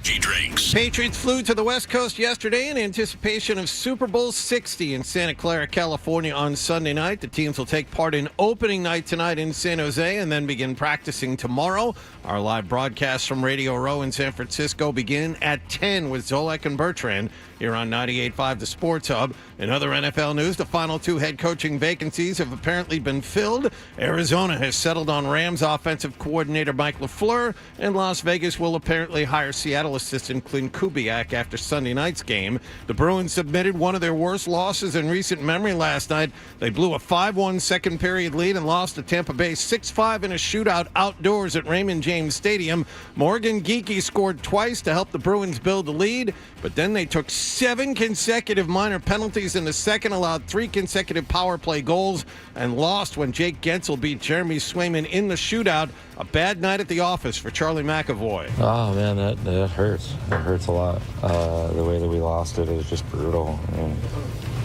He drinks. Patriots flew to the West Coast yesterday in anticipation of Super Bowl 60 in Santa Clara, California on Sunday night. The teams will take part in opening night tonight in San Jose and then begin practicing tomorrow. Our live broadcasts from Radio Row in San Francisco begin at 10 with Zolek and Bertrand here on 98.5 The Sports Hub. In other NFL news, the final two head coaching vacancies have apparently been filled. Arizona has settled on Rams offensive coordinator Mike LaFleur, and Las Vegas will apparently hire Seattle assistant Clint Kubiak after Sunday night's game. The Bruins submitted one of their worst losses in recent memory last night. They blew a 5-1 second period lead and lost to Tampa Bay 6-5 in a shootout outdoors at Raymond James Stadium. Morgan Geekie scored twice to help the Bruins build the lead, but then they took 7 consecutive minor penalties in the second, allowed 3 consecutive power play goals, and lost when Jake Gensel beat Jeremy Swayman in the shootout. A bad night at the office for Charlie McAvoy. Oh, man, that hurts. It hurts a lot. The way that we lost it is just brutal. I mean,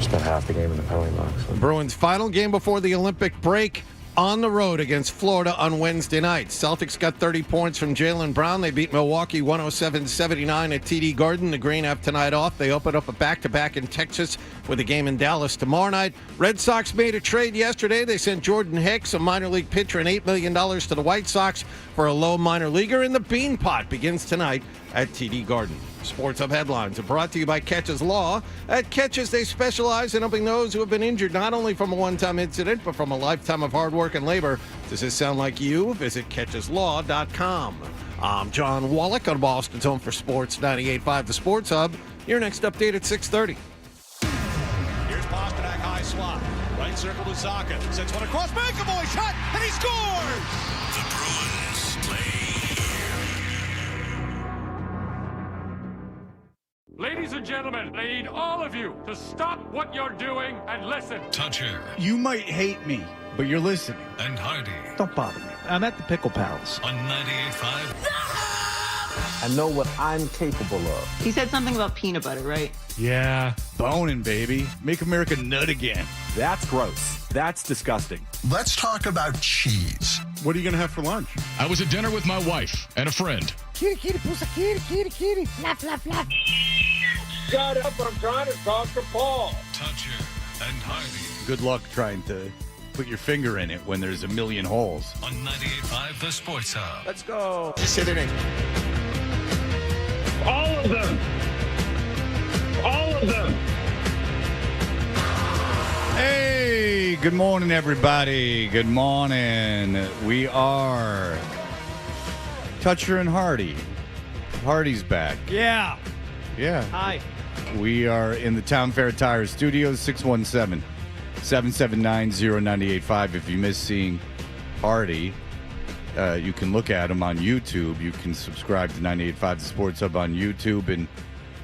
spent half the game in the penalty box. The Bruins' final game before the Olympic break on the road against Florida on Wednesday night. Celtics got 30 points from Jaylen Brown. They beat Milwaukee 107-79 at TD Garden. The Green have tonight off. They open up a back-to-back in Texas with a game in Dallas tomorrow night. Red Sox made a trade yesterday. They sent Jordan Hicks, a minor league pitcher, and $8 million to the White Sox for a low minor leaguer. And the Bean Pot begins tonight at TD Garden. Sports Hub headlines are brought to you by Catches Law. At Catches, they specialize in helping those who have been injured not only from a one-time incident, but from a lifetime of hard work and labor. Does this sound like you? Visit catcheslaw.com. I'm John Wallach on Boston's Home for Sports 98.5 The Sports Hub. Your next update at 6:30. Here's Pasternak, high slot. Right circle to Saka. Sends one across. McAvoy shot, and he scores! The Bruins play. Ladies and gentlemen, I need all of you to stop what you're doing and listen. Toucher You might hate me, but you're listening. and Hardy Don't bother me. I'm at the Pickle Palace. on 98.5. I know what I'm capable of. He said something about peanut butter, right? Yeah. Boning, baby. Make America nut again. That's gross. That's disgusting. Let's talk about cheese. What are you going to have for lunch? I was at dinner with my wife and a friend. Kitty, kitty, pussy, kitty, kitty, kitty. Flap, flap, flap. Shut up, I'm trying to talk to Paul. Toucher and Hardy Good luck trying to put your finger in it when there's a million holes. on 98.5 The Sports Hub. Let's go. Sit in it. All of them. All of them. Hey, good morning, everybody. Good morning. We are Toucher and Hardy. Hardy's back. Yeah. Yeah. Hi. We are in the Town Fair Tire Studios, 617-779-0985. If you miss seeing Hardy, you can look at him on YouTube. You can subscribe to 98.5 The Sports Hub on YouTube. And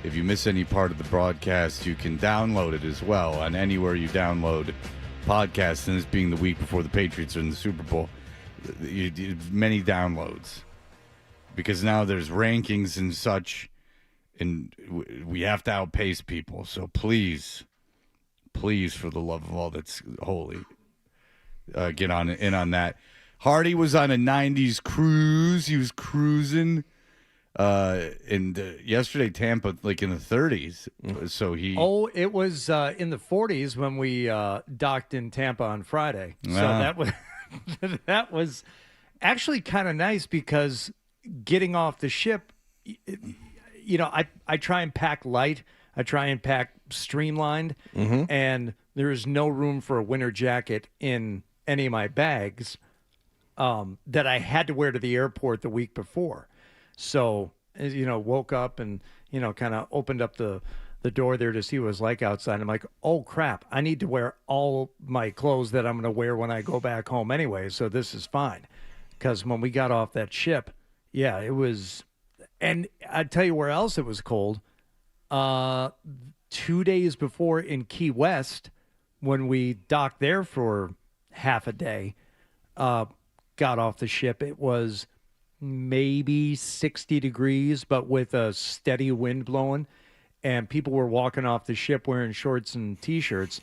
if you miss any part of the broadcast, you can download it as well on anywhere you download podcasts. And this being the week before the Patriots are in the Super Bowl, many downloads. Because now there's rankings and such. And we have to outpace people. So please, for the love of all that's holy, get in on that. Hardy was on a 90s cruise. He was cruising. And yesterday, Tampa, like in the 30s. So he... Oh, it was in the 40s when we docked in Tampa on Friday. So that was that was actually kind of nice because getting off the ship... I try and pack light. I try and pack streamlined, and there is no room for a winter jacket in any of my bags that I had to wear to the airport the week before. So, woke up and, kind of opened up the door there to see what it was like outside. I'm like, oh, crap, I need to wear all my clothes that I'm going to wear when I go back home anyway, so this is fine. Because when we got off that ship, yeah, it was... And I tell you where else it was cold. 2 days before in Key West, when we docked there for half a day, got off the ship, it was maybe 60 degrees, but with a steady wind blowing. And people were walking off the ship wearing shorts and T-shirts,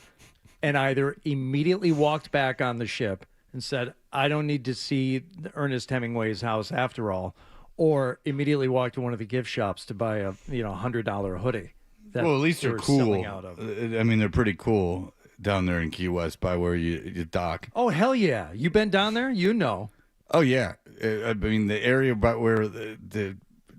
and either immediately walked back on the ship and said, I don't need to see Ernest Hemingway's house after all, or immediately walk to one of the gift shops to buy a $100 hoodie. That Well, at least they they're were cool. selling out of. I mean, they're pretty cool down there in Key West by where you dock. Oh, hell yeah. You been down there? You know. Oh, yeah. I mean, the area about where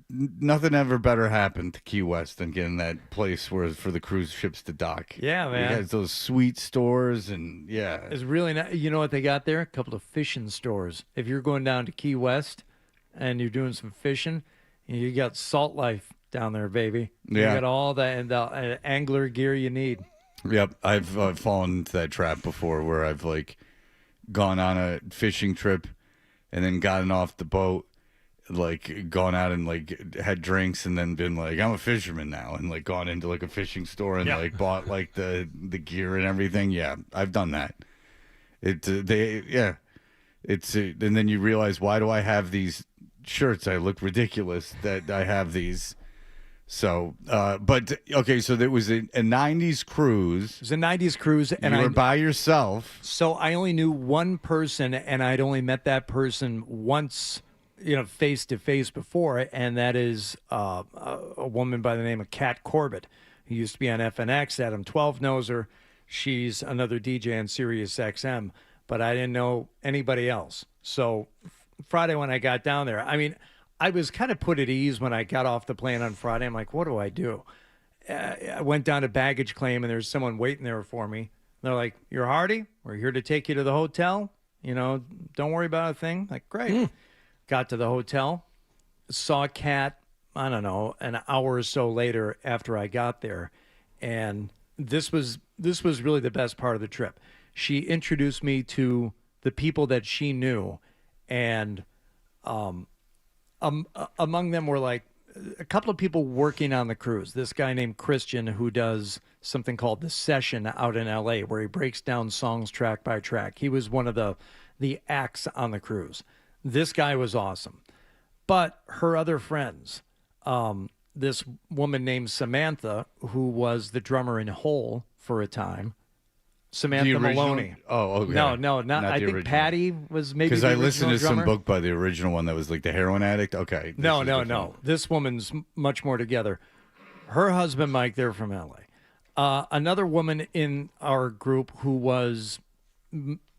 nothing ever better happened to Key West than getting that place where for the cruise ships to dock. Yeah, man. It has those sweet stores and, yeah. It's really not. You know what they got there? A couple of fishing stores. If you're going down to Key West and you're doing some fishing, you got Salt Life down there, baby. You Yeah. got all that and the angler gear you need. Yep, I've fallen into that trap before where I've like gone on a fishing trip and then gotten off the boat, like gone out and like had drinks and then been like, I'm a fisherman now, and like gone into like a fishing store and like bought like the gear and everything. Yeah, I've done that. It's and then you realize, why do I have these shirts? I look ridiculous that I have these. So, but okay, so there was a 90s cruise. It was a 90s cruise, and you were by yourself. So I only knew one person, and I'd only met that person once, face to face before, and that is a woman by the name of Kat Corbett, who used to be on FNX. Adam 12 knows her. She's another DJ on Sirius XM, but I didn't know anybody else. So Friday when I got down there, I mean, I was kind of put at ease when I got off the plane on Friday. I'm like, what do I do? I went down to baggage claim, and there's someone waiting there for me. They're like, you're Hardy? We're here to take you to the hotel. Don't worry about a thing. Like, great. Got to the hotel, saw Kat, I don't know, an hour or so later after I got there. And this was really the best part of the trip. She introduced me to the people that she knew, and among them were like a couple of people working on the cruise. This guy named Christian, who does something called The Session out in LA, where he breaks down songs track by track. He was one of the acts on the cruise. This guy was awesome. But her other friends, this woman named Samantha, who was the drummer in Hole for a time, Samantha Maloney. Oh, okay. No, not I think original. Patty was maybe because the I original listened to drummer. some book by the original one that was like the heroin addict. Okay. No. This woman's much more together. Her husband, Mike, they're from LA. Another woman in our group who was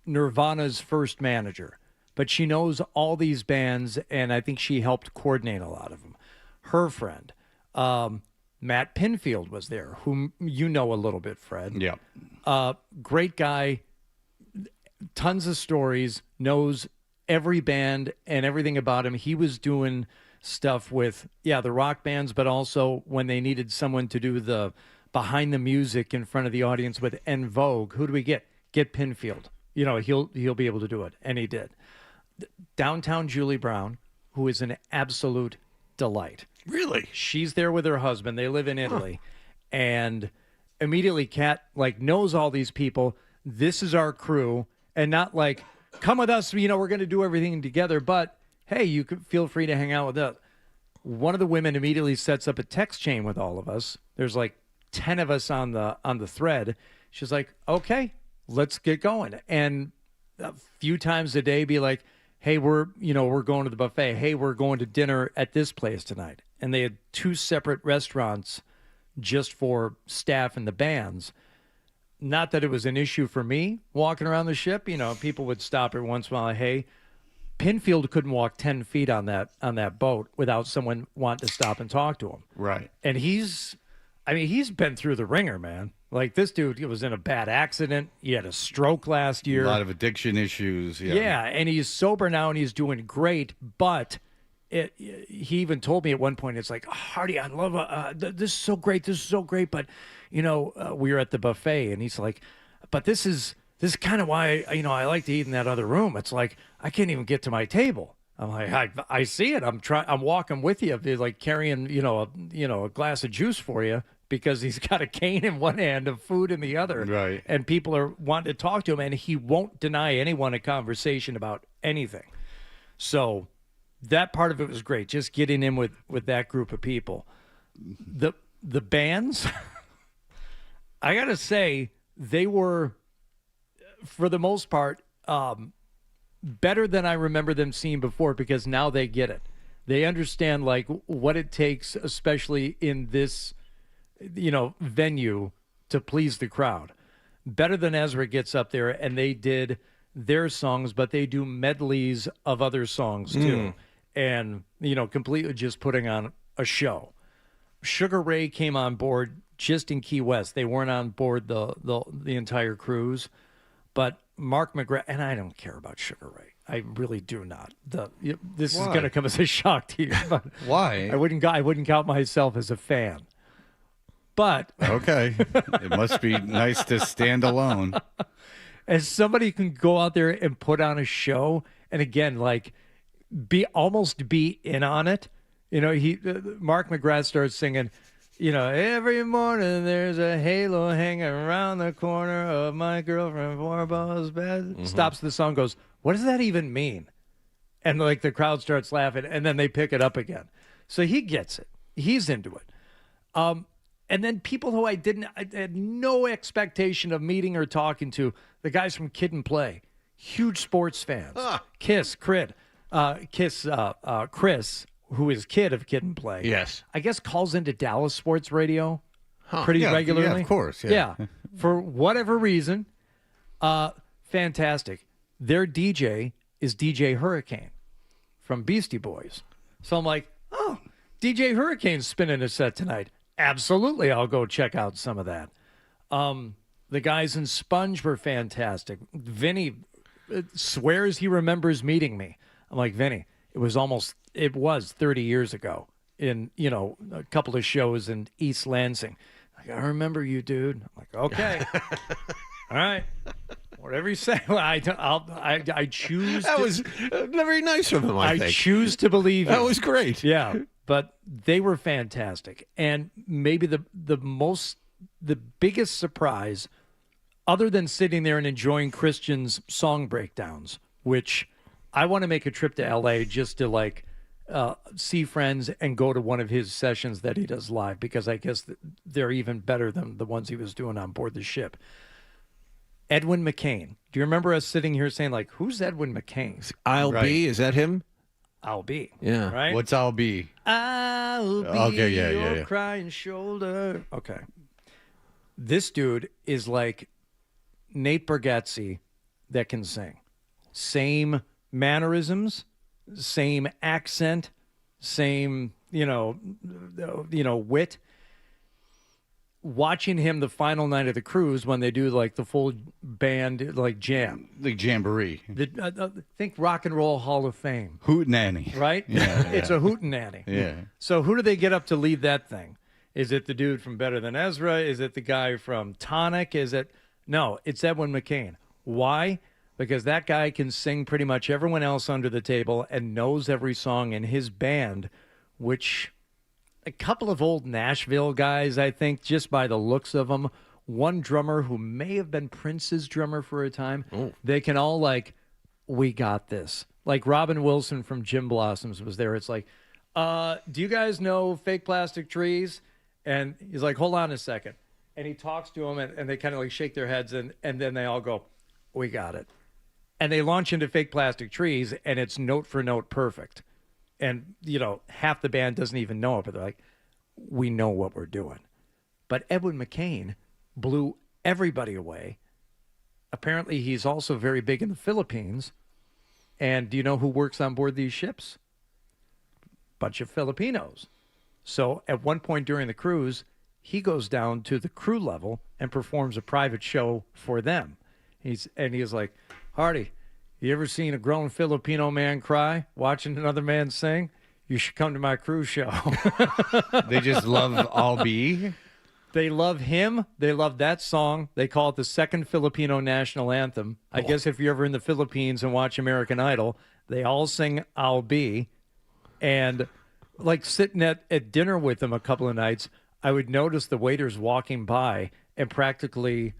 Nirvana's first manager, but she knows all these bands, and I think she helped coordinate a lot of them. Her friend, Matt Pinfield, was there, whom you know a little bit, Fred. Yeah. Great guy, tons of stories, knows every band and everything about him. He was doing stuff with, the rock bands, but also when they needed someone to do the behind the music in front of the audience with En Vogue. Who do we get? Get Pinfield. He'll be able to do it, and he did. Downtown Julie Brown, who is an absolute delight. Really? She's there with her husband. They live in Italy. And immediately Kat knows all these people. This is our crew, and not like, come with us, we're going to do everything together, but hey, you could feel free to hang out with us. One of the women immediately sets up a text chain with all of us. There's like 10 of us on the thread. She's like, okay, let's get going. And a few times a day be like, hey, we're going to the buffet. Hey, we're going to dinner at this place tonight. And they had 2 separate restaurants just for staff and the bands. Not that it was an issue for me walking around the ship. People would stop every once in a while. Hey, Pinfield couldn't walk 10 feet on that boat without someone wanting to stop and talk to him. Right. And he's been through the ringer, man. Like, this dude was in a bad accident. He had a stroke last year. A lot of addiction issues. Yeah. Yeah, and he's sober now and he's doing great, but he even told me at one point, it's like, Hardy, I love this is so great, but we were at the buffet, and he's like, but this is kind of why I like to eat in that other room. It's like I can't even get to my table. I'm like, I see it. I'm walking with you, like carrying a glass of juice for you, because he's got a cane in one hand and food in the other. Right. And people are wanting to talk to him, and he won't deny anyone a conversation about anything. So that part of it was great, just getting in with that group of people. The bands, I got to say, they were, for the most part, better than I remember them seeing before, because now they get it. They understand like what it takes, especially in this, venue, to please the crowd. Better Than Ezra gets up there, and they did their songs, but they do medleys of other songs too, and completely just putting on a show. Sugar Ray came on board just in Key West. They weren't on board the entire cruise, but Mark McGrath, and I don't care about Sugar Ray. I really do not. This is going to come as a shock to you. But Why? I wouldn't count myself as a fan. But okay, it must be nice to stand alone. As somebody can go out there and put on a show, and again, like be in on it. Mark McGrath starts singing. Every morning there's a halo hanging around the corner of my girlfriend four balls bed. Stops the song, goes, what does that even mean? And like the crowd starts laughing, and then they pick it up again. So he gets it. He's into it. And then people who I had no expectation of meeting or talking to, the guys from Kid and Play, huge sports fans. Chris, who is Kid of Kid and Play. Yes. I guess calls into Dallas sports radio pretty regularly. Yeah, of course. Yeah. For whatever reason, fantastic. Their DJ is DJ Hurricane from Beastie Boys. So I'm like, oh, DJ Hurricane's spinning a set tonight. Absolutely, I'll go check out some of that. The guys in Sponge were fantastic. Vinny swears he remembers meeting me. I'm like, Vinny, it was 30 years ago in, a couple of shows in East Lansing. Like, I remember you, dude. I'm like, okay. All right. Whatever you say. I choose. That was very nice of him, I think. I choose to believe you. That was great. Yeah. But they were fantastic. And maybe the biggest surprise, other than sitting there and enjoying Christian's song breakdowns, which I want to make a trip to L.A. just to see friends and go to one of his sessions that he does live, because I guess they're even better than the ones he was doing on board the ship. Edwin McCain. Do you remember us sitting here saying, like, who's Edwin McCain? I'll be. Is that him? I'll be. Yeah. Right? What's I'll be? I'll be Okay, yeah, your yeah. crying shoulder. Okay. This dude is like Nate Bargatze that can sing. Same mannerisms, same accent, same, wit. Watching him the final night of the cruise when they do like the full band like jam. The jamboree. Think Rock and Roll Hall of Fame. Hootenanny. Right? Yeah. It's a hootenanny. Yeah. So who do they get up to lead that thing? Is it the dude from Better Than Ezra? Is it the guy from Tonic? No, it's Edwin McCain. Why? Because that guy can sing pretty much everyone else under the table and knows every song in his band, which a couple of old Nashville guys, I think, just by the looks of them, one drummer who may have been Prince's drummer for a time, they can all we got this. Like Robin Wilson from Jim Blossoms was there. It's like, do you guys know Fake Plastic Trees? And he's like, hold on a second. And he talks to them, and they kind of shake their heads, and then they all go, we got it. And they launch into Fake Plastic Trees, and it's note for note perfect. And, half the band doesn't even know it, but they're like, we know what we're doing. But Edwin McCain blew everybody away. Apparently, he's also very big in the Philippines. And do you know who works on board these ships? Bunch of Filipinos. So at one point during the cruise, he goes down to the crew level and performs a private show for them. He's like, Hardy, you ever seen a grown Filipino man cry watching another man sing? You should come to my cruise show. They just love I'll Be. They love him. They love that song. They call it the second Filipino national anthem. I guess if you're ever in the Philippines and watch American Idol, they all sing I'll Be. And sitting at dinner with them a couple of nights, I would notice the waiters walking by and practically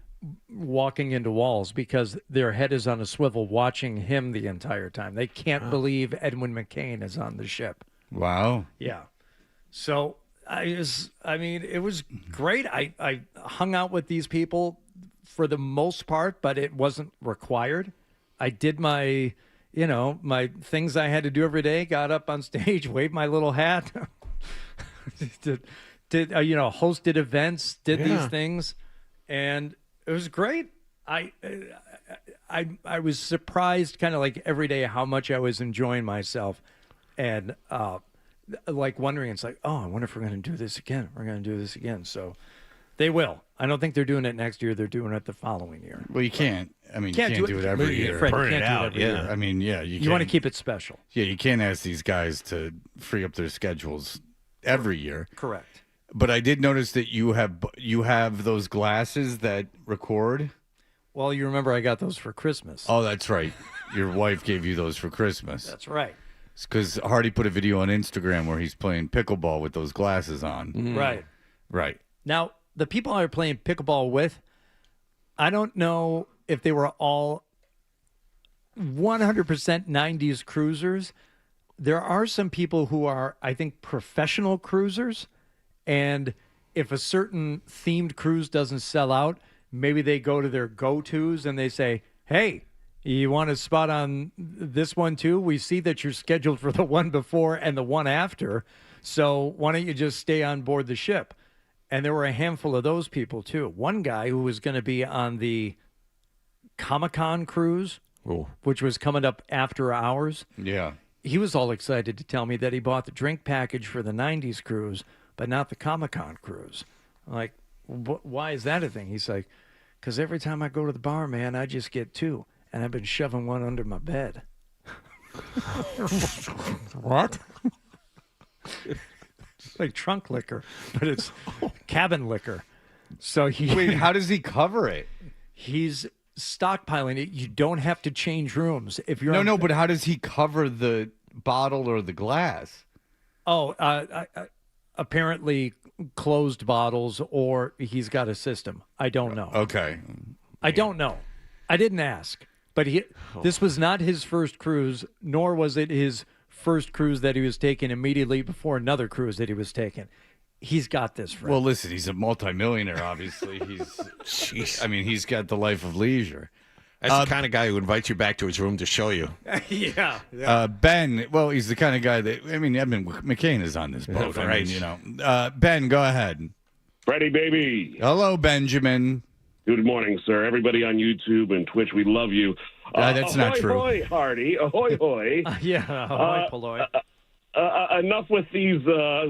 walking into walls because their head is on a swivel watching him the entire time. They can't believe Edwin McCain is on the ship. Wow. Yeah. So it was great. I hung out with these people for the most part, but it wasn't required. I did my, my things I had to do every day, got up on stage, waved my little hat, hosted events, did these things, and it was great. I was surprised kind of like every day how much I was enjoying myself, and like wondering, it's like, oh, I wonder if we're going to do this again. We're going to do this again. So they will. I don't think they're doing it next year. They're doing it the following year. Well, you can't. I mean, you can't do it every year. Fred, Burn you it can't do out, it every yeah. year. I mean, yeah, You want to keep it special. Yeah, you can't ask these guys to free up their schedules every year. Correct. But I did notice that you have those glasses that record. Well, you remember I got those for Christmas. Oh, that's right. Your wife gave you those for Christmas. That's right. Because Hardy put a video on Instagram where he's playing pickleball with those glasses on. Right. Right. Now, the people I were playing pickleball with, I don't know if they were all 100% 90s cruisers. There are some people who are, I think, professional cruisers. And if a certain themed cruise doesn't sell out, maybe they go to their go-tos and they say, hey, you want a spot on this one too? We see that you're scheduled for the one before and the one after. So why don't you just stay on board the ship? And there were a handful of those people too. One guy who was going to be on the Comic-Con cruise, which was coming up after hours. Yeah. He was all excited to tell me that he bought the drink package for the 90s cruise, but not the Comic-Con cruise. I'm like, why is that a thing? He's like, because every time I go to the bar, man, I just get two. And I've been shoving one under my bed. What? It's like trunk liquor, but it's cabin liquor. So Wait, how does he cover it? He's stockpiling it. You don't have to change rooms. If you're No, but how does he cover the bottle or the glass? Oh, apparently closed bottles, or he's got a system. I don't know. Okay. I don't know. I didn't ask. But this was not his first cruise, nor was it his first cruise that he was taking immediately before another cruise that he was taking. He's got this, Fred. Well, listen, he's a multimillionaire, obviously. He's he's got the life of leisure. That's the kind of guy who invites you back to his room to show you. Yeah. Ben, well, he's the kind of guy that, Edmund McCain is on this boat. Right. Ben, go ahead. Freddie, baby. Hello, Benjamin. Good morning, sir. Everybody on YouTube and Twitch, we love you. That's not true. Ahoy, Hardy. Ahoy, hoy. Ahoy, Polloy. Enough with these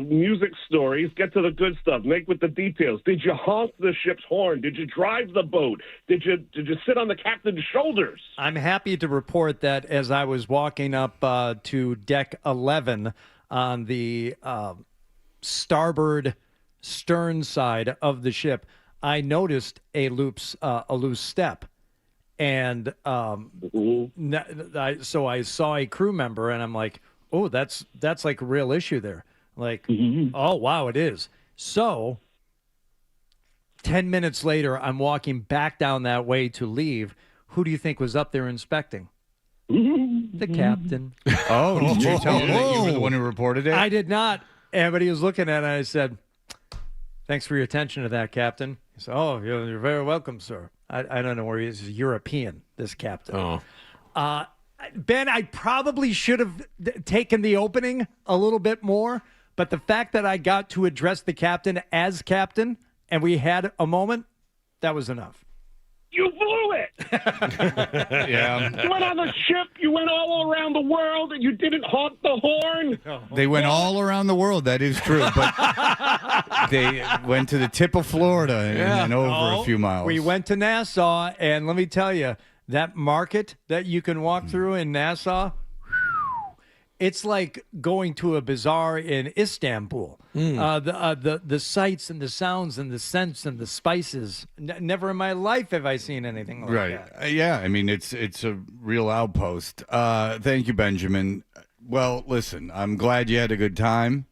music stories. Get to the good stuff. Make with the details. Did you honk the ship's horn? Did you drive the boat? Did you sit on the captain's shoulders? I'm happy to report that as I was walking up to deck 11 on the starboard stern side of the ship, I noticed a loose step. And so I saw a crew member, and I'm like, oh, that's like a real issue there. Like, oh, wow, it is. So 10 minutes later, I'm walking back down that way to leave. Who do you think was up there inspecting? The captain. Oh, did you tell him that you were the one who reported it? I did not. But he was looking at it, and I said, thanks for your attention to that, Captain. He said, oh, you're very welcome, sir. I don't know where he is. He's European, this captain. Oh. Ben, I probably should have taken the opening a little bit more, but the fact that I got to address the captain as captain and we had a moment, that was enough. You blew it. Yeah. You went on the ship. You went all around the world, and you didn't honk the horn. They went all around the world. That is true. But they went to the tip of Florida and over a few miles. We went to Nassau, and let me tell you, that market that you can walk through in Nassau, it's like going to a bazaar in Istanbul. The sights and the sounds and the scents and the spices. Never in my life have I seen anything like that. Yeah, I mean, it's a real outpost. Thank you, Benjamin. Well, listen, I'm glad you had a good time.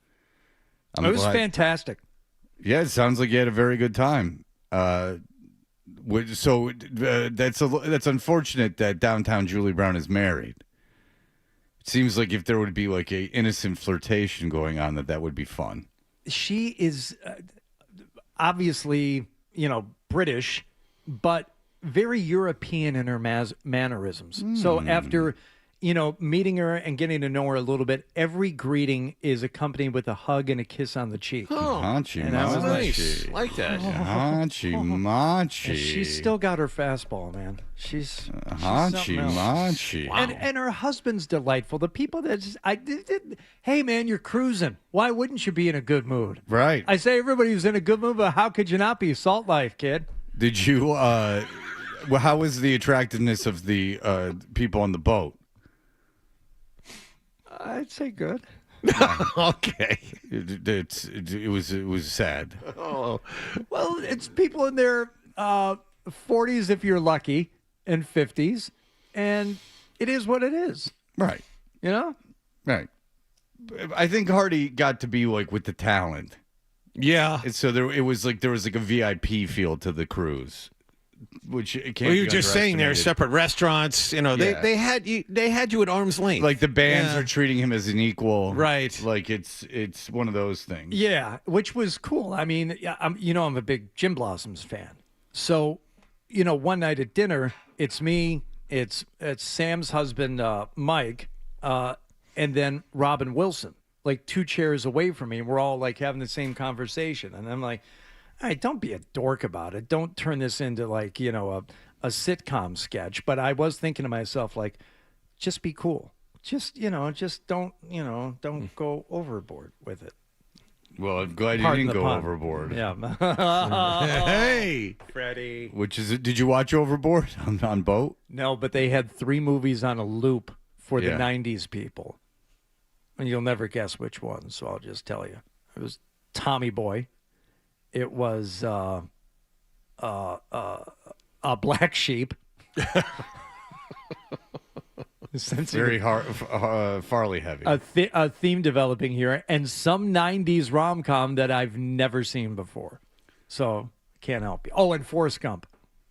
It was fantastic. Yeah, it sounds like you had a very good time. So that's unfortunate that downtown Julie Brown is married. It seems like if there would be like a innocent flirtation going on, that would be fun. She is obviously, British, but very European in her mannerisms. So after, meeting her and getting to know her a little bit, every greeting is accompanied with a hug and a kiss on the cheek. Oh, Hachi and I was nice. machi. Like that. Hachi machi. And she's still got her fastball, man. She's Hachi something else. machi. And her husband's delightful. The people that hey man, you're cruising. Why wouldn't you be in a good mood? Right. I say everybody's in a good mood, but how could you not be? Salt life, kid. Did you? Well, how was the attractiveness of the people on the boat? I'd say good. Okay. It was sad. Oh, Well, it's people in their 40s if you're lucky, and 50s, and it is what it is. Right. You know? Right. I think Hardy got to be like with the talent. yeah. And so there was like a VIP feel to the cruise, which it can't. Well, you be were just saying they're underestimated. separate restaurants. Yeah. They had you at arm's length. Like the bands Yeah. are treating him as an equal, Right. Like it's one of those things. Yeah, which was cool. I mean, I'm a big Jim Blossoms fan. So, one night at dinner, it's me, it's Sam's husband, Mike, and then Robin Wilson, like 2 chairs away from me, and we're all like having the same conversation. And I'm like, all right, don't be a dork about it. Don't turn this into like, a sitcom sketch. But I was thinking to myself, like, just be cool. Just don't go overboard with it. Well, I'm glad you Pardon didn't the go pun. overboard. Yeah. Hey. Freddie. Which is it? Did you watch Overboard on boat? No, but they had 3 movies on a loop for the Yeah. 90s people. And you'll never guess which one, so I'll just tell you. It was Tommy Boy. It was a Black Sheep. Very Farley heavy. A theme developing here, and some 90s rom-com that I've never seen before. So, can't help you. Oh, and Forrest Gump.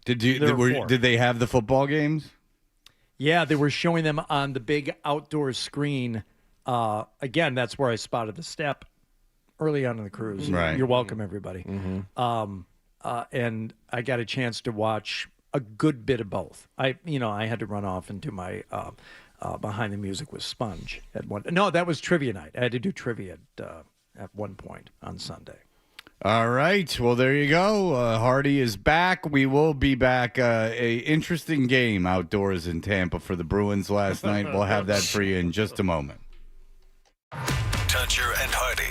Did they have the football games? Yeah, they were showing them on the big outdoor screen. Again, that's where I spotted the step early on in the cruise. Right. You're welcome, everybody. And I got a chance to watch a good bit of both. I had to run off and do my Behind the Music with Sponge at one. No, that was trivia night. I had to do trivia at one point on Sunday. All right. Well, there you go. Hardy is back. We will be back. A interesting game outdoors in Tampa for the Bruins last night. We'll have that for you in just a moment. Toucher and Hardy.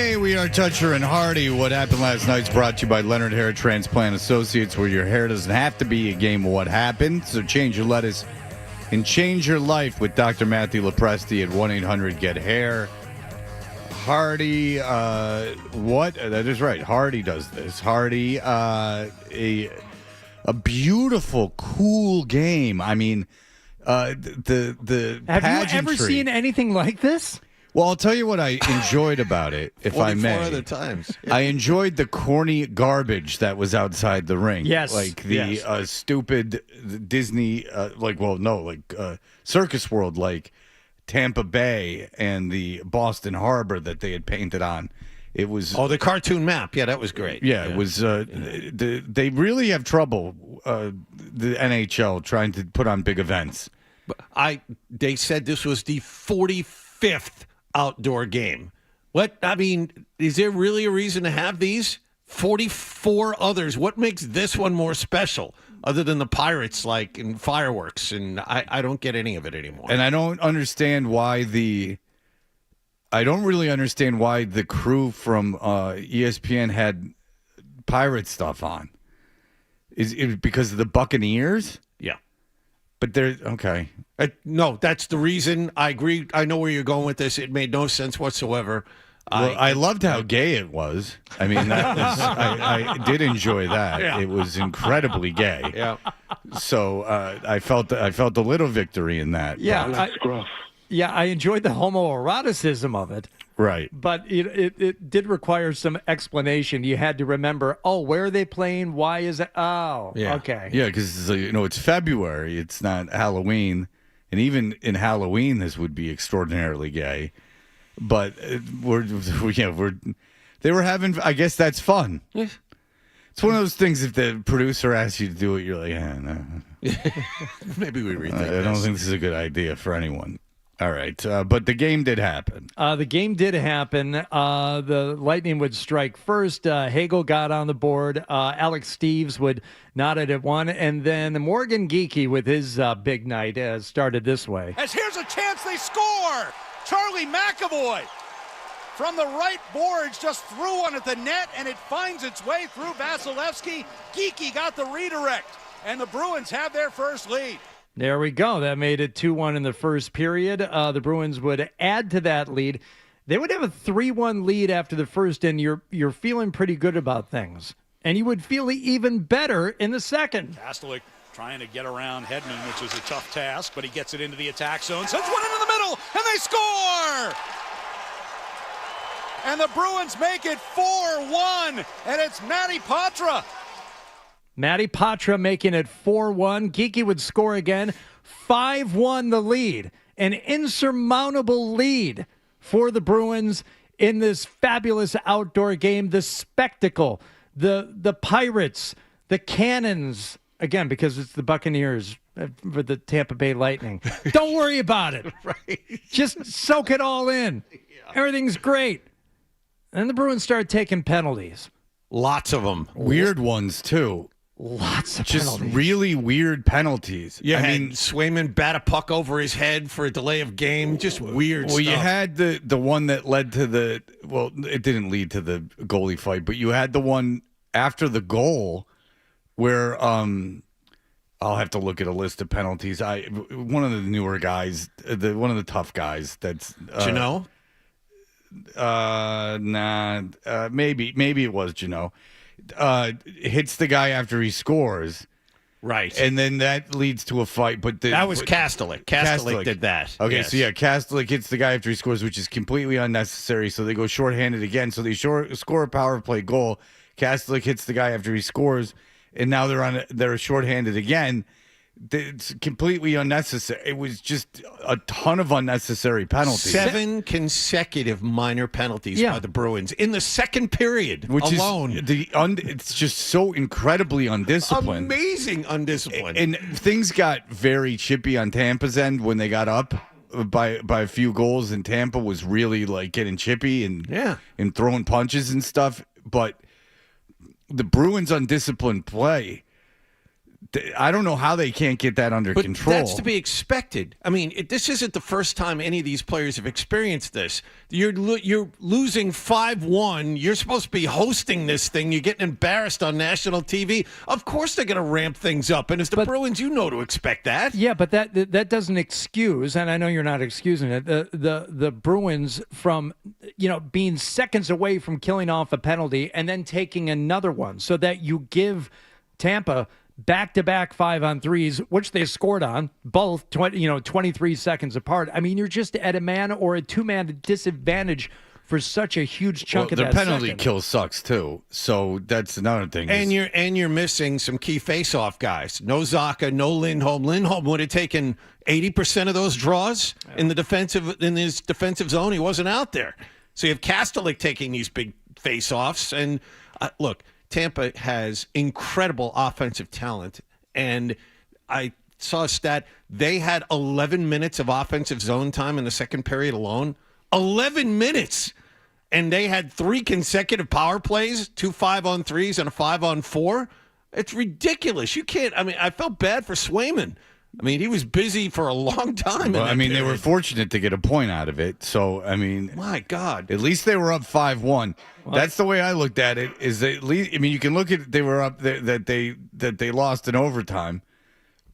Hey, we are Toucher and Hardy. What happened last night's brought to you by Leonard Hair Transplant Associates, where your hair doesn't have to be a game of what happened. So change your lettuce and change your life with Dr. Matthew Lepresti at 1-800-GET-HAIR. Hardy, what? That is right. Hardy does this. Hardy, a beautiful, cool game. I mean, the Have pageantry. you ever seen anything like this? Well, I'll tell you what I enjoyed about it, if I may. 44 other times. I enjoyed the corny garbage that was outside the ring. Yes. Like the stupid Disney, Circus World, like Tampa Bay and the Boston Harbor that they had painted on. It was... Oh, the cartoon map. Yeah, that was great. Yeah, it was... they really have trouble, the NHL, trying to put on big events. They said this was the 45th outdoor game. What? I mean, is there really a reason to have these? 44 others. What makes this one more special other than the Pirates, like, and fireworks? And I don't get any of it anymore. And I don't understand why I don't really understand why the crew from ESPN had pirate stuff on. Is it because of the Buccaneers? Yeah. But they're okay. No, that's the reason. I agree. I know where you're going with this. It made no sense whatsoever. Well, I loved how gay it was. I mean, that was, I did enjoy that. Yeah. It was incredibly gay. Yeah. So I felt a little victory in that. Yeah. I enjoyed the homoeroticism of it. Right. But it did require some explanation. You had to remember, where are they playing? Why is it? Oh, yeah. Okay. Yeah, because it's February. It's not Halloween. And even in Halloween, this would be extraordinarily gay. But they were having, I guess that's fun. Yeah. It's one of those things, if the producer asks you to do it, you're like, no. Maybe we rethink I don't think this is a good idea for anyone. All right. But the game did happen. The game did happen. The Lightning would strike first. Hagel got on the board. Alex Steves would knot it at one. And then Morgan Geekie with his big night started this way. As here's a chance they score. Charlie McAvoy from the right boards just threw one at the net, and it finds its way through Vasilevsky. Geekie got the redirect, and the Bruins have their first lead. There we go. That made it 2-1 in the first period. The Bruins would add to that lead. They would have a 3-1 lead after the first, and you're feeling pretty good about things. And you would feel even better in the second. Pastelik trying to get around Hedman, which is a tough task, but he gets it into the attack zone, sends one into the middle, and they score! And the Bruins make it 4-1, and it's Matty Patra. Matty Patra making it 4-1. Geekie would score again. 5-1 the lead. An insurmountable lead for the Bruins in this fabulous outdoor game. The spectacle, the Pirates, the Cannons, again, because it's the Buccaneers for the Tampa Bay Lightning. Don't worry about it. Right. Just soak it all in. Yeah. Everything's great. And the Bruins start taking penalties. Lots of them. Weird ones, too. Lots of Just penalties. really weird penalties. Yeah, I mean, Swayman bat a puck over his head for a delay of game. Just weird stuff. Well, you had the one that led to it didn't lead to the goalie fight, but you had the one after the goal where I'll have to look at a list of penalties. One of the newer guys, one of the tough guys. That's Janot? Maybe it was Janot. Hits the guy after he scores. Right. And then that leads to a fight. But that was Kastelik. Kastelik did that. Okay, yes. So yeah, Kastelik hits the guy after he scores, which is completely unnecessary. So they go shorthanded again. So they score a power play goal. Kastelik hits the guy after he scores, and now they're shorthanded again. It's completely unnecessary. It was just a ton of unnecessary penalties. 7 consecutive minor penalties by the Bruins in the second period alone. It's just so incredibly undisciplined. Amazing undisciplined. And things got very chippy on Tampa's end when they got up by a few goals, and Tampa was really like getting chippy and throwing punches and stuff. But the Bruins' undisciplined play, I don't know how they can't get that under But control. that's to be expected. I mean, this isn't the first time any of these players have experienced this. You're losing 5-1. You're supposed to be hosting this thing. You're getting embarrassed on national TV. Of course they're going to ramp things up. And as the Bruins, you know to expect that. Yeah, but that doesn't excuse, and I know you're not excusing it, the Bruins from being seconds away from killing off a penalty and then taking another one, so that you give Tampa back-to-back 5-on-3s, which they scored on, both 23 seconds apart. I mean, you're just at a man or a two-man disadvantage for such a huge chunk of that the penalty second. kill sucks too. So that's another thing. And you're missing some key face-off guys. No Zaka, no Lindholm. Lindholm would have taken 80% of those draws in his defensive zone. He wasn't out there. So you have Kastelik taking these big face-offs. And look, Tampa has incredible offensive talent, and I saw a stat. They had 11 minutes of offensive zone time in the second period alone. 11 minutes! And they had 3 consecutive power plays, 2 5-on-3s and a 5-on-4. It's ridiculous. You can't. I mean, I felt bad for Swayman. I mean, he was busy for a long time. Well, I mean, they were fortunate to get a point out of it. So, I mean, my God, at least they were up 5-1. That's the way I looked at it. Is at least, I mean, you can look at they were up that they lost in overtime,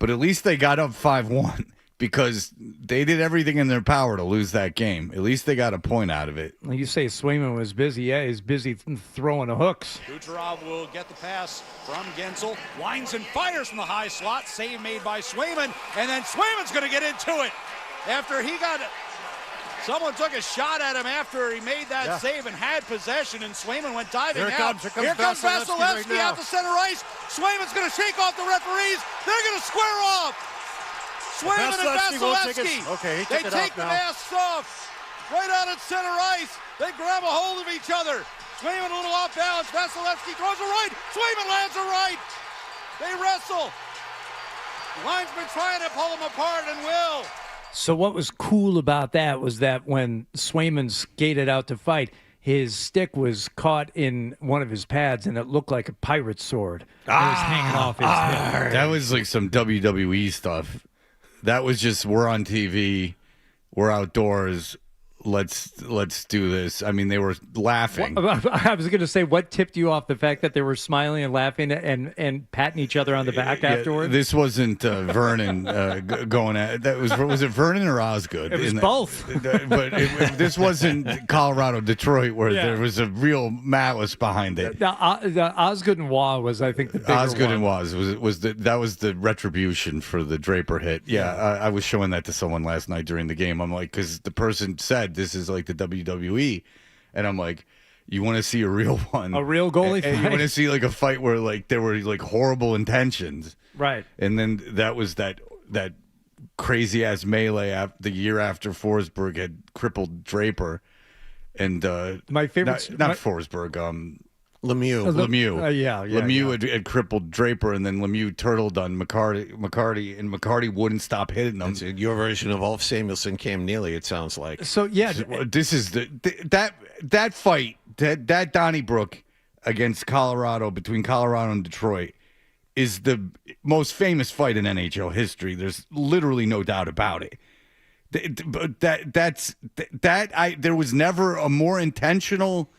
but at least they got up 5-1 because they did everything in their power to lose that game. At least they got a point out of it. Well, you say Swayman was busy. Yeah, he's busy throwing the hooks. Kucherov will get the pass from Gensel. Winds and fires from the high slot. Save made by Swayman. And then Swayman's going to get into it. After he got it. Someone took a shot at him after he made that save and had possession, and Swayman went diving out. Here comes Vasilevsky out to center ice. Swayman's going to shake off the referees. They're going to square off. Swayman and Vasilevsky. They take the masks off. Right out at center ice. They grab a hold of each other. Swayman a little off balance. Vasilevsky throws a right. Swayman lands a right. They wrestle. Linesman trying to pull them apart and will. So what was cool about that was that when Swayman skated out to fight, his stick was caught in one of his pads, and it looked like a pirate's sword. It was hanging off his hip. That was like some WWE stuff. That was just, we're on TV, we're outdoors, let's do this. I mean, they were laughing. I was going to say, what tipped you off the fact that they were smiling and laughing and patting each other on the back afterwards? This wasn't Vernon going at that. Was it Vernon or Osgood? It was both. But this wasn't Colorado, Detroit, where there was a real malice behind it. The Osgood and Waugh was, I think, the bigger Osgood one. and Waugh that was the retribution for the Draper hit. Yeah, I was showing that to someone last night during the game. I'm like, because the person said this is like the WWE, and I'm like, you want to see a real one, a real goalie and fight? You want to see like a fight where like there were like horrible intentions, right? And then that was that crazy ass melee the year after Forsberg had crippled Draper, and my favorite, not Forsberg, Lemieux. Lemieux had crippled Draper, and then Lemieux turtled on McCarty, and McCarty wouldn't stop hitting them. That's your version of Ulf Samuelsson, Cam Neely, it sounds like. So, yeah. This is that fight, that Donnybrook against Colorado, between Colorado and Detroit, is the most famous fight in NHL history. There's literally no doubt about it. But there was never a more intentional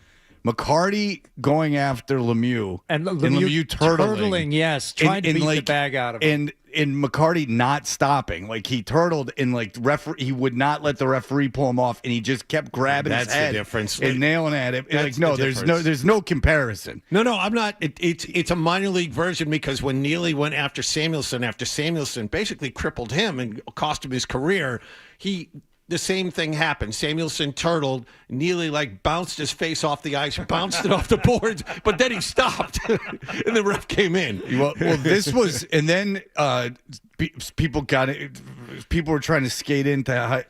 McCarty going after Lemieux and Lemieux turtling, yes, trying to beat the bag out of him, and McCarty not stopping, like he turtled and like he would not let the referee pull him off, and he just kept grabbing his head. That's the difference. And nailing at him. Like there's no comparison. No, I'm not. It's a minor league version, because when Neely went after Samuelsson basically crippled him and cost him his career, the same thing happened. Samuelsson turtled. Neely bounced his face off the ice, bounced it off the boards, but then he stopped, and the ref came in. Well, this was, and then people got it. People were trying to skate in to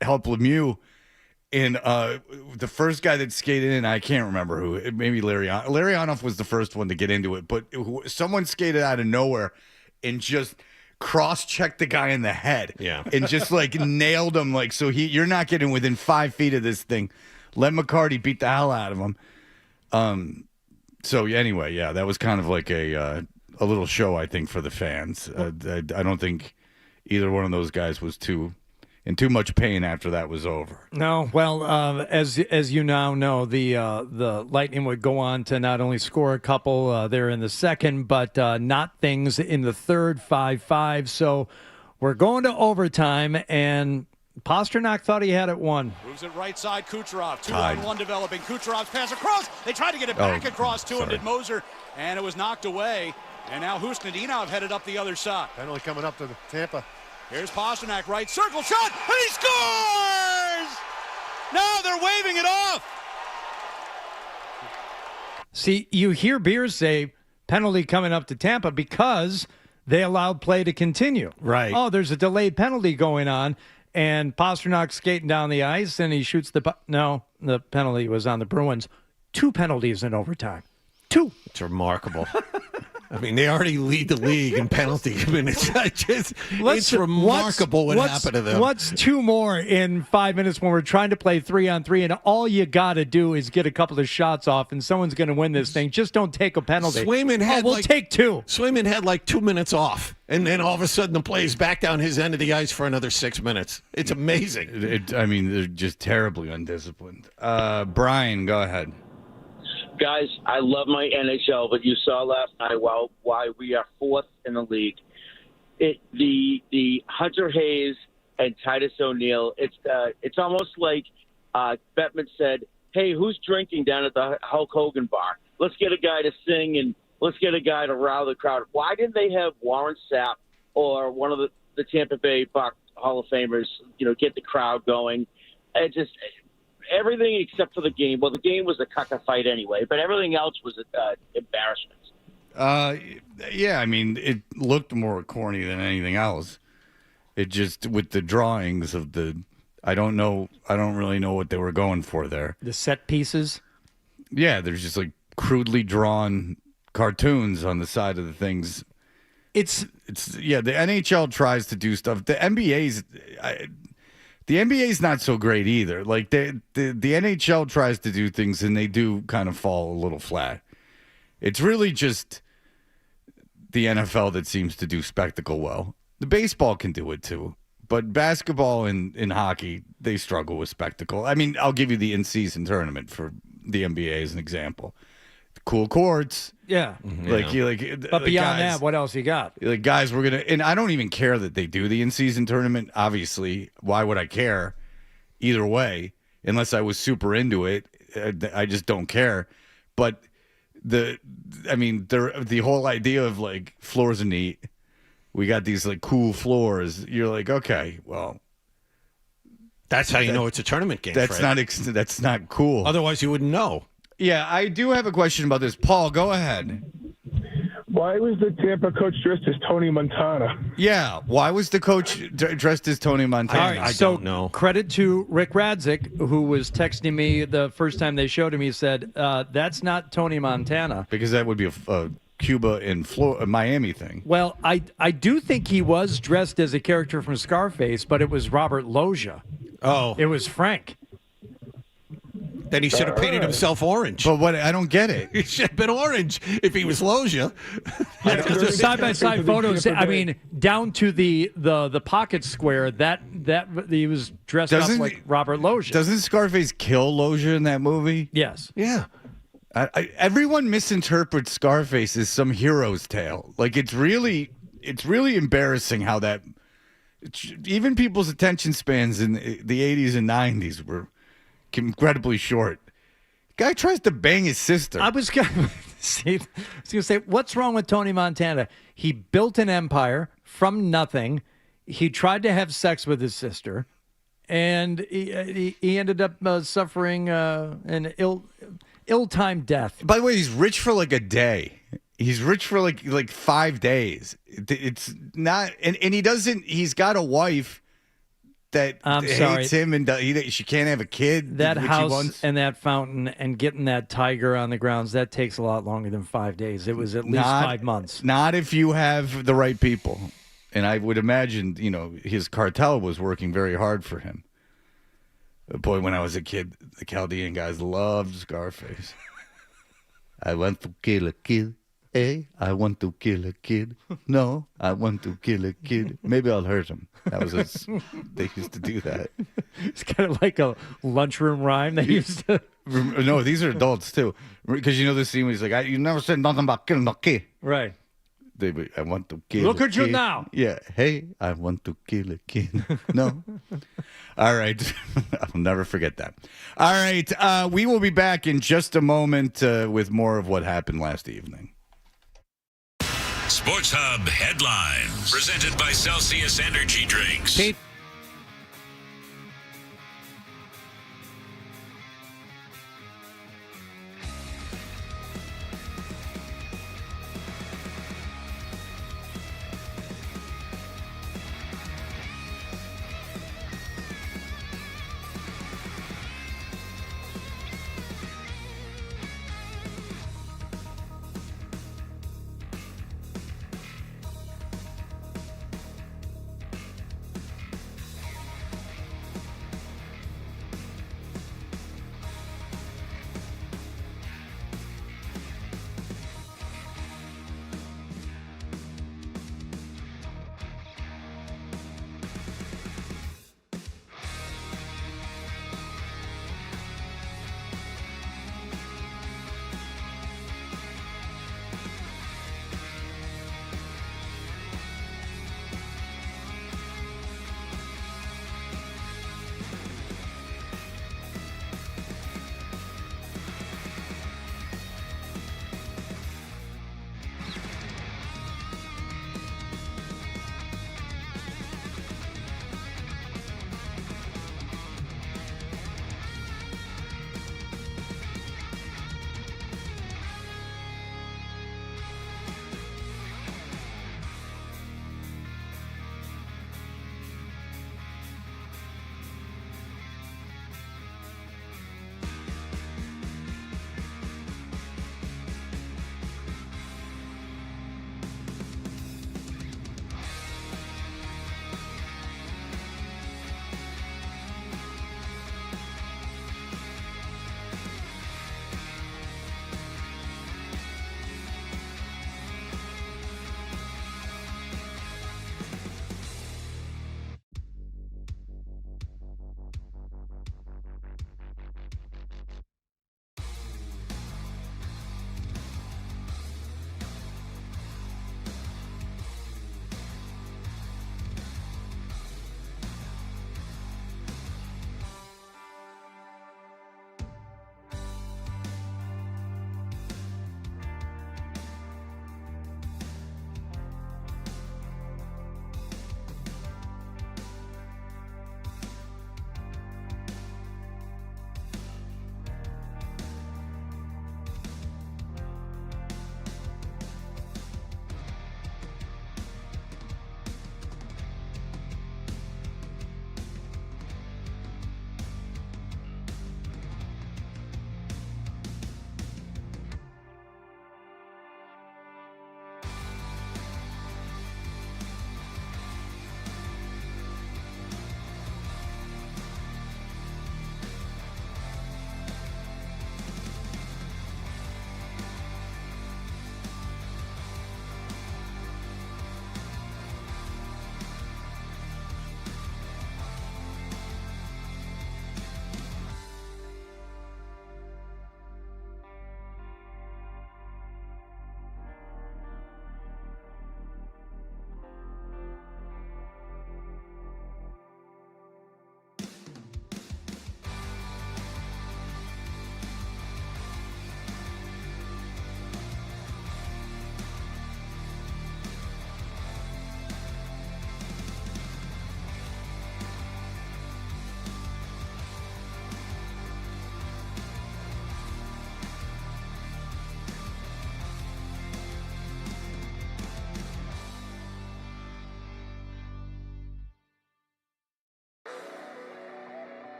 help Lemieux, and the first guy that skated in, I can't remember who. Maybe Larionov was the first one to get into it, but someone skated out of nowhere and just cross-checked the guy in the head, and just nailed him. So you're not getting within 5 feet of this thing. Let McCarty beat the hell out of him. So anyway, that was kind of like a a little show, I think, for the fans. I don't think either one of those guys was in too much pain after that was over. No, well, as you now know, the Lightning would go on to not only score a couple there in the second, but not things in the third, 5-5. So we're going to overtime, and Pastrnak thought he had it won. Moves it right side, Kucherov. 2-on-1 developing. Kucherov's pass across. They tried to get it back across to him, did Moser, and it was knocked away. And now Husnudinov headed up the other side. Penalty coming up to Tampa. Here's Pastrnak, right circle shot, and he scores! Now they're waving it off. See, you hear Beers say penalty coming up to Tampa because they allowed play to continue. Right. Oh, there's a delayed penalty going on, and Pasternak's skating down the ice, and he shoots no, the penalty was on the Bruins. 2 penalties in overtime. 2. It's remarkable. I mean, they already lead the league in penalty. I mean, it's remarkable what happened to them. What's 2 more in 5 minutes when we're trying to play 3-on-3, and all you got to do is get a couple of shots off, and someone's going to win this thing. Just don't take a penalty. Swayman had we'll take 2. Swayman had like 2 minutes off, and then all of a sudden the play is back down his end of the ice for another 6 minutes. It's amazing. I mean, they're just terribly undisciplined. Brian, go ahead. Guys, I love my NHL, but you saw last night why we are 4th in the league. The Hunter Hayes and Titus O'Neill. It's almost like Bettman said, "Hey, who's drinking down at the Hulk Hogan bar? Let's get a guy to sing and let's get a guy to rile the crowd." Why didn't they have Warren Sapp or one of the Tampa Bay Buck Hall of Famers, get the crowd going? Everything except for the game. Well, the game was a caca fight anyway, but everything else was an embarrassment. Yeah, I mean, it looked more corny than anything else. It just, with the drawings of I don't really know what they were going for there. The set pieces? Yeah, there's just like crudely drawn cartoons on the side of the things. The NHL tries to do stuff. The NBA's not so great either. Like the NHL tries to do things and they do kind of fall a little flat. It's really just the NFL that seems to do spectacle well. The baseball can do it too, but basketball and hockey, they struggle with spectacle. I mean, I'll give you the in-season tournament for the NBA as an example. Cool courts. Yeah. But beyond that, what else you got? Like, guys, we're going to, and I don't even care that they do the in-season tournament. Obviously, why would I care either way? Unless I was super into it. I just don't care. But the whole idea of like floors are neat. We got these like cool floors. You're like, okay, well, that's how you know it's a tournament game. That's not cool. Otherwise, you wouldn't know. Yeah, I do have a question about this. Paul, go ahead. Why was the Tampa coach dressed as Tony Montana? Yeah, why was the coach dressed as Tony Montana? I don't know. Credit to Rick Radzik, who was texting me the first time they showed him. He said, that's not Tony Montana. Because that would be a Cuba and Miami thing. Well, I do think he was dressed as a character from Scarface, but it was Robert Loggia. Oh. It was Frank. Then he should have painted himself orange. But what? I don't get it. He should have been orange if he was Loggia. The side-by-side photos, I mean, down to the pocket square, that he was dressed up like Robert Loggia. Doesn't Scarface kill Loggia in that movie? Yes. Yeah. Everyone misinterprets Scarface as some hero's tale. Like, it's really embarrassing how that even people's attention spans in the 80s and 90s were incredibly short. Guy tries to bang his sister. I was going to say, what's wrong with Tony Montana? He built an empire from nothing. He tried to have sex with his sister, and he ended up suffering an ill-timed death. By the way, he's rich for like a day. He's rich for like 5 days. It's not, and he doesn't. He's got a wife that hates him, and she can't have a kid. That house and that fountain and getting that tiger on the grounds, that takes a lot longer than 5 days. It was at least 5 months. Not if you have the right people. And I would imagine, his cartel was working very hard for him. Boy, when I was a kid, the Chaldean guys loved Scarface. I want to kill a kid. Hey, I want to kill a kid. No, I want to kill a kid. Maybe I'll hurt him. That was they used to do that. It's kind of like a lunchroom rhyme they used to. No, these are adults too. Because you know the scene where he's like, you never said nothing about killing a kid. Right. I want to kill Look a at you kid. now. Yeah. Hey, I want to kill a kid. No. All right. I'll never forget that. All right. We will be back in just a moment with more of what happened last evening. Sports Hub headlines presented by Celsius Energy Drinks.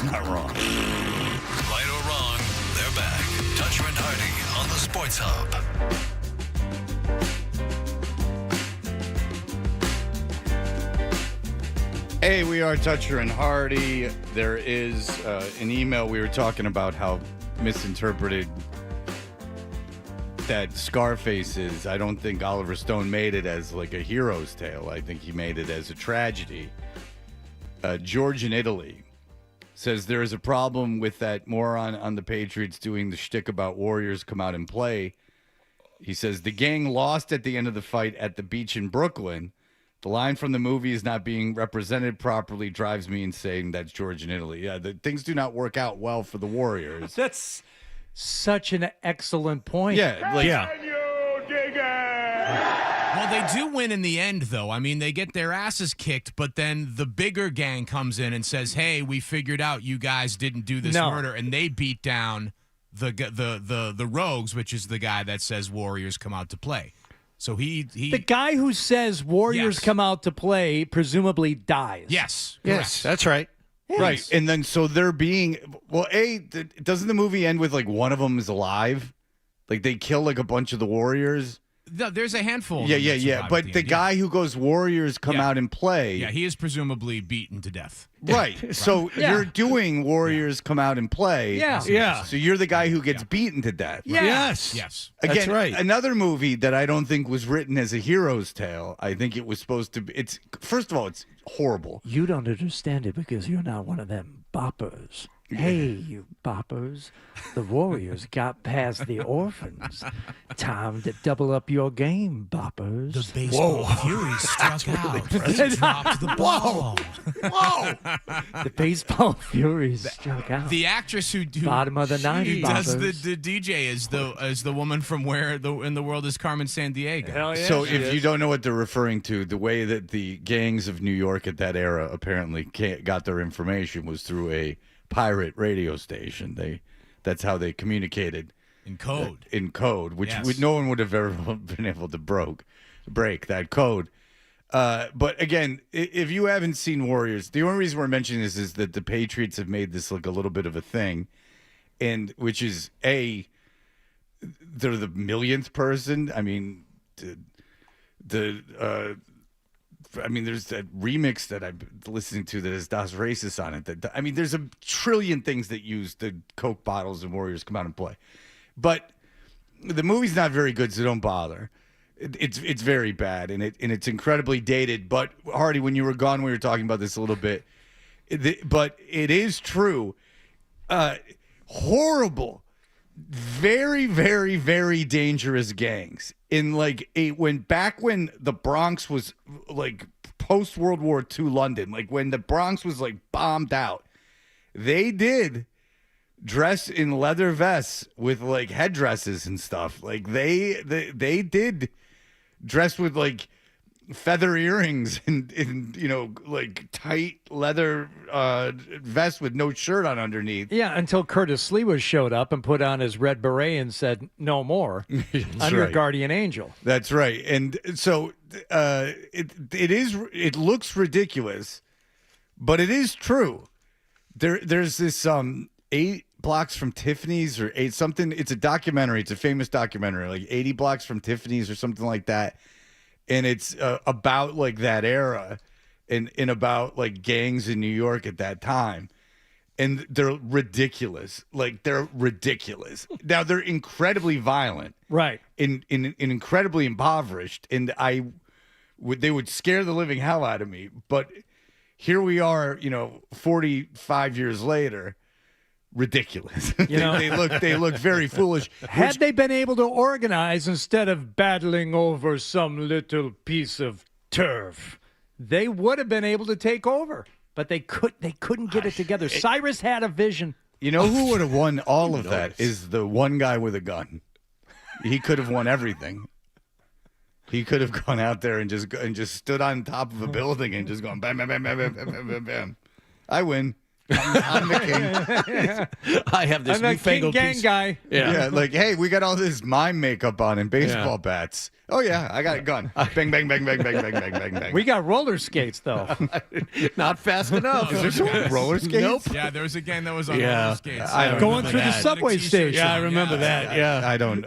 Not wrong. Right or wrong, they're back. Toucher and Hardy on the Sports Hub. Hey, we are Toucher and Hardy. There is an email. We were talking about how misinterpreted that Scarface is. I don't think Oliver Stone made it as like a hero's tale. I think he made it as a tragedy. George in Italy says there is a problem with that moron on the Patriots doing the shtick about Warriors come out and play. He says the gang lost at the end of the fight at the beach in Brooklyn. The line from the movie is not being represented properly drives me insane. That's George in Italy. Yeah, things do not work out well for the Warriors. That's such an excellent point. Yeah, Yeah. Well, they do win in the end, though. I mean, they get their asses kicked, but then the bigger gang comes in and says, "Hey, we figured out you guys didn't do this murder," and they beat down the Rogues, which is the guy that says Warriors come out to play. So he the guy who says Warriors come out to play presumably dies. Yes, yes, that's right. Yes. Right, and then so they're being doesn't the movie end with like one of them is alive? Like they kill like a bunch of the Warriors. No, there's a handful. Of Yeah. But the guy who goes Warriors come out and play. Yeah, he is presumably beaten to death. Right. So you're doing Warriors come out and play. Yeah. So you're the guy who gets beaten to death. Yeah. Yes. Again, That's right. Another movie that I don't think was written as a hero's tale. I think it was supposed to be. It's first of all, it's horrible. You don't understand it because you're not one of them boppers. Hey, you boppers. The Warriors got past the orphans. Time to double up your game, boppers. The baseball fury struck out. He dropped the ball. Whoa! The baseball fury struck out. The actress who Bottom of the 90s does boppers. the DJ is the woman from Where in the World is Carmen Sandiego. Hell yeah, So she if is. you don't know what they're referring to, the way that the gangs of New York at that era apparently got their information was through a pirate radio station. That's how they communicated In code. Which Yes. no one would have ever been able to break that code. But again, if you haven't seen Warriors, the only reason we're mentioning this is that the Patriots have made this like a little bit of a thing, and which is they're the millionth person. I mean, there's that remix that I'm listening to that has Das Reiss on it. There's a trillion things that use the Coke bottles and Warriors come out and play. But the movie's not very good, so don't bother. It's very bad, and it's incredibly dated. But, Hardy, when you were gone, we were talking about this a little bit. But it is true. Horrible, very, very, very dangerous gangs. In when the Bronx was like post World War II London, like when the Bronx was like bombed out, they did dress in leather vests with like headdresses and stuff. Like they did dress with like feather earrings and like tight leather vest with no shirt on underneath. Yeah, until Curtis Lee showed up and put on his red beret and said, "No more. I'm your guardian angel." That's right. And so it looks ridiculous, but it is true. There's this 8 blocks from Tiffany's or 8 something. It's a documentary. It's a famous documentary, like 80 blocks from Tiffany's or something like that. And it's about like that era and about like gangs in New York at that time. And they're ridiculous. Like they're ridiculous. Now they're incredibly violent. Right. And incredibly impoverished. And they would scare the living hell out of me. But here we are, 45 years later. Ridiculous. They look very foolish. Had they been able to organize instead of battling over some little piece of turf, they would have been able to take over. But they couldn't get it together. Cyrus had a vision. You know who would have won all of that is the one guy with a gun. He could have won everything. He could have gone out there and just stood on top of a building and just gone bam, bam, bam, bam, bam, bam, bam, bam. I win. I'm the king. I have this I'm the newfangled king gang piece. guy. Yeah, like, hey, we got all this mime makeup on and baseball bats. Oh, yeah, I got a gun. Bang, bang, bang, bang, bang, bang, bang, bang, bang. We got roller skates, though. Not fast enough. Is there some roller skates? Nope. Yeah, there was a gang that was on Yeah. roller skates. I don't Going remember through the that. subway station. Yeah, I remember that. Yeah. I don't.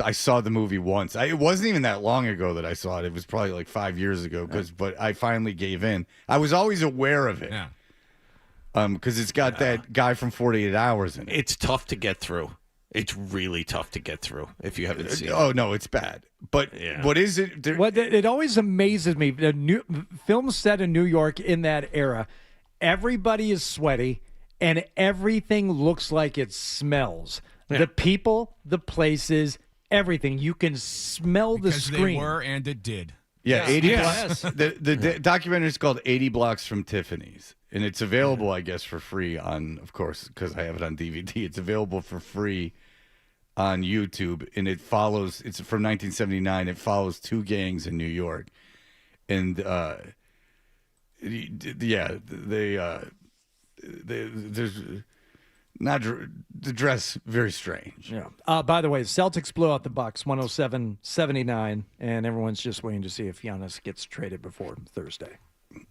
I saw the movie once. It wasn't even that long ago that I saw it. It was probably like 5 years ago. But I finally gave in. I was always aware of it. Yeah. Because it's got that guy from 48 Hours in it. It's tough to get through. It's really tough to get through if you haven't seen it. Oh no, it's bad. But what is it? It always amazes me. The new films set in New York in that era, everybody is sweaty and everything looks like it smells. Yeah. The people, the places, everything. You can smell the Because screen. they were and it did. Yeah, 80 Yes. blocks. The documentary is called 80 Blocks from Tiffany's. And it's available, I guess, for free on, of course, because I have it on DVD. It's available for free on YouTube. And it's from 1979. It follows two gangs in New York. And, the dress very strange. Yeah. By the way, the Celtics blew out the Bucks 107-79, and everyone's just waiting to see if Giannis gets traded before Thursday.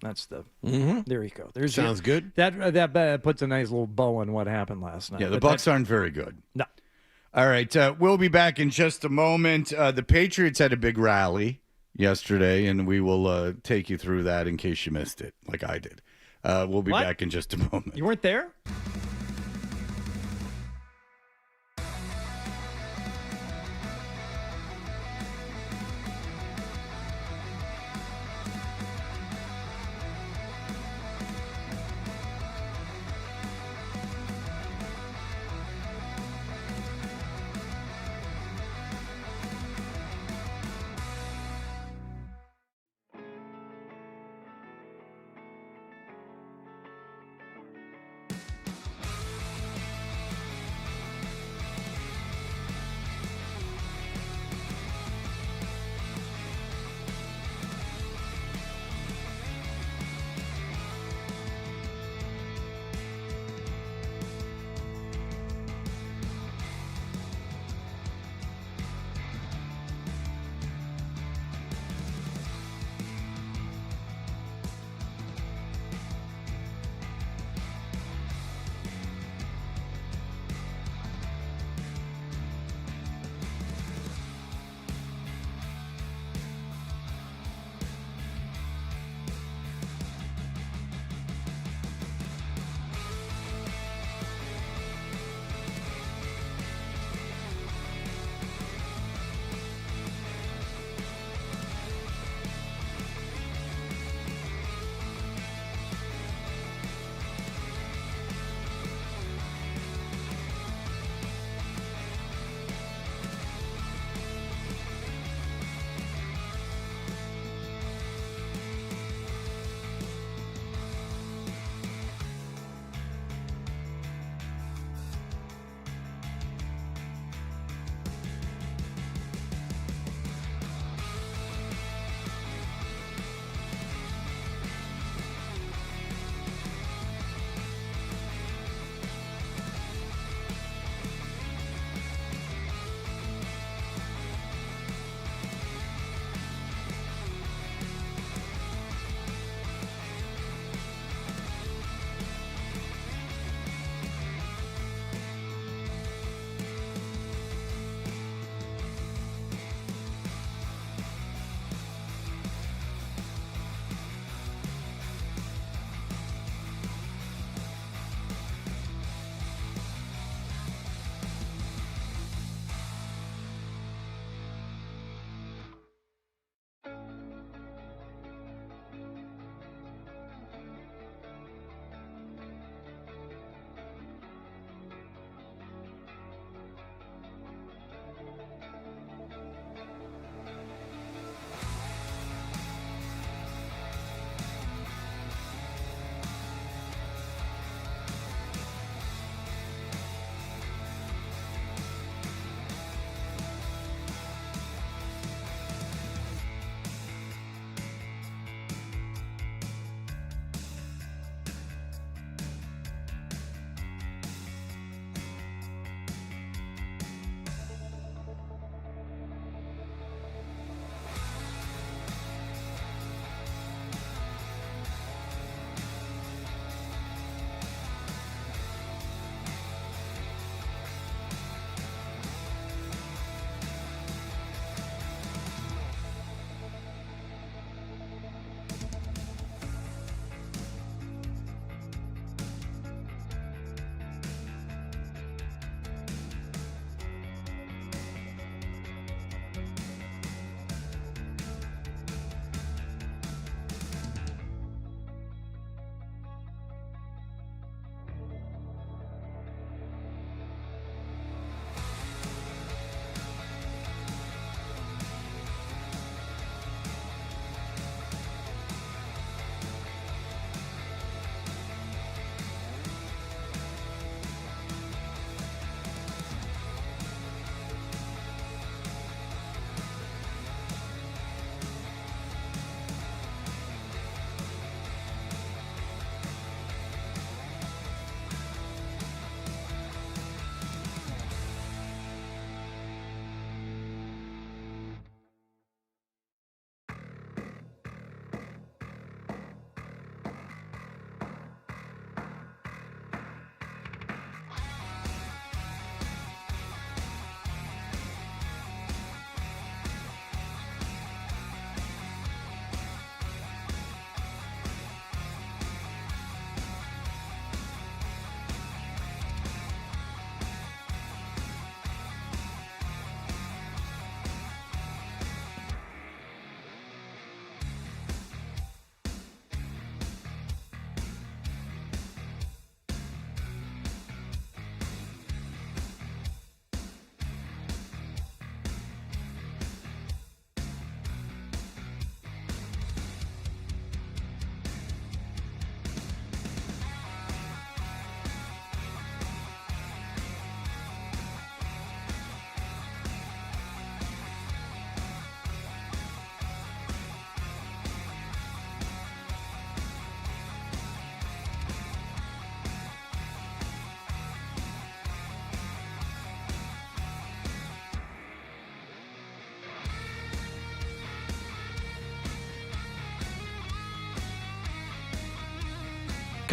That's the there you go. Sounds good. That puts a nice little bow on what happened last night. Yeah, the Bucks aren't very good. No. All right, we'll be back in just a moment. The Patriots had a big rally yesterday, and we will take you through that in case you missed it, like I did. We'll be back in just a moment. You weren't there?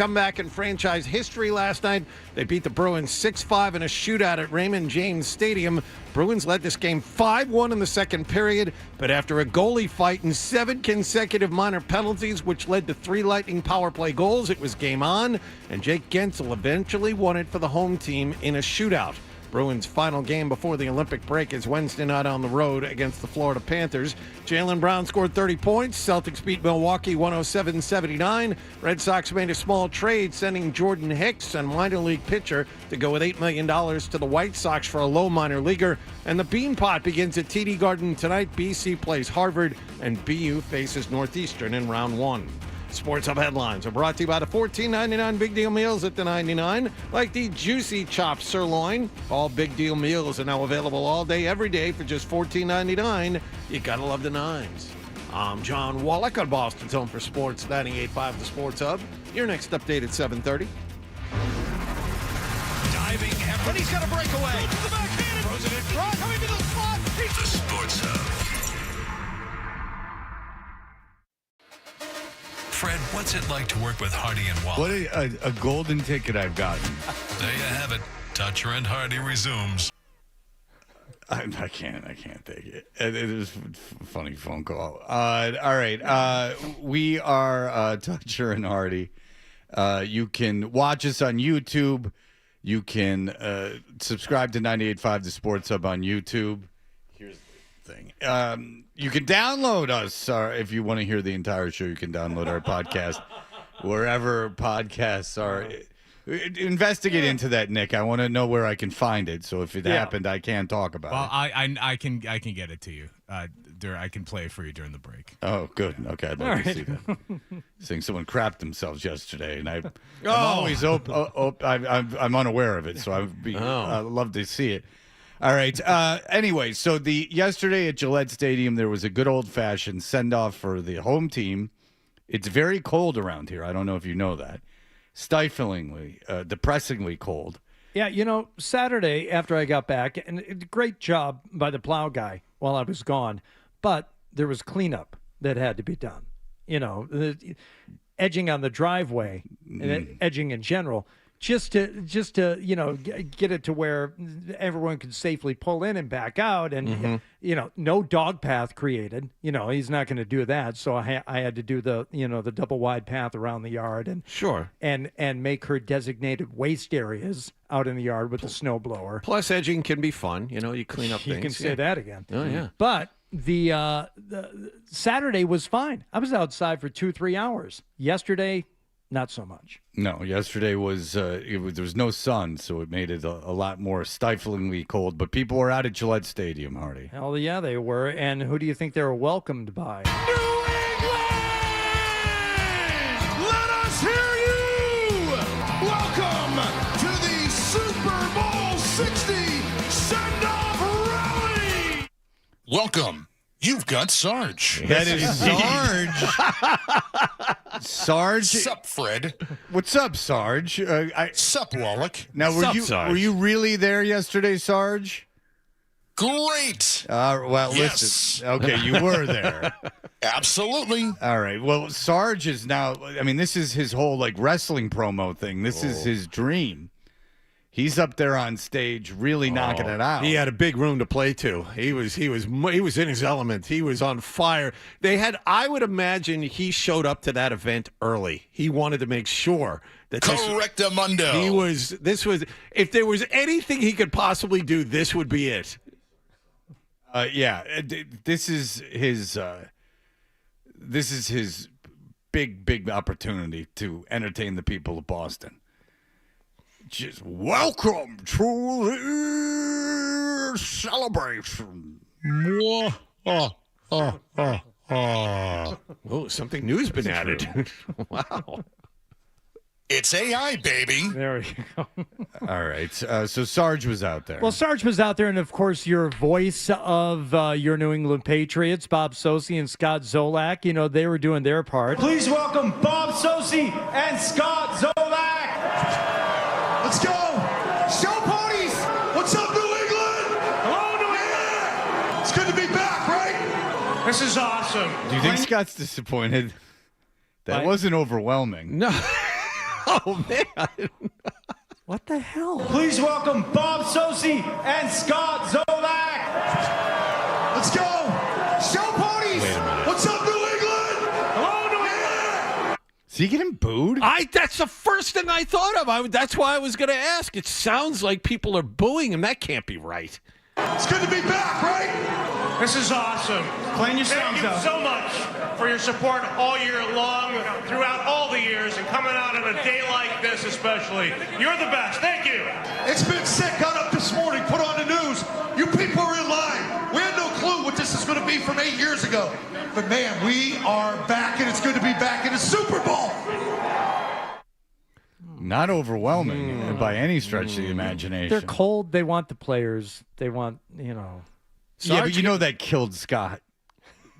comeback in franchise history last night. They beat the Bruins 6-5 in a shootout at Raymond James Stadium. Bruins led this game 5-1 in the second period, but after a goalie fight and 7 consecutive minor penalties, which led to 3 Lightning power play goals, it was game on, and Jake Gensel eventually won it for the home team in a shootout. Bruins' final game before the Olympic break is Wednesday night on the road against the Florida Panthers. Jaylen Brown scored 30 points. Celtics beat Milwaukee 107-79. Red Sox made a small trade, sending Jordan Hicks, a minor league pitcher, to go with $8 million to the White Sox for a low minor leaguer. And the Beanpot begins at TD Garden tonight. BC plays Harvard, and BU faces Northeastern in round 1. Sports Hub headlines are brought to you by the $14.99 Big Deal Meals at the 99, like the juicy chopped sirloin. All Big Deal meals are now available all day, every day for just $14.99. You gotta love the nines. I'm John Wallach on Boston's Home for Sports, 98.5 The Sports Hub. Your next update at 7:30. Diving effort. He's got a breakaway. Goes to the backhand. Throws it in front. Coming to the spot. The Sports Hub. Fred, what's it like to work with Hardy and Wallach? What a golden ticket I've gotten. There you have it. Toucher and Hardy resumes. I can't take it. It is a funny phone call. All right. We are Toucher and Hardy. You can watch us on YouTube. You can subscribe to 98.5 The Sports Hub on YouTube. Here's the thing. You can download us if you want to hear the entire show. You can download our podcast wherever podcasts are. Investigate into that, Nick. I want to know where I can find it. So if it happened, I can talk about it. Well, I can get it to you. I can play it for you during the break. Oh, good. Okay, I'd like to see that. Saying someone crapped themselves yesterday, and I'm always I'm unaware of it, so I'd love to see it. All right. Anyway, so yesterday at Gillette Stadium, there was a good old-fashioned send-off for the home team. It's very cold around here. I don't know if you know that. Stiflingly, depressingly cold. Yeah, Saturday after I got back, and great job by the plow guy while I was gone, but there was cleanup that had to be done. Edging on the driveway, edging in general. Just to get it to where everyone could safely pull in and back out, and no dog path created. He's not going to do that, so I had to do the double wide path around the yard and and make her designated waste areas out in the yard with the snow blower. Plus, edging can be fun. You clean up things. You can say that again. Oh yeah, but the Saturday was fine. I was outside for 2-3 hours. Yesterday, not so much. No, yesterday was there was no sun, so it made it a lot more stiflingly cold. But people were out at Gillette Stadium, Hardy. Hell yeah, they were. And who do you think they were welcomed by? New England! Let us hear you! Welcome to the Super Bowl 60 send-off rally! Welcome. You've got Sarge. That is Sarge. Sarge. Sup, Fred? What's up, Sarge? Sup, Wallach? Now, were you really there yesterday, Sarge? Great. Well, yes. Listen. Okay, you were there. Absolutely. All right. Well, Sarge is now. I mean, this is his whole wrestling promo thing. This is his dream. He's up there on stage, really knocking it out. He had a big room to play to. He was in his element. He was on fire. I would imagine he showed up to that event early. He wanted to make sure that Correctamundo. This was if there was anything he could possibly do, this would be it. This is his big opportunity to entertain the people of Boston. Just welcome to the celebration. Oh, something new's been added. Wow. It's AI, baby. There we go. All right. So Sarge was out there. Well, Sarge was out there, and of course, your voice of your New England Patriots, Bob Socci and Scott Zolak, they were doing their part. Please welcome Bob Socci and Scott Zolak. Let's go! Show ponies! What's up, New England? Hello, New England! It's good to be back, right? This is awesome. Do you think Scott's disappointed? That wasn't overwhelming. No. Oh, man. What the hell? Please welcome Bob Sosi and Scott Zolak. Let's go. Show ponies. What's up, New England? Hello, New England. Is he getting booed? That's the first thing I thought of. That's why I was going to ask. It sounds like people are booing him. That can't be right. It's good to be back, right? This is awesome. Clean your Thank songs you out. so much for your support all year long, throughout all the years, and coming out on a day like this especially. You're the best. Thank you. It's been sick. Got up this morning, put on the news. You people are in line. We had no clue what this is going to be from 8 years ago. But, man, we are back, and it's good to be back in the Super Bowl. Not overwhelming by any stretch of the imagination. They're cold. They want the players. They want, Yeah, but you know that killed Scott.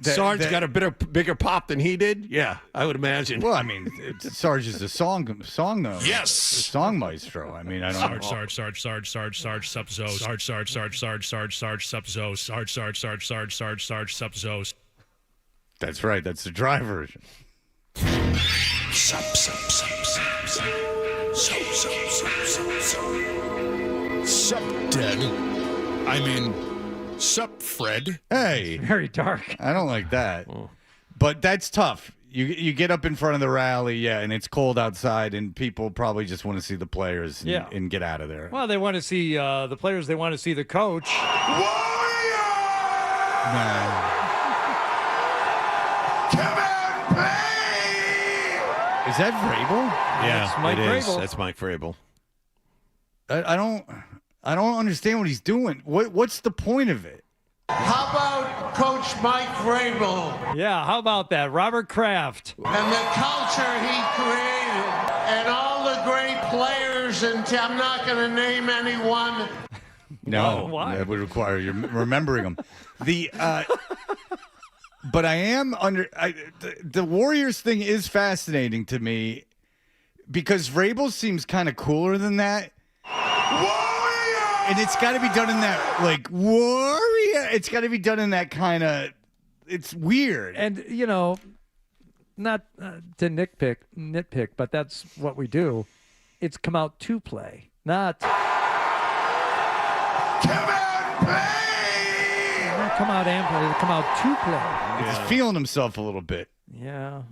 Sarge got a bigger pop than he did? Yeah, I would imagine. Well, I mean, Sarge is a song though. Yes. A song maestro. I mean, I don't know. Sarge, Subzo. Sarge, Subzo. That's right. That's the dry version. Sup, Dead. I mean, sup, Fred. Hey. Very dark. I don't like that. But that's tough. You get up in front of the rally, and it's cold outside, and people probably just want to see the players and get out of there. Well, they want to see the players. They want to see the coach. Warrior! Come on, play! Is that Vrabel? Yeah, That's Mike Vrabel. That's Mike Vrabel. I don't understand what he's doing. What's the point of it? How about Coach Mike Vrabel Yeah, how about that? Robert Kraft. and the culture he created and all the great players, and I'm not going to name anyone. No, Why? that would require you remembering them. But I am the Warriors thing is fascinating to me because Vrabel seems kind of cooler than that. Warrior! And it's got to be done in that warrior. It's got to be done in that kind of. It's weird. And not to nitpick, but that's what we do. It's come out to play, not Come on, play! not come out and play. Come out to play. He's feeling himself a little bit. Yeah.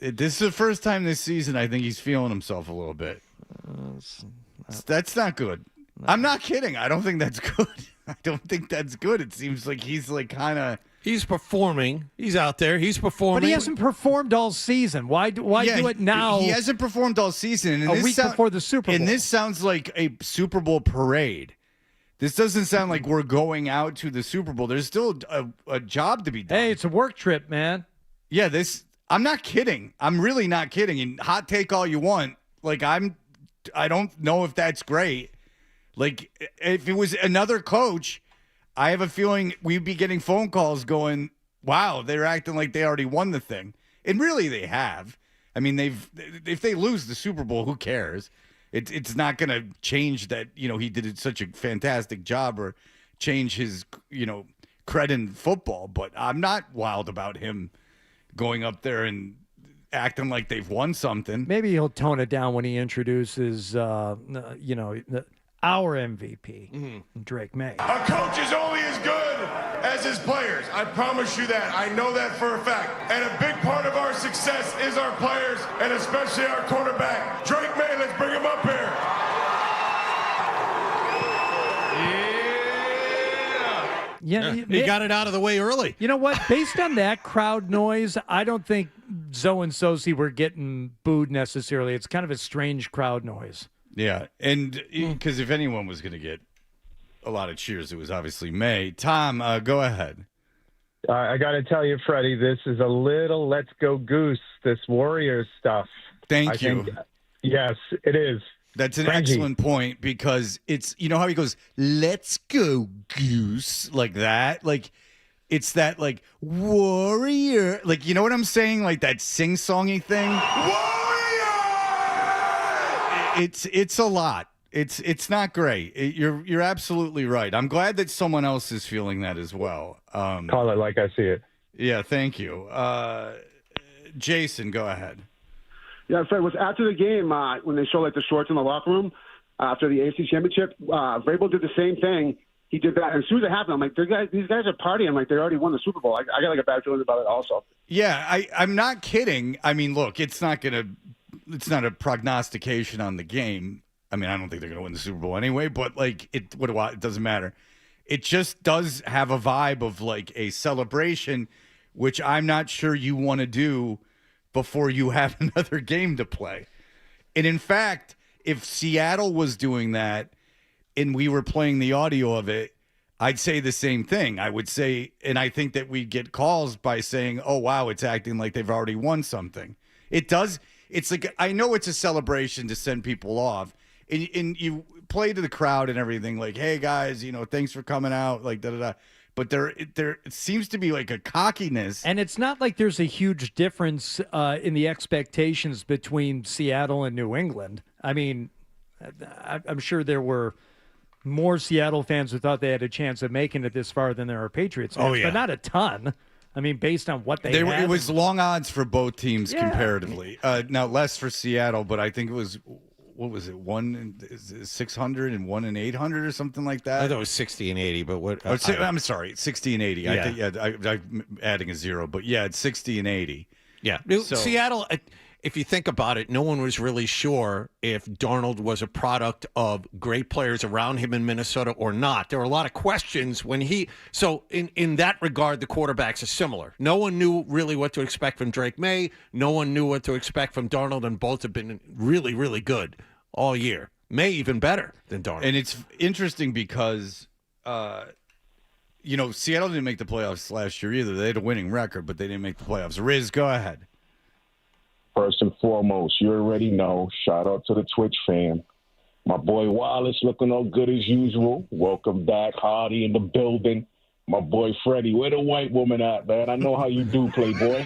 This is the first time this season I think he's feeling himself a little bit. That's not good. I'm not kidding. I don't think that's good. I don't think that's good. It seems like he's like kind of. He's performing. He's out there. He's performing. But he hasn't performed all season. Why do it now? He hasn't performed all season. And a week before the Super Bowl. And this sounds like a Super Bowl parade. This doesn't sound like we're going out to the Super Bowl. There's still a job to be done. Hey, it's a work trip, man. Yeah, I'm not kidding. I'm really not kidding. And hot take all you want. Like I don't know if that's great. Like if it was another coach, I have a feeling we'd be getting phone calls going, wow, they're acting like they already won the thing. And really they have. I mean, if they lose the Super Bowl, who cares? It's not going to change that, he did such a fantastic job or change his, cred in football. But I'm not wild about him going up there and acting like they've won something. Maybe he'll tone it down when he introduces, our MVP, Drake May. A coach is only as good as his players. I promise you that. I know that for a fact. And a big part of our success is our players, and especially our quarterback. Drake May, let's bring him up here. Yeah, he got it out of the way early. You know what? Based on that crowd noise, I don't think Zoe and Sosi were getting booed necessarily. It's kind of a strange crowd noise. Yeah, and because if anyone was going to get a lot of cheers, it was obviously May. Tom, go ahead. I got to tell you, Freddie, this is a little let's go goose, this Warriors stuff. Thank you. Yes, it is. That's an excellent point because it's, how he goes, let's go goose, like that. Like, it's that, like, warrior. Like, you know what I'm saying? Like that sing-songy thing. It's a lot. It's not great. You're absolutely right. I'm glad that someone else is feeling that as well. Call it like I see it. Yeah, thank you. Jason, go ahead. Yeah, Fred, was after the game when they showed like the shorts in the locker room after the AFC Championship, Vrabel did the same thing. He did that, and as soon as it happened, I'm like, these guys are partying like they already won the Super Bowl. I got like a bad feeling about it also. Yeah, I'm not kidding. I mean, look, it's not a prognostication on the game. I mean, I don't think they're going to win the Super Bowl anyway, but like, it doesn't matter. It just does have a vibe of like a celebration, which I'm not sure you want to do before you have another game to play. And in fact, if Seattle was doing that and we were playing the audio of it, I'd say the same thing. I would say, and I think that we'd get calls by saying, oh, wow, it's acting like they've already won something. It does. It's like, I know it's a celebration to send people off. And you play to the crowd and everything like, hey, guys, thanks for coming out, like, da-da-da. But there it seems to be like a cockiness. And it's not like there's a huge difference in the expectations between Seattle and New England. I mean, I'm sure there were more Seattle fans who thought they had a chance of making it this far than there are Patriots fans, but not a ton. I mean, based on what they had. It was long odds for both teams comparatively. Now, less for Seattle, but I think it was, what was it, 1-600 and 1-800 or something like that? I thought it was 60 and 80, but what? I'm sorry, 60 and 80. Yeah. I'm adding a zero, but yeah, it's 60 and 80. Yeah. So, Seattle, if you think about it, no one was really sure if Darnold was a product of great players around him in Minnesota or not. There were a lot of questions when so in that regard, the quarterbacks are similar. No one knew really what to expect from Drake May. No one knew what to expect from Darnold, and both have been really, really good all year. May even better than Darnold. And it's interesting because, Seattle didn't make the playoffs last year either. They had a winning record, but they didn't make the playoffs. Riz, go ahead. First and foremost, you already know, shout out to the Twitch fam. My boy Wallace looking all good as usual. Welcome back, Hardy in the building. My boy Freddie, where the white woman at, man? I know how you do, Playboy.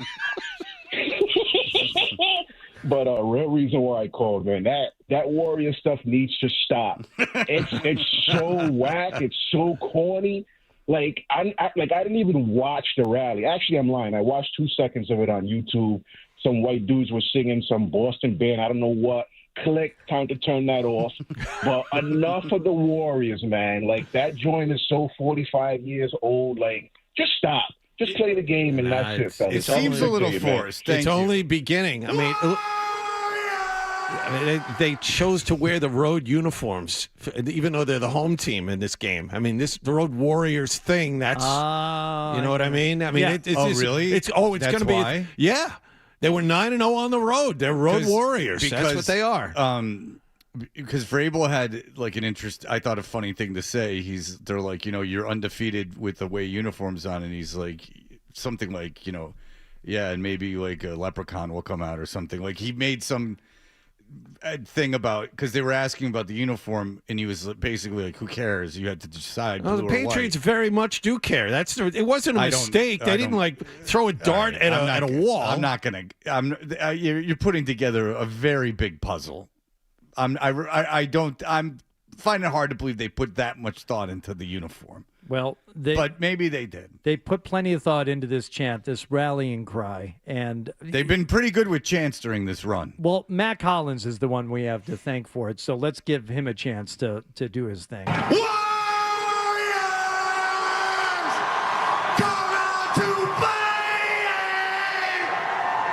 But real reason why I called, man, that Warrior stuff needs to stop. It's so whack. It's so corny. Like I didn't even watch the rally. Actually, I'm lying. I watched 2 seconds of it on YouTube. Some white dudes were singing some Boston band. I don't know what. Click, time to turn that off. But enough of the Warriors, man. Like, that joint is so 45 years old. Like, just stop. Just play the game, and that's it, fellas. It seems a little forced. It's only beginning. I mean, they chose to wear the road uniforms, even though they're the home team in this game. I mean, the Road Warriors thing, that's, you know what I mean? I mean, really? It's going to be. Why? Yeah. They were 9-0 on the road. They're Road Warriors. That's what they are. Because Vrabel had like an interest. I thought a funny thing to say. They're like, you're undefeated with the way uniforms on, and he's like something like, yeah, and maybe like a Leprechaun will come out or something. Like he made some thing about, because they were asking about the uniform, and he was basically like, who cares? You had to decide. The Patriots very much do care. It wasn't a mistake. They didn't like throw a dart at a wall. I'm not gonna. You're putting together a very big puzzle. I'm finding it hard to believe they put that much thought into the uniform. Well, but maybe they did. They put plenty of thought into this chant, this rallying cry, and they've been pretty good with chants during this run. Well, Matt Collins is the one we have to thank for it, so let's give him a chance to do his thing. Warriors! Come out to play!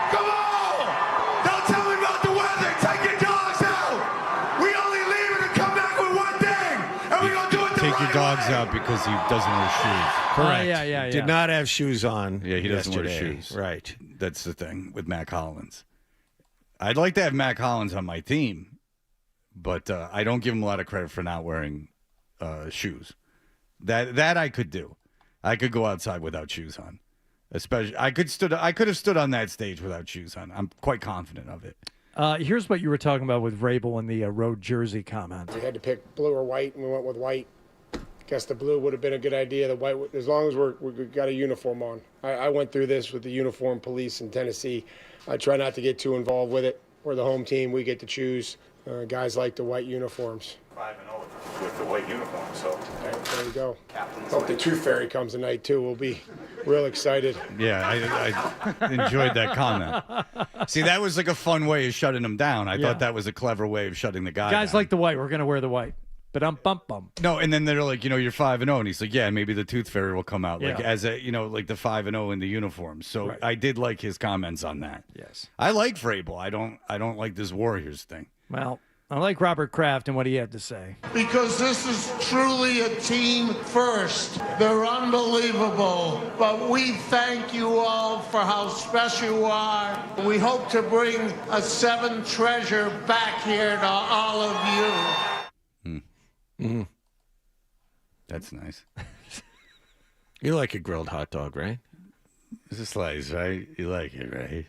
Come on! Don't tell me about the weather. Take your dogs out. We only leave it and come back with one thing, and we're going to do it the Take your dogs out because he doesn't wear shoes. Correct. Yeah. Did not have shoes on. Yeah, he doesn't wear yesterday. shoes. Right. That's the thing with Matt Collins. I'd like to have Matt Collins on my team, but I don't give him a lot of credit for not wearing shoes. That I could do. I could go outside without shoes on. Especially, I could have stood on that stage without shoes on. I'm quite confident of it. Here's what you were talking about with Vrabel and the road jersey comment. We had to pick blue or white, and we went with white. Guess the blue would have been a good idea. The white, as long as we got a uniform on. I went through this with the uniform police in Tennessee. I try not to get too involved with it. We're the home team. We get to choose. Guys like the white uniforms. 5-0 with the white uniform, so there you go. Hope the Tooth Fairy comes tonight too. We'll be real excited. Yeah, I enjoyed that comment. See, that was like a fun way of shutting him down. I thought that was a clever way of shutting the guy Guys down. like the white. We're going to wear the white. But bum. No, and then they're like, you're 5-0, and he's like, yeah, maybe the Tooth Fairy will come out, like Yeah. as a, like the 5-0 in the uniform. So Right. I did like his comments on that. Yes, I like Vrabel. I don't like this Warriors thing. Well, I like Robert Kraft and what he had to say. Because this is truly a team first. They're unbelievable. But we thank you all for how special you are. We hope to bring a 7 treasure back here to all of you. Mm. That's nice. You like a grilled hot dog, right? It's a slice, right? You like it, right?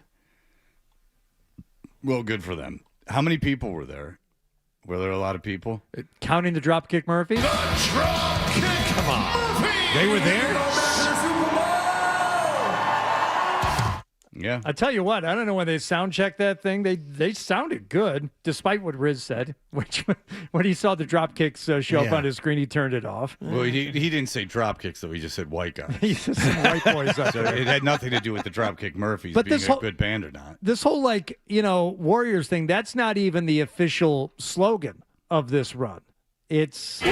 Well, good for them. How many people were there? Were there a lot of people? Counting the Dropkick Murphy? Come on. They were there? Yeah. I tell you what, I don't know when they sound checked that thing. They sounded good, despite what Riz said. Which when he saw the drop kicks show up on his screen, he turned it off. Well, he didn't say drop kicks, though. He just said white guys. He said some white boys up So there. it had nothing to do with the Dropkick Murphys But being this a whole- good band or not. This whole Warriors thing, that's not even the official slogan of this run. It's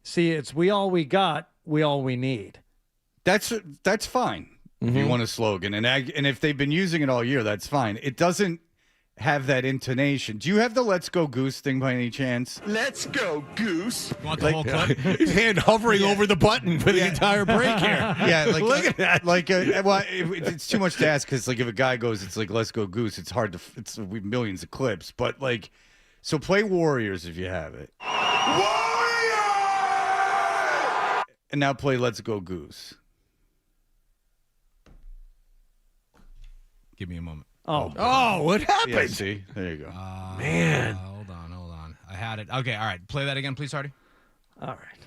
See, it's we all we got, we all we need. That's fine if you want a slogan, and if they've been using it all year, that's fine. It doesn't have that intonation. Do you have the "Let's Go Goose" thing by any chance? Let's go, Goose. You want the whole clip? His hand hovering over the button for the entire break here. Yeah, like Look at that. Like, well, it's too much to ask because, like, if a guy goes, it's like "Let's Go Goose." It's hard to. It's millions of clips, but like, so play Warriors if you have it. And now play "Let's Go Goose." Give me a moment. Oh, what happened? Yeah, see, there you go. Man. Hold on. I had it. Okay, all right. Play that again, please, Hardy. All right.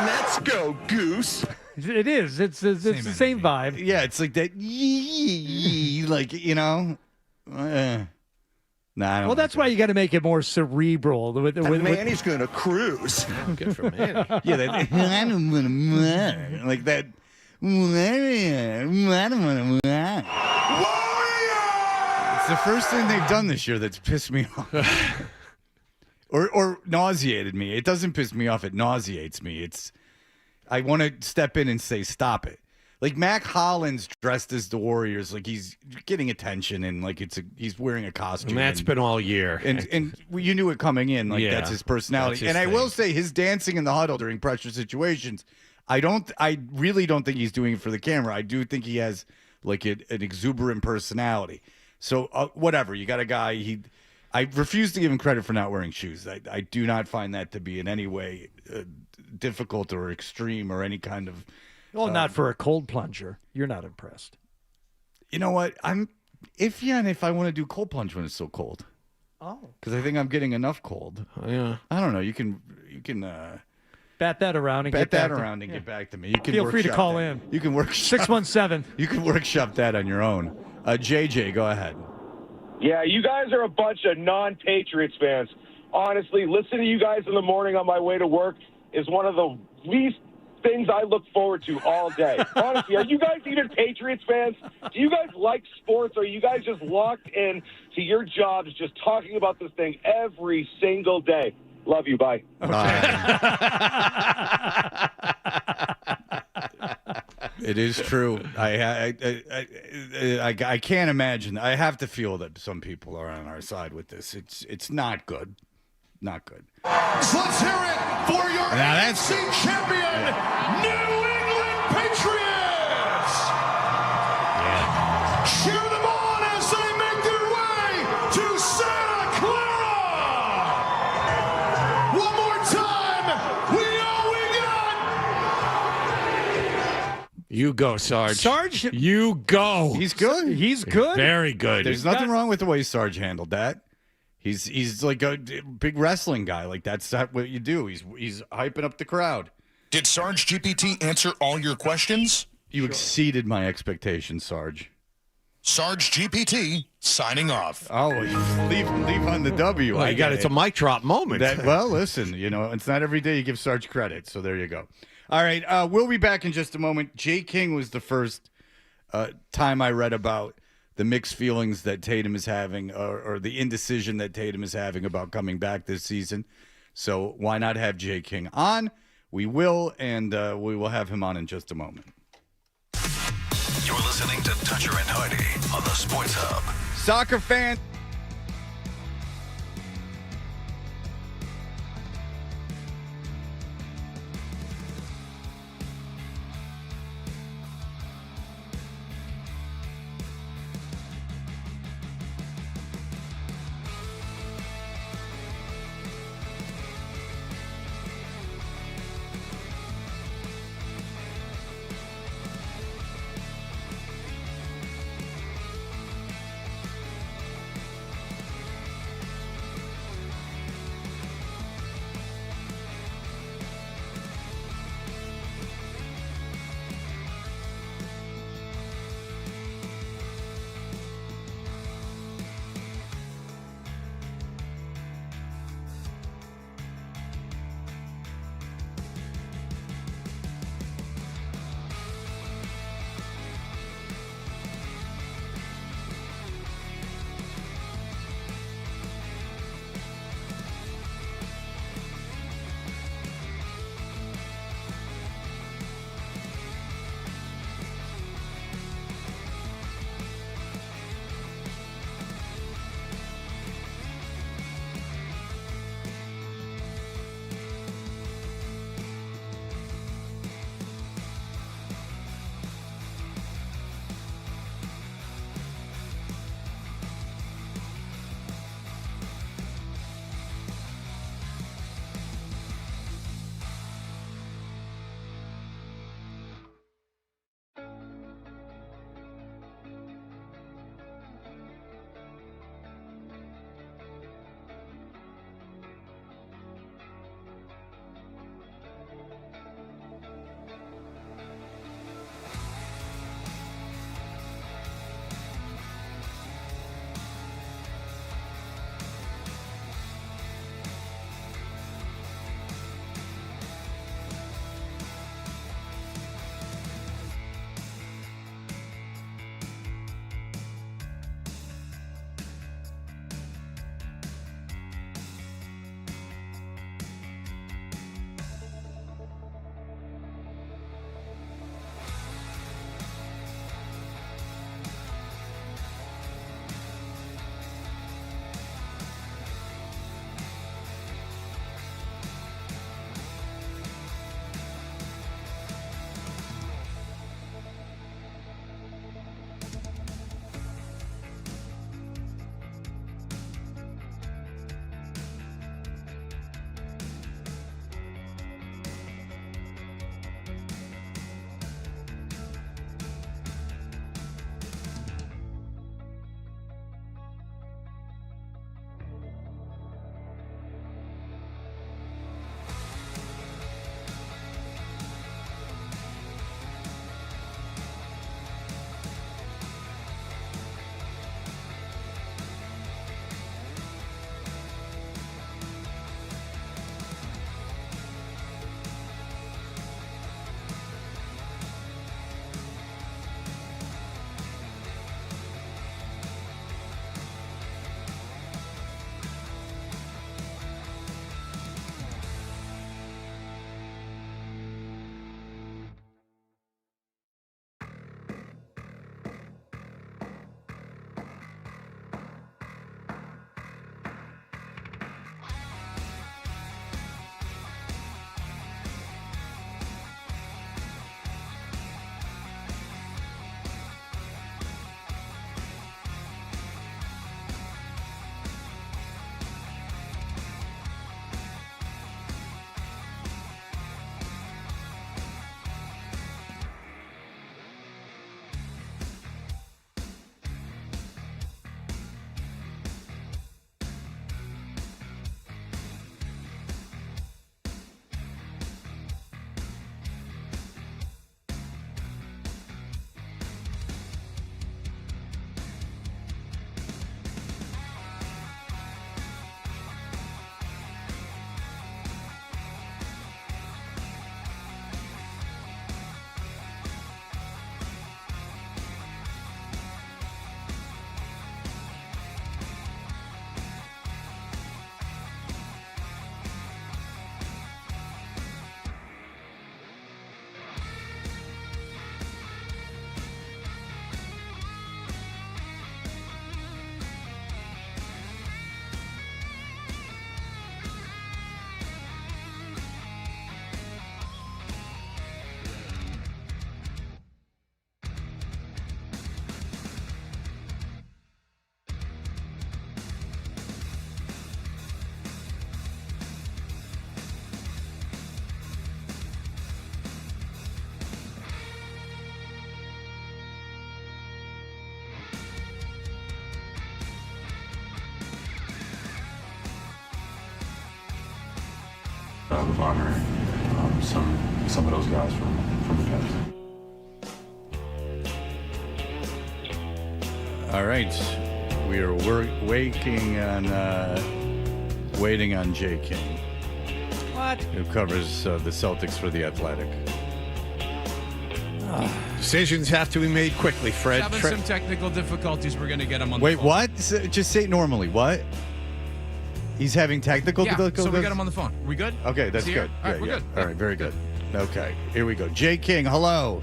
Let's go, Goose. It is. It's the same vibe. Yeah, it's like that. Like Nah, I don't Well, that's why you got to make it more cerebral. Manny's going to cruise. Good for Manny. Yeah, like that. It's the first thing they've done this year that's pissed me off. or nauseated me. It doesn't piss me off. It nauseates me. I want to step in and say, stop it. Like Mac Hollins dressed as the Warriors, like he's getting attention and like he's wearing a costume. And that's been all year. And you knew it coming in, like that's his personality. That's his I thing. will say his dancing in the huddle during pressure situations, I really don't think he's doing it for the camera. I do think he has like an exuberant personality. So whatever, you got a guy. I refuse to give him credit for not wearing shoes. I do not find that to be in any way difficult or extreme or any kind of. Well, not for a cold plunger. You're not impressed. You know what? I'm iffy on if I want to do cold plunge when it's so cold. Oh, because I think I'm getting enough cold. Yeah, I don't know. You can bat that around and bat get back that to, around and get back to me. You can Feel free to workshop call that. in. You can work 617. You can workshop that on your own. JJ, go ahead. Yeah, you guys are a bunch of non-Patriots fans. Honestly, listening to you guys in the morning on my way to work is one of the least things I look forward to all day. Honestly, are you guys even Patriots fans? Do you guys like sports? Or are you guys just locked in to your jobs just talking about this thing every single day? Love you. Bye. It is true. I can't imagine. I have to feel that some people are on our side with this. It's not good. Not good. So let's hear it for your NFC champion, New England Patriots. Cheer them on as they make their way to Santa Clara. One more time. We all we got. You go, Sarge. Sarge? You go. He's good. He's good. Very good. There's nothing wrong with the way Sarge handled that. He's like a big wrestling guy. Like that's what you do. He's hyping up the crowd. Did Sarge GPT answer all your questions? You exceeded my expectations, Sarge. Sarge GPT signing off. Oh, leave on the W. Well, it's a mic drop moment. Well, listen, it's not every day you give Sarge credit, so there you go. All right, we'll be back in just a moment. Jay King was the first time I read about the mixed feelings that Tatum is having or the indecision that Tatum is having about coming back this season. So why not have Jay King on? We will, and we will have him on in just a moment. You're listening to Toucher and Hardy on the Sports Hub. Soccer fan. of honoring some of those guys from the past. All right, we are waiting on Jay King. What? Who covers the Celtics for The Athletic. Decisions have to be made quickly, Fred. Having some technical difficulties. We're going to get him on the Wait, phone. what? Just say it normally. What? He's having technical difficulties? So we got him on the phone. We good? Okay, that's good. All right, we're good. All right, very good. Okay, here we go. Jay King, hello.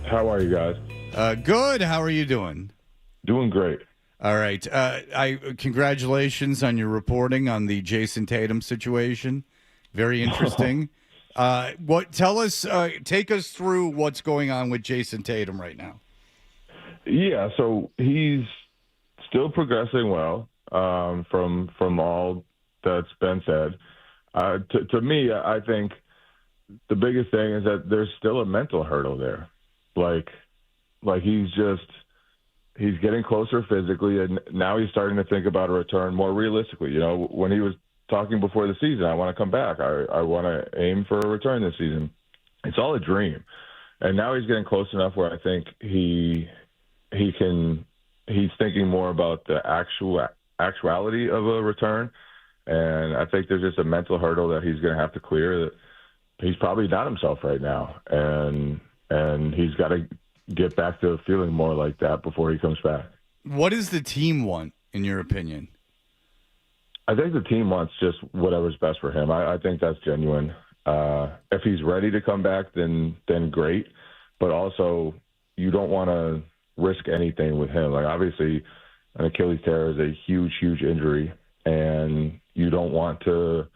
How are you guys? Good. How are you doing? Doing great. All right. Congratulations on your reporting on the Jason Tatum situation. Very interesting. Take us through what's going on with Jason Tatum right now. Yeah, so he's still progressing well from all that's been said. To me, I think the biggest thing is that there's still a mental hurdle there. Like he's getting closer physically, and now he's starting to think about a return more realistically. You know, when he was talking before the season, I want to come back. I want to aim for a return this season. It's all a dream. And now he's getting close enough where I think he's thinking more about the actuality of a return. And I think there's just a mental hurdle that he's going to have to clear, that he's probably not himself right now. And he's got to get back to feeling more like that before he comes back. What does the team want, in your opinion? I think the team wants just whatever's best for him. I think that's genuine. If he's ready to come back, then great. But also, you don't want to risk anything with him. Like, obviously, an Achilles tear is a huge, huge injury, and you don't want to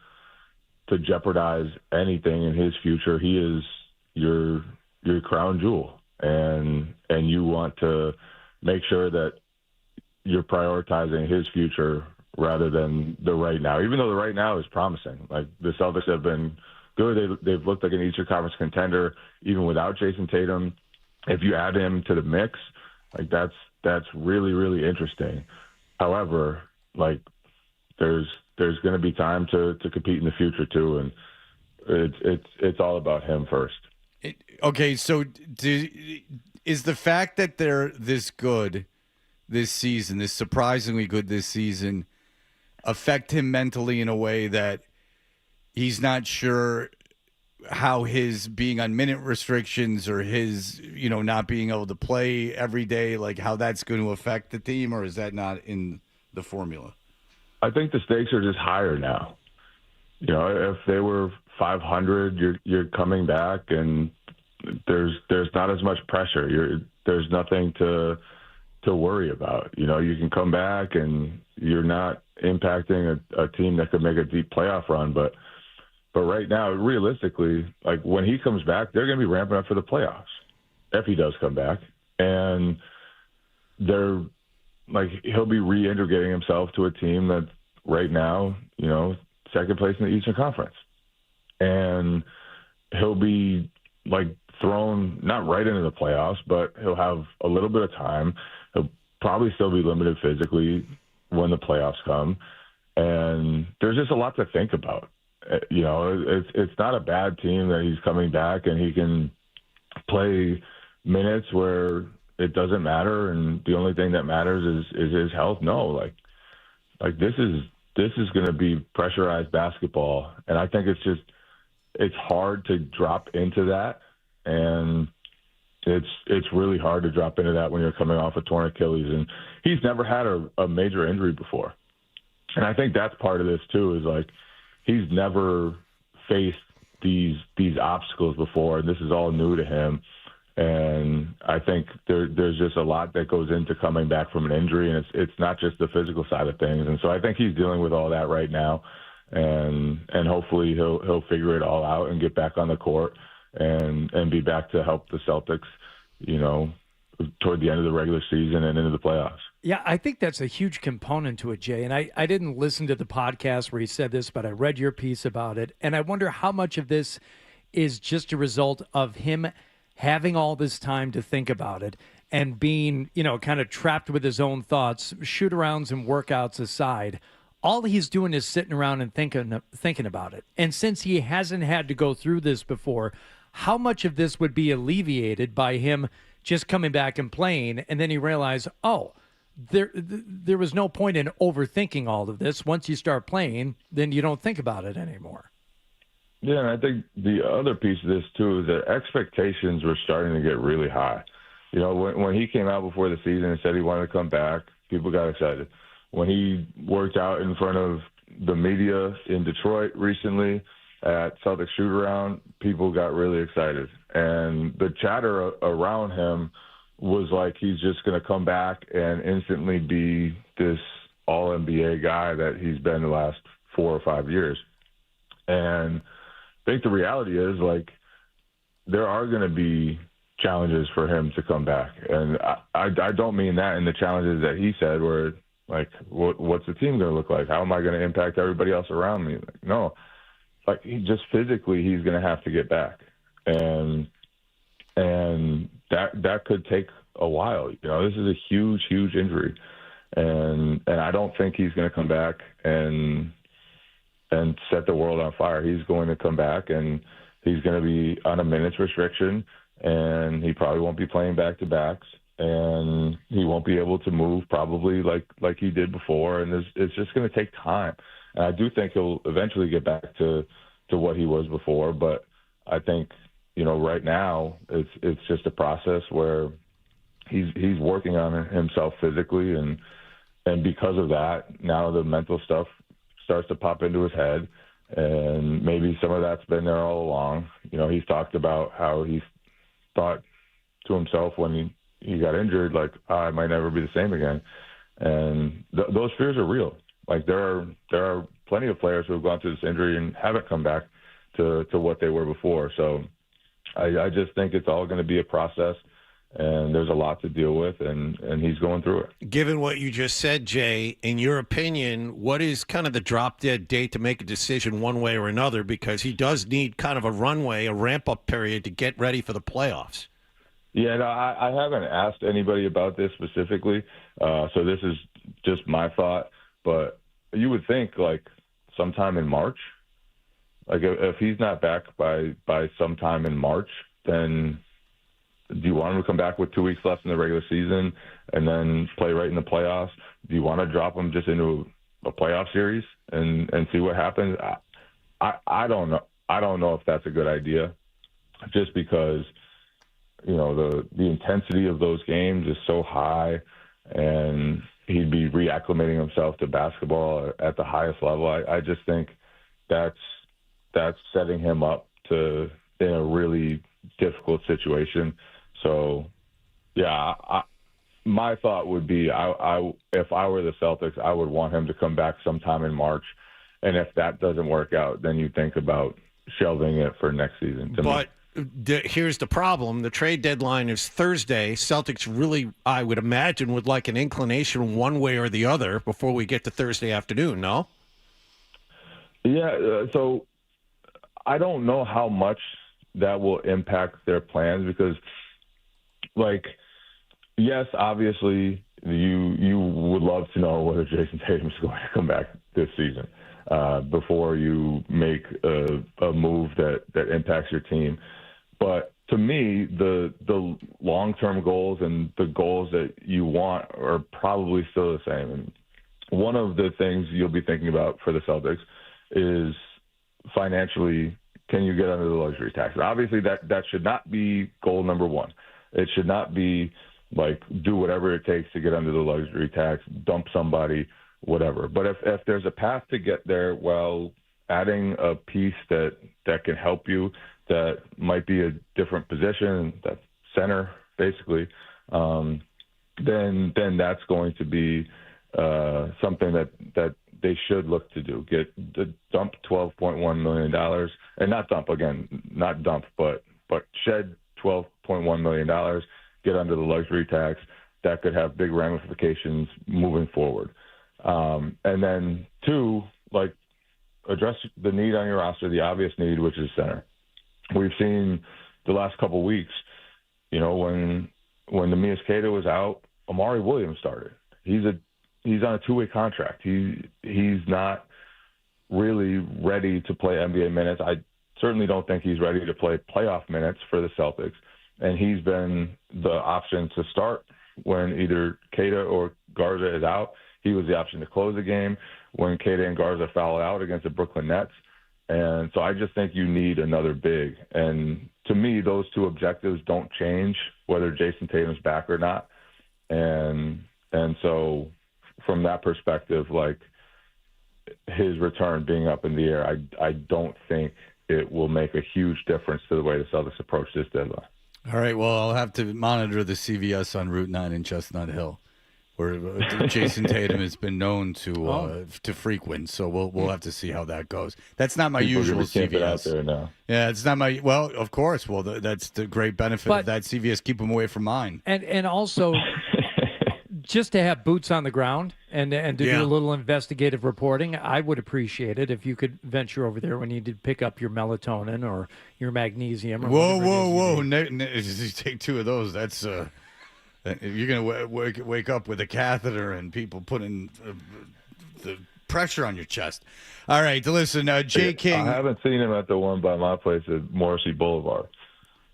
jeopardize anything in his future. He is your crown jewel, and you want to make sure that you're prioritizing his future rather than the right now, even though the right now is promising. Like, the Celtics have been good. They've looked like an Eastern Conference contender even without Jason Tatum. If you add him to the mix, like, that's really, really interesting. However, like, there's going to be time to compete in the future too, and it's all about him first. Okay, so is the fact that they're this good this season, this surprisingly good this season, affect him mentally in a way that he's not sure how his being on minute restrictions or his, not being able to play every day, like how that's going to affect the team, or is that not in the formula? I think the stakes are just higher now. You know, if they were 500, you're coming back, and there's not as much pressure. There's nothing to worry about. You know, you can come back and you're not impacting a team that could make a deep playoff run. But right now, realistically, like, when he comes back, they're going to be ramping up for the playoffs if he does come back. And he'll be reintegrating himself to a team that's right now, second place in the Eastern Conference. And he'll be, thrown not right into the playoffs, but he'll have a little bit of time. He'll probably still be limited physically when the playoffs come. And there's just a lot to think about. It's not a bad team that he's coming back and he can play minutes where it doesn't matter and the only thing that matters is his health. No, this is going to be pressurized basketball, and I think it's hard to drop into that, and it's really hard to drop into that when you're coming off a torn Achilles, and he's never had a major injury before, and I think that's part of this too. Is he's never faced these obstacles before, and this is all new to him. And I think there's just a lot that goes into coming back from an injury, and it's not just the physical side of things. And so I think he's dealing with all that right now, and hopefully he'll figure it all out and get back on the court and be back to help the Celtics, toward the end of the regular season and into the playoffs. Yeah, I think that's a huge component to it, Jay. And I didn't listen to the podcast where he said this, but I read your piece about it. And I wonder how much of this is just a result of him having all this time to think about it and being, kind of trapped with his own thoughts, shoot-arounds and workouts aside, all he's doing is sitting around and thinking about it. And since he hasn't had to go through this before, how much of this would be alleviated by him just coming back and playing, and then he realized, oh, there was no point in overthinking all of this. Once you start playing, then you don't think about it anymore. Yeah, and I think the other piece of this, too, is that expectations were starting to get really high. You know, when he came out before the season and said he wanted to come back, people got excited. When he worked out in front of the media in Detroit recently at Celtics shoot-around, people got really excited. And the chatter around him was like he's just going to come back and instantly be this all-NBA guy that he's been the last 4 or 5 years. And I think the reality is, like, there are going to be challenges for him to come back. And I don't mean that in the challenges that he said where, like, what's the team going to look like? How am I going to impact everybody else around me? Like, no. Like, he just physically, he's going to have to get back. And that could take a while. You know, this is a huge, huge injury. And I don't think he's going to come back and set the world on fire. He's going to come back, and he's going to be on a minutes restriction, and he probably won't be playing back-to-backs, and he won't be able to move probably like he did before, and it's just going to take time. And I do think he'll eventually get back to what he was before, but I think, you know, right now it's just a process where he's working on himself physically, and because of that, now the mental stuff starts to pop into his head, and maybe some of that's been there all along. You know, he's talked about how he thought to himself when he got injured, like, I might never be the same again. And those fears are real. Like, there are plenty of players who have gone through this injury and haven't come back to what they were before. So I just think it's all going to be a process, and there's a lot to deal with, and he's going through it. Given what you just said, Jay, in your opinion, what is kind of the drop-dead date to make a decision one way or another? Because he does need kind of a runway, a ramp-up period to get ready for the playoffs. Yeah, no, I haven't asked anybody about this specifically, so this is just my thought. But you would think, like, sometime in March. Like, if he's not back by sometime in March, then do you want him to come back with 2 weeks left in the regular season and then play right in the playoffs? Do you want to drop him just into a playoff series and see what happens? I don't know. I don't know if that's a good idea, just because, you know, the intensity of those games is so high, and he'd be reacclimating himself to basketball at the highest level. I just think that's setting him up in a really difficult situation. So, yeah, my thought would be, if I were the Celtics, I would want him to come back sometime in March. And if that doesn't work out, then you think about shelving it for next season. But here's the problem. The trade deadline is Thursday. Celtics really, I would imagine, would like an inclination one way or the other before we get to Thursday afternoon, no? Yeah, so I don't know how much that will impact their plans because, like, yes, obviously you would love to know whether Jason Tatum's going to come back this season before you make a move that impacts your team. But to me, the long-term goals and the goals that you want are probably still the same. And one of the things you'll be thinking about for the Celtics is financially, can you get under the luxury tax? Obviously, that should not be goal number one. It should not be like do whatever it takes to get under the luxury tax, dump somebody, whatever. But if there's a path to get there while adding a piece that can help you, that might be a different position, that center basically, then that's going to be something that they should look to do. Dump $12.1 million, and not dump, but shed $12.1 million, get under the luxury tax. That could have big ramifications moving forward. And then two, like, address the need on your roster, the obvious need, which is center. We've seen the last couple of weeks, you know, when Nemias Queta was out, Amari Williams started. He's he's on a two-way contract. He's not really ready to play NBA minutes. I certainly don't think he's ready to play playoff minutes for the Celtics. And he's been the option to start when either Keita or Garza is out. He was the option to close the game when Keita and Garza foul out against the Brooklyn Nets. And so I just think you need another big. And to me, those two objectives don't change whether Jason Tatum's back or not. And so from that perspective, like his return being up in the air, I don't think it will make a huge difference to the way the Celtics approach this deadline. All right, well, I'll have to monitor the CVS on Route 9 in Chestnut Hill, where Jason Tatum has been known to frequent. So we'll have to see how that goes. That's not my usual CVS. Out there now. Yeah, it's not my. Well, of course. Well, that's the great benefit of that CVS. Keep them away from mine. And also, just to have boots on the ground and to do a little investigative reporting, I would appreciate it if you could venture over there when you did pick up your melatonin or your magnesium. Or whoa! You take two of those. That's you're gonna wake up with a catheter and people putting the pressure on your chest. All right, listen, Jay King. I haven't seen him at the one by my place at Morrissey Boulevard.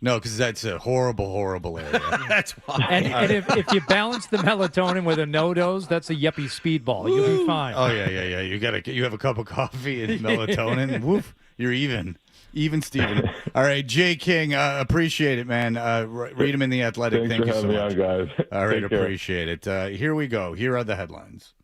No, because that's a horrible, horrible area. That's why. And if you balance the melatonin with a no-dose, that's a yuppie speedball. You'll be fine. Oh yeah. You have a cup of coffee and melatonin. Woof, you're even. Even Steven. All right, Jay King, appreciate it, man. Read him in The Athletic. Thanks Thank you for so having much. me on, guys. All right, Take care. appreciate it. Here we go. Here are the headlines.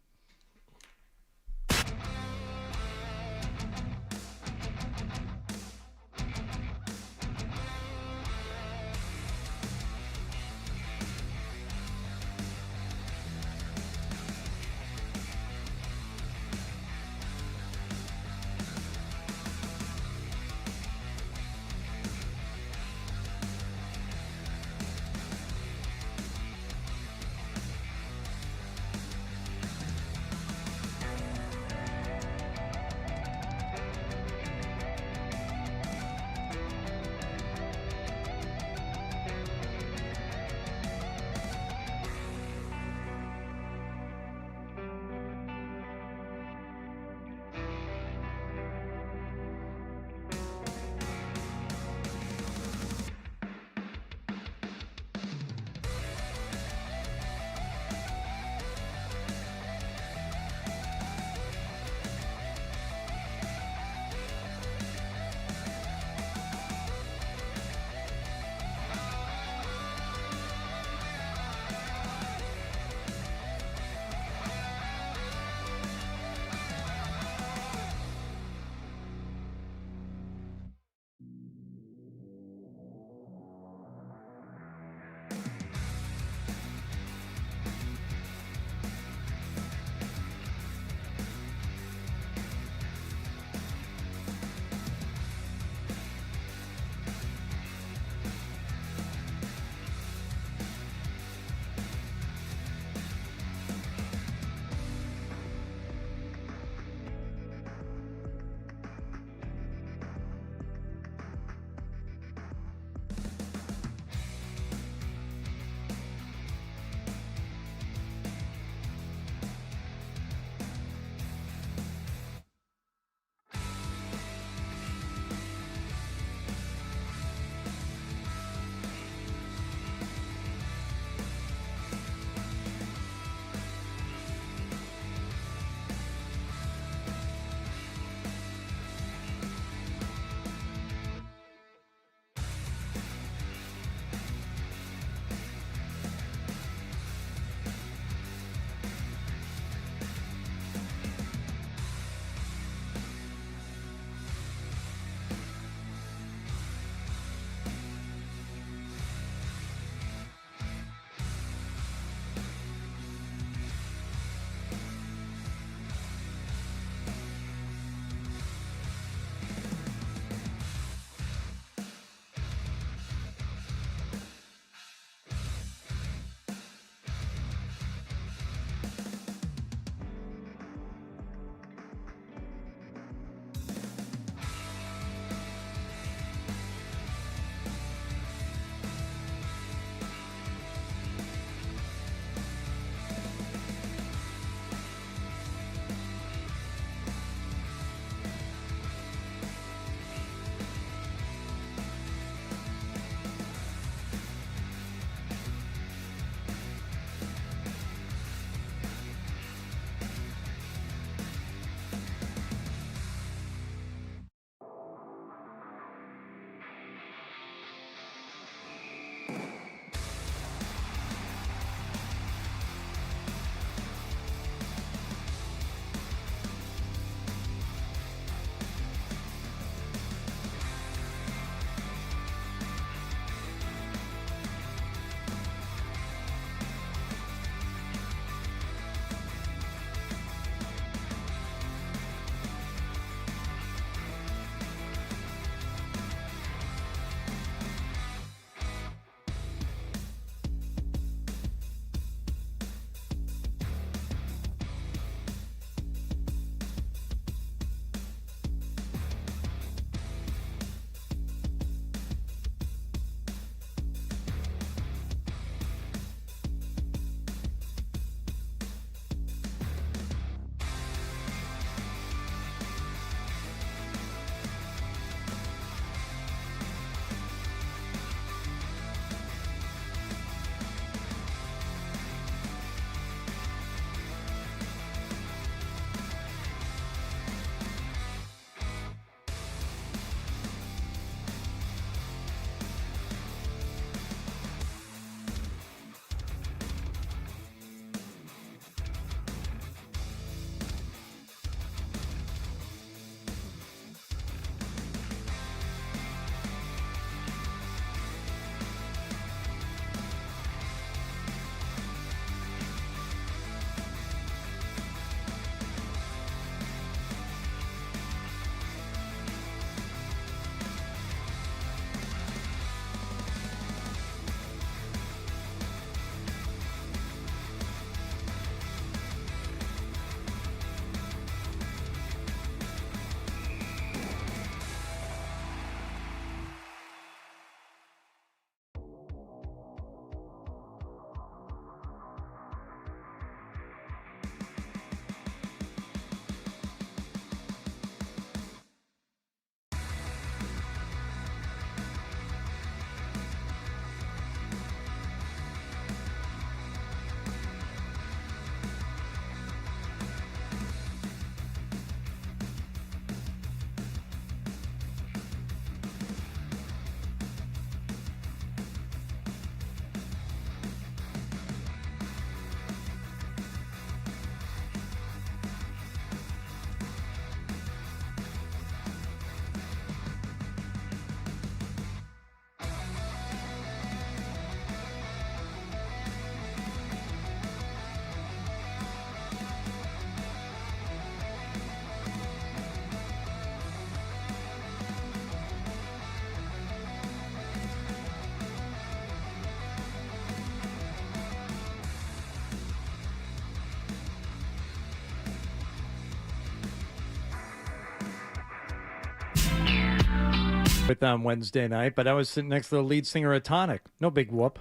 with on Wednesday night, but I was sitting next to the lead singer of Tonic. No big whoop.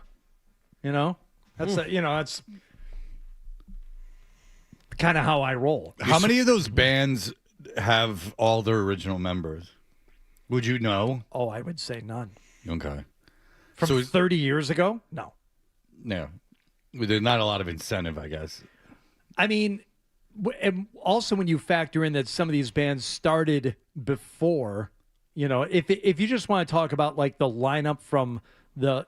That's that's kind of how I roll. How many of those bands have all their original members? Would you know? Oh, I would say none. Okay. From 30 years ago? No. No. There's not a lot of incentive, I guess. I mean, and also when you factor in that some of these bands started before, if you just want to talk about like the lineup from the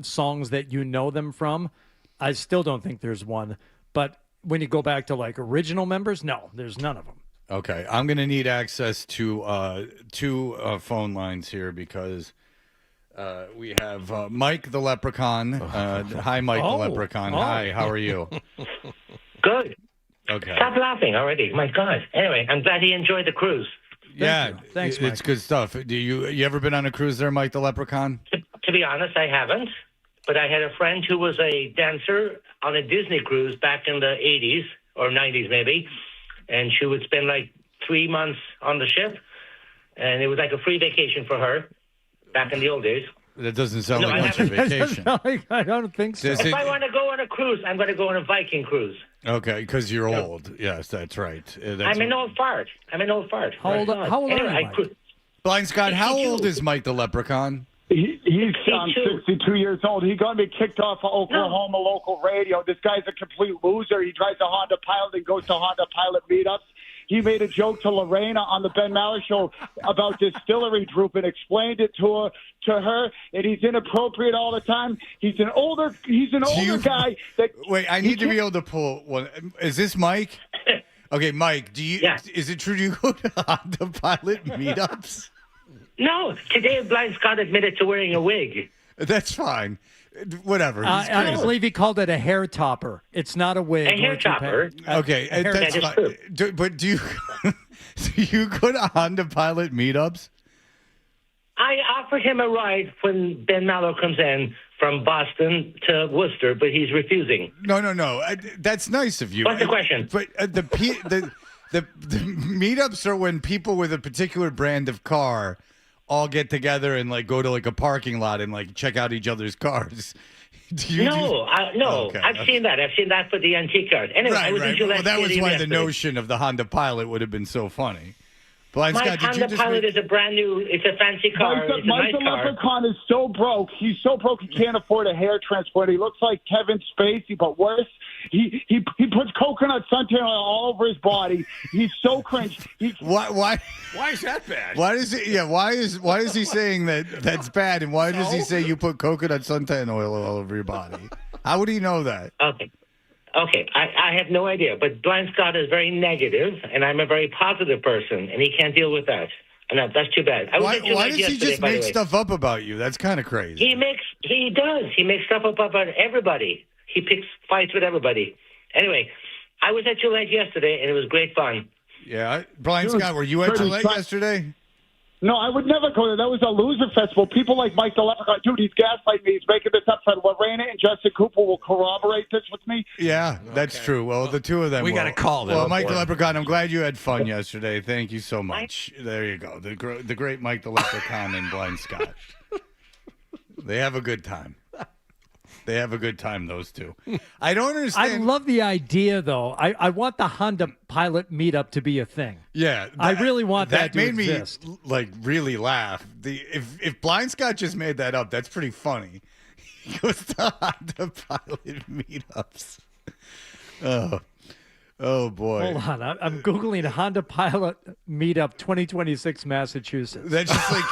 songs that you know them from, I still don't think there's one. But when you go back to like original members, no, there's none of them. Okay, I'm going to need access to two phone lines here because we have Mike the Leprechaun. Hi, Mike the Leprechaun. Hi, how are you? Good. Okay. Stop laughing already. My God. Anyway, I'm glad he enjoyed the cruise. Thanks, Mike. It's good stuff. You ever been on a cruise there, Mike the Leprechaun? To be honest, I haven't. But I had a friend who was a dancer on a Disney cruise back in the 80s or 90s maybe. And she would spend like 3 months on the ship. And it was like a free vacation for her back in the old days. That doesn't sound like much of a vacation. I don't think so. If I want to go on a cruise, I'm going to go on a Viking cruise. Okay, because you're old. Yes, that's right. I'm an old fart. How old are you, Mike? Blind Scott, how old is Mike the Leprechaun? He's 62 years old. He got me kicked off of Oklahoma local radio. This guy's a complete loser. He drives a Honda Pilot and goes to Honda Pilot meetups. He made a joke to Lorena on the Ben Maller show about distillery droop and explained it to her, and he's inappropriate all the time. He's an older guy. Wait, I need to be able to pull one. Is this Mike? Okay, Mike, is it true you go to Honda Pilot meetups? No, today Blind Scott admitted to wearing a wig. That's fine. Whatever. I believe he called it a hair topper. It's not a wig. A hair topper. Okay, that's fine. But do you go to Honda Pilot meetups? I offered him a ride when Ben Mallow comes in from Boston to Worcester, but he's refusing. No. That's nice of you. What's the question? But the meetups are when people with a particular brand of car all get together and like go to like a parking lot and like check out each other's cars. No. Okay. I've seen that. I've seen that for the antique cars. Anyway, I was in Well, that was why yesterday. the notion of the Honda Pilot would have been so funny. Blind My Scott, did you Honda just Pilot is a brand new. It's a fancy car. It's a nice car. Leprechaun is so broke. He's so broke he can't afford a hair transplant. He looks like Kevin Spacey, but worse. He puts coconut suntan all over his body. He's so cringe. Why is that bad? Why is it? Yeah. Why is he saying that's bad? And why does he say you put coconut suntan oil all over your body? How would he know that? Okay, I have no idea. But Blind Scott is very negative, and I'm a very positive person, and he can't deal with that. And that's too bad. Why does he just make stuff up about you? That's kind of crazy. He does. He makes stuff up about everybody. He picks fights with everybody. Anyway, I was at Gillette yesterday, and it was great fun. Yeah. Blind Scott, were you at Gillette yesterday? No, I would never go there. That was a loser festival. People like Mike the Leprechaun, dude, he's gaslighting me. He's making this up. Lorena and Justin Cooper will corroborate this with me. Yeah, that's true. Well, the two of them. We got to call them. Well, Mike the Leprechaun, I'm glad you had fun yesterday. Thank you so much. There you go. The great Mike the Leprechaun and Blind Scott. They have a good time. They have a good time, those two. I don't understand. I love the idea, though. I want the Honda Pilot meetup to be a thing. Yeah. I really want that to made exist. me, like, really laugh. If Blind Scott just made that up, that's pretty funny. He goes to Honda Pilot meetups. Oh, boy. Hold on. I'm Googling Honda Pilot meetup 2026 Massachusetts. That's just like...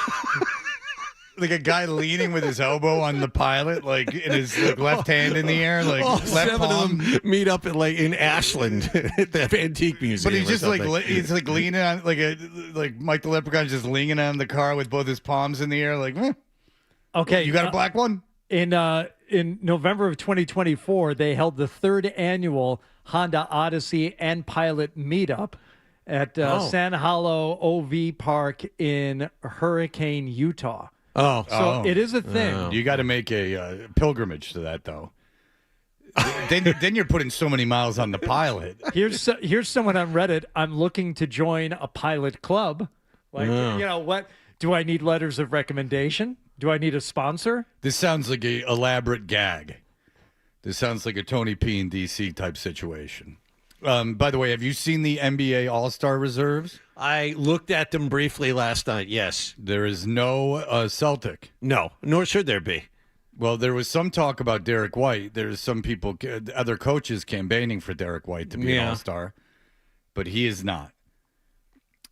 like a guy leaning with his elbow on the pilot, like in his left hand in the air, like all left seven palm. of them meet up in Ashland at the antique museum. But he's just something. he's like leaning on like Mike the Leprechaun just leaning on the car with both his palms in the air, like. Okay, you got a black one? In November of 2024, they held the 3rd annual Honda Odyssey and Pilot meetup at Sand Hollow OV Park in Hurricane, Utah. So it is a thing. You got to make a pilgrimage to that, though. then you're putting so many miles on the pilot. Here's someone on Reddit. I'm looking to join a pilot club. Like, you know what? Do I need letters of recommendation? Do I need a sponsor? This sounds like an elaborate gag. This sounds like a Tony P in DC type situation. By the way, have you seen the NBA All-Star reserves? I looked at them briefly last night, yes. There is no Celtic. No, nor should there be. Well, there was some talk about Derek White. There's some people, other coaches campaigning for Derek White to be an All-Star, but he is not.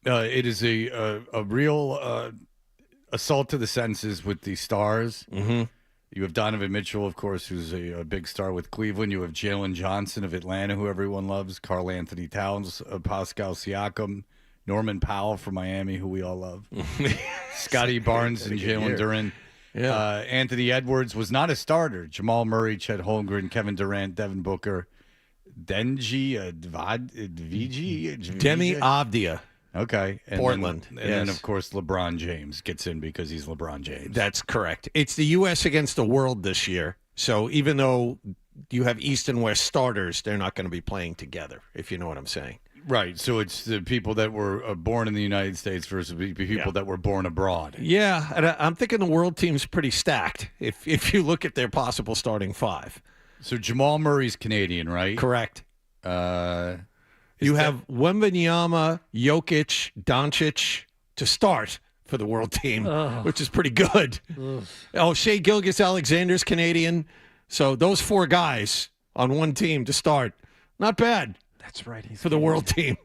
It is a real assault to the senses with the stars. Mm-hmm. You have Donovan Mitchell, of course, who's a big star with Cleveland. You have Jalen Johnson of Atlanta, who everyone loves. Karl Anthony Towns, Pascal Siakam, Norman Powell from Miami, who we all love. Scotty Barnes and Jalen Duren. Yeah. Anthony Edwards was not a starter. Jamal Murray, Chet Holmgren, Kevin Durant, Devin Booker, Demi Avdia. Okay. And Portland. Then, of course, LeBron James gets in because he's LeBron James. That's correct. It's the U.S. against the world this year. So even though you have East and West starters, they're not going to be playing together, if you know what I'm saying. Right. So it's the people that were born in the United States versus people that were born abroad. Yeah, and I'm thinking the world team's pretty stacked if you look at their possible starting five. So Jamal Murray's Canadian, right? Correct. You have Wembanyama, Jokic, Doncic to start for the world team, which is pretty good. Shai Gilgeous-Alexander's Canadian. So those four guys on one team to start. Not bad. That's right. He's for the world team.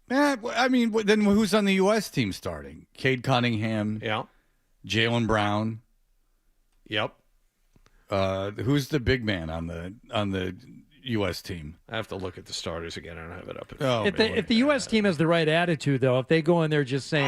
I mean, then who's on the U.S. team starting? Cade Cunningham. Yeah. Jaylen Brown. Yep. Who's the big man on the U.S. team? I have to look at the starters again. I don't have it up. If the U.S. team has the right attitude, though, if they go in there just saying,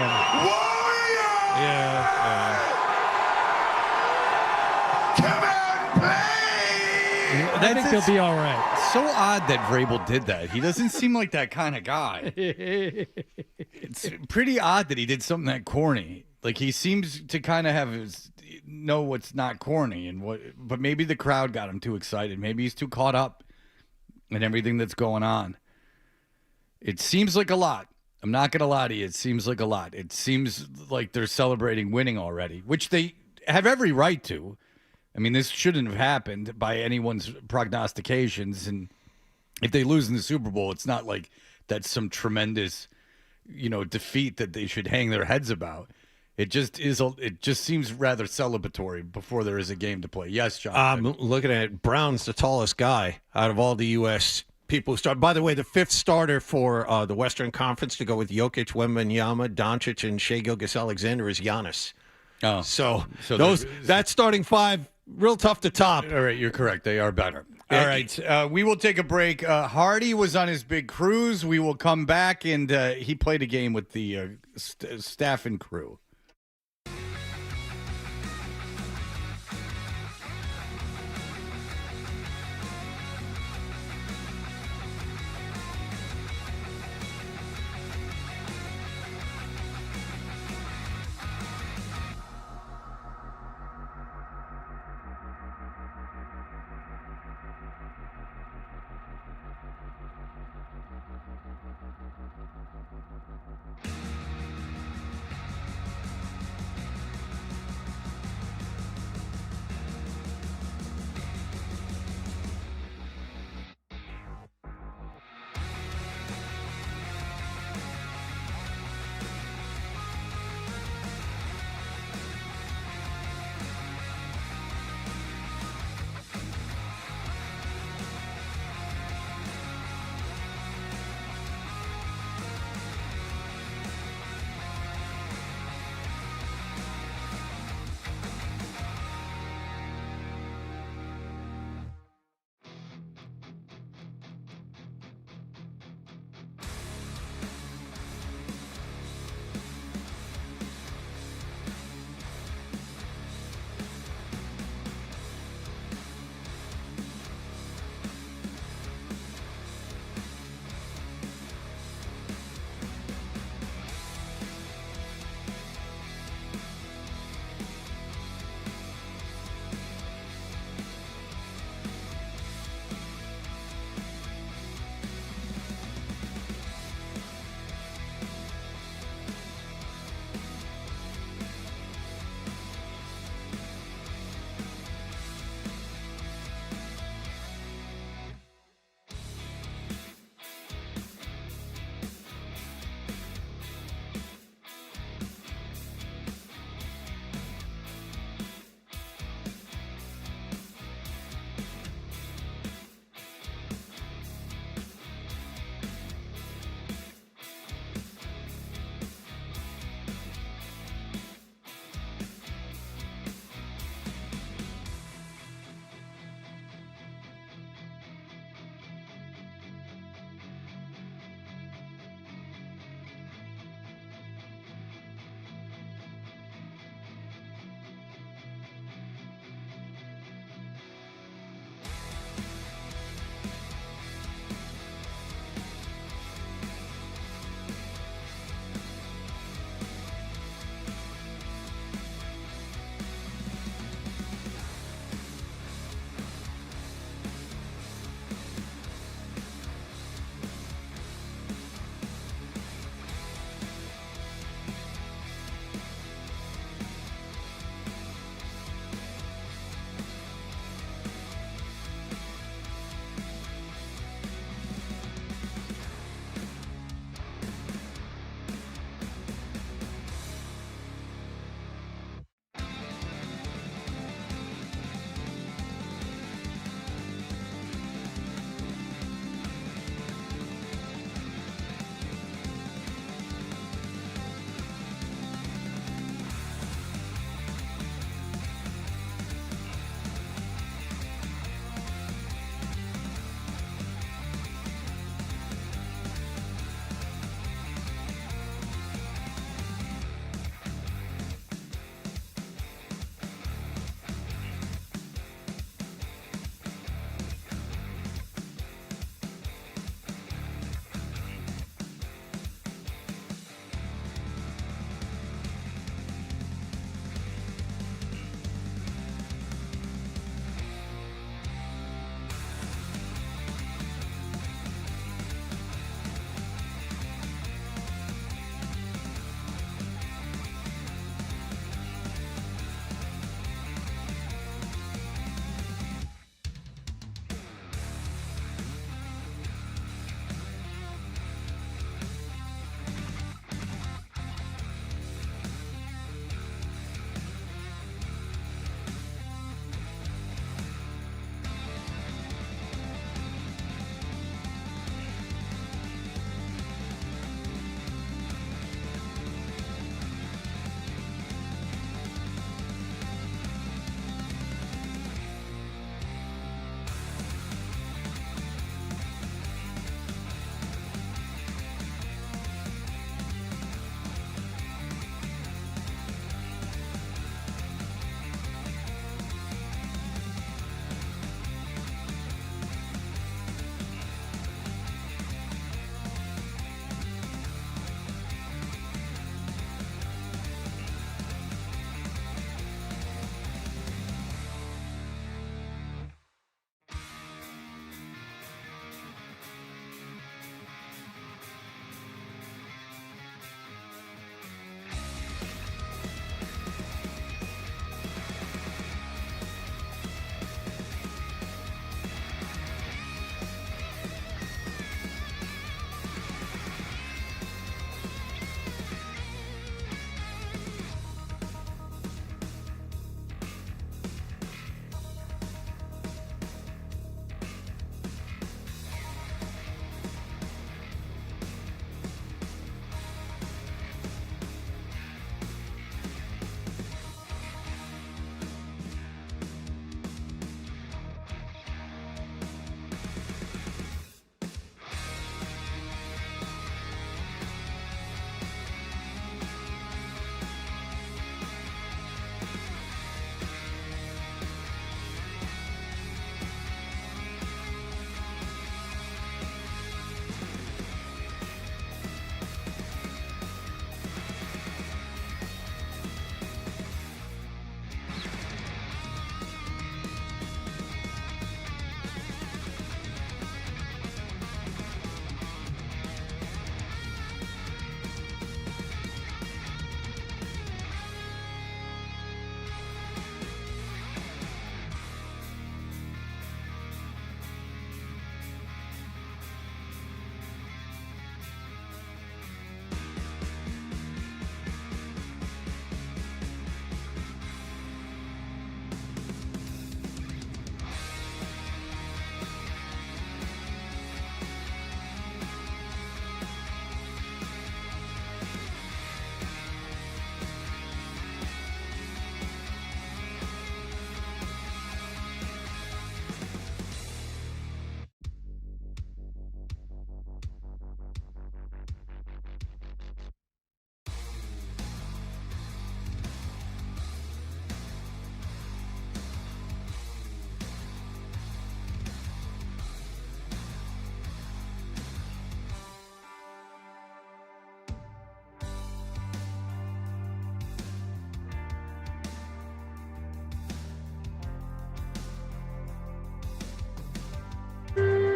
I think they'll be all right. So odd that Vrabel did that. He doesn't seem like that kind of guy. It's pretty odd that he did something that corny. Like he seems to kind of know what's not corny but maybe the crowd got him too excited. Maybe he's too caught up in everything that's going on. It seems like a lot. I'm not going to lie to you. It seems like a lot. It seems like they're celebrating winning already, which they have every right to. I mean, this shouldn't have happened by anyone's prognostications. And if they lose in the Super Bowl, it's not like that's some tremendous, defeat that they should hang their heads about. It just is. It just seems rather celebratory before there is a game to play. Yes, John. I'm looking at it. Brown's the tallest guy out of all the U.S. people who start. By the way, the fifth starter for the Western Conference to go with Jokic, Wembanyama, Doncic, and Shai Gilgeous-Alexander is Giannis. Oh, so that starting five, real tough to top. All right, you're correct. They are better. All right, we will take a break. Hardy was on his big cruise. We will come back, and he played a game with the staff and crew.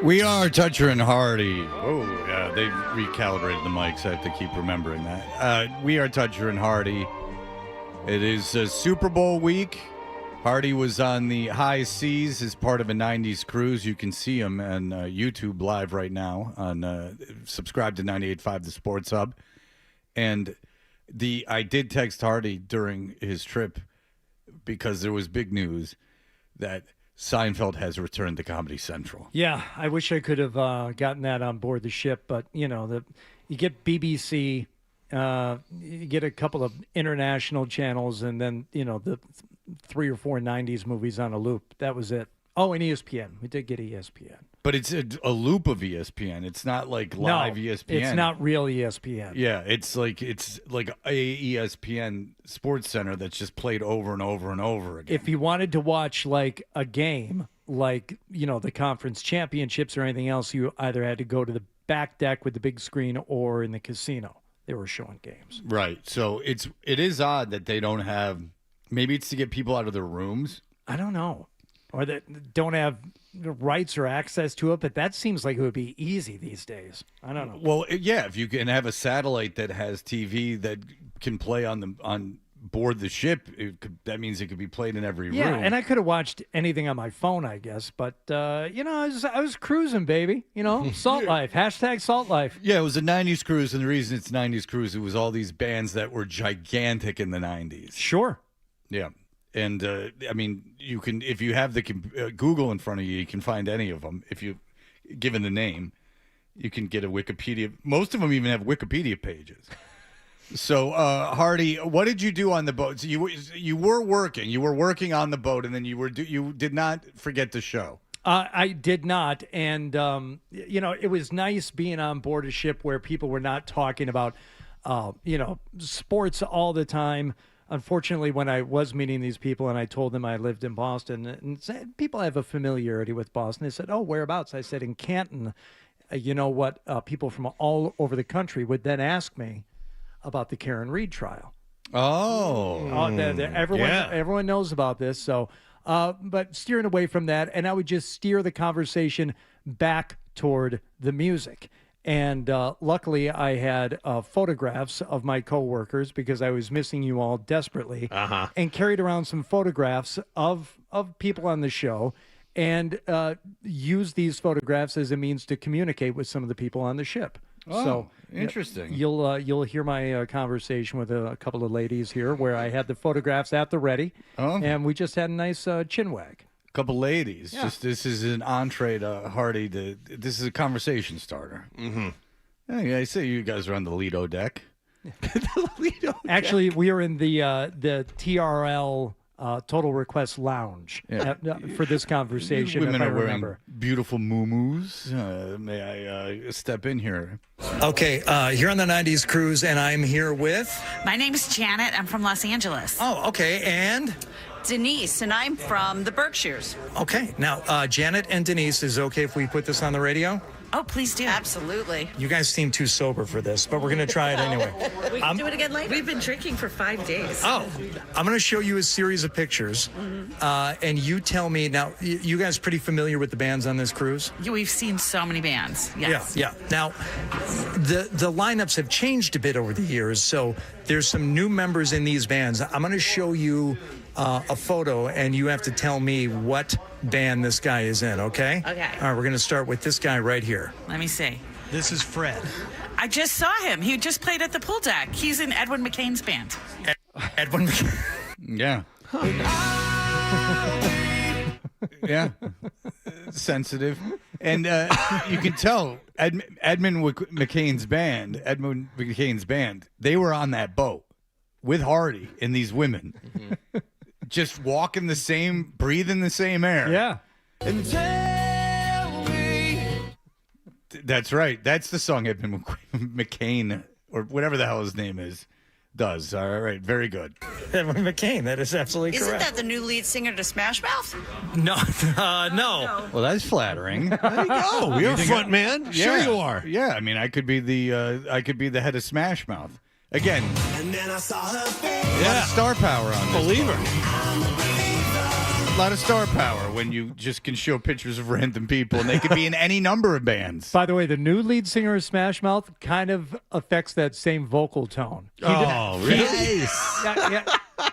We are Toucher and Hardy. Oh, yeah, they recalibrated the mics. I have to keep remembering that. We are Toucher and Hardy. It is Super Bowl week. Hardy was on the high seas as part of a 90s cruise. You can see him on YouTube live right now. Subscribe to 98.5 The Sports Hub. And I did text Hardy during his trip because there was big news that Seinfeld has returned to Comedy Central. Yeah, I wish I could have gotten that on board the ship, but you get BBC, you get a couple of international channels, and then the 3 or 4 90s movies on a loop. That was it. Oh, and ESPN. We did get ESPN. But it's a loop of ESPN. It's not like live ESPN. It's not real ESPN. Yeah, it's like a ESPN Sports Center that's just played over and over and over again. If you wanted to watch like a game, like the conference championships or anything else, you either had to go to the back deck with the big screen or in the casino. They were showing games. Right. So it is odd that they don't have. Maybe it's to get people out of their rooms. I don't know. Or that don't have rights or access to it, but that seems like it would be easy these days. I don't know. Well, yeah, if you can have a satellite that has TV that can play on board the ship, that means it could be played in every room. Yeah, and I could have watched anything on my phone, I guess, but I was cruising, baby. Salt life. # salt life. Yeah, it was a 90s cruise, and the reason it's 90s cruise, it was all these bands that were gigantic in the 90s. Sure. Yeah. And, you can, if you have the Google in front of you, you can find any of them. If you given the name, you can get a Wikipedia. Most of them even have Wikipedia pages. So, Hardy, what did you do on the boat? So you were working. You were working on the boat, and then you did not forget the show. I did not. And, it was nice being on board a ship where people were not talking about, sports all the time. Unfortunately, when I was meeting these people and I told them I lived in Boston, and said, people have a familiarity with Boston. They said, "Oh, whereabouts?" I said, "In Canton." People from all over the country would then ask me about the Karen Reed trial. Everyone knows about this. So, but steering away from that, and I would just steer the conversation back toward the music. And luckily, I had photographs of my coworkers because I was missing you all desperately, and carried around some photographs of people on the show, and used these photographs as a means to communicate with some of the people on the ship. Oh, so interesting. You'll hear my conversation with a couple of ladies here, where I had the photographs at the ready, and we just had a nice chin wag. Couple ladies. Yeah. This is an entree to Hardy. This is a conversation starter. Mm-hmm. Yeah, I say you guys are on the Lido deck. Actually, we are in the TRL Total Request Lounge for this conversation. Women if I are remember. wearing beautiful muumuus. May I step in here? Okay, you're on the 90s cruise, and I'm here with... My name's Janet. I'm from Los Angeles. Oh, okay, and... Denise, and I'm from the Berkshires. Okay, now, Janet and Denise, is it okay if we put this on the radio? Oh, please do. Absolutely. You guys seem too sober for this, but we're going to try it anyway. We can do it again later. We've been drinking for 5 days. Oh, I'm going to show you a series of pictures, and you tell me, now, you guys pretty familiar with the bands on this cruise? We've seen so many bands, yes. Yeah. Now, the lineups have changed a bit over the years, so there's some new members in these bands. I'm going to show you a photo, and you have to tell me what band this guy is in, okay? Okay. All right, we're going to start with this guy right here. Let me see. This is Fred. I just saw him. He just played at the pool deck. He's in Edwin McCain's band. Edwin McCain? Yeah. Yeah. Sensitive. And you can tell Edmund McCain's band, they were on that boat with Hardy and these women. Just walking the same, breathing the same air. Yeah. And tell me. That's right. That's the song Edmund McCain, or whatever the hell his name is, does. All right. Very good. Edwin McCain. That is absolutely correct. Isn't that the new lead singer to Smash Mouth? No. No. Well, that's flattering. There you go. You're a front man. Sure you are. Yeah. I mean, I could be the head of Smash Mouth. Again, and then I saw her face. A lot of star power on this. Believer. lot of star power when you just can show pictures of random people, and they could be in any number of bands. By the way, the new lead singer of Smash Mouth kind of affects that same vocal tone. Really?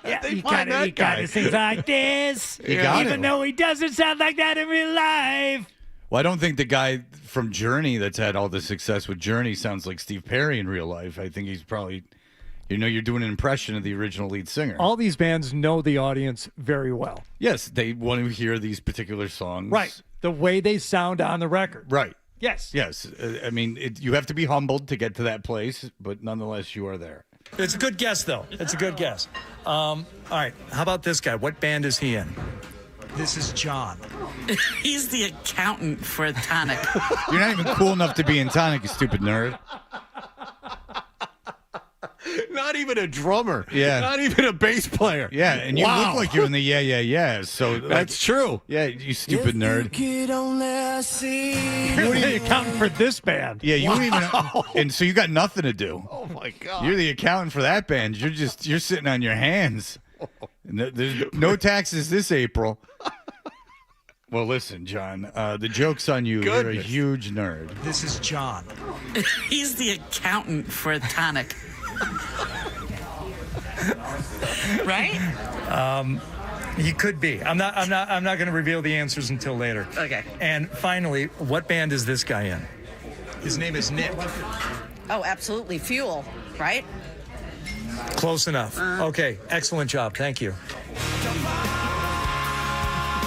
Yeah, he kind of sings like this, even though he doesn't sound like that in real life. Well, I don't think the guy from Journey that's had all the success with Journey sounds like Steve Perry in real life. I think he's probably, you're doing an impression of the original lead singer. All these bands know the audience very well. Yes, they want to hear these particular songs. Right. The way they sound on the record. Right. Yes. Yes. I mean, you have to be humbled to get to that place, but nonetheless, you are there. It's a good guess, though. It's a good guess. All right. How about this guy? What band is he in? This is John. He's the accountant for Tonic. You're not even cool enough to be in Tonic, you stupid nerd. Not even a drummer. Yeah. Not even a bass player. Yeah, and you look like you're in the Yeah. So that's true. Yeah, you stupid nerd. You're the accountant for this band. Yeah, you don't even. And so you got nothing to do. Oh my God. You're the accountant for that band. You're sitting on your hands. There's no taxes this April. Well, listen, John. The joke's on you. Goodness. You're a huge nerd. This is John. He's the accountant for Tonic. Right? He could be. I'm not going to reveal the answers until later. Okay. And finally, what band is this guy in? His name is Nick. Oh, absolutely. Fuel, right? Close enough. Okay. Excellent job. Thank you.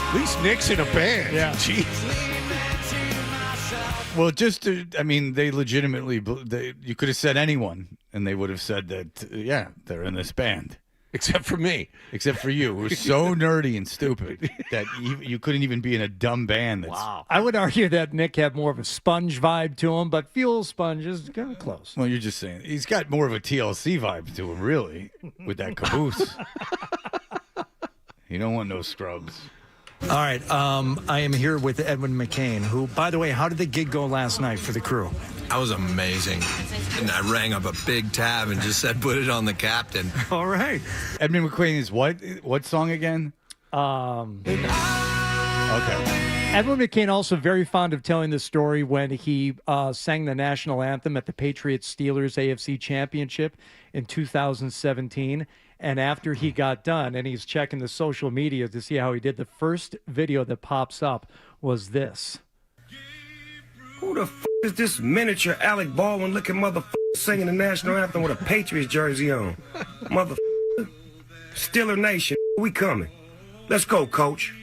At least Nick's in a band. Yeah. Jeez. Well, they legitimately, you could have said anyone, and they would have said that, they're in this band. Except for me. Except for you, who was so nerdy and stupid that you couldn't even be in a dumb band. Wow. I would argue that Nick had more of a Sponge vibe to him, but Fuel Sponge is kind of close. Well, you're just saying. He's got more of a TLC vibe to him, really, with that caboose. You don't want no scrubs. All right. I am here with Edwin McCain, who, by the way, how did the gig go last night for the crew? That was amazing. And I rang up a big tab and just said, put it on the captain. All right. Edmund McQueen is what song again? Okay. Edwin McCain also very fond of telling the story when he sang the national anthem at the Patriots Steelers AFC Championship in 2017. And after he got done, and he's checking the social media to see how he did, the first video that pops up was this. Who the f*** is this miniature Alec Baldwin looking motherfucker singing the national anthem with a Patriots jersey on? Motherfucker. Steeler Nation, we coming. Let's go, coach.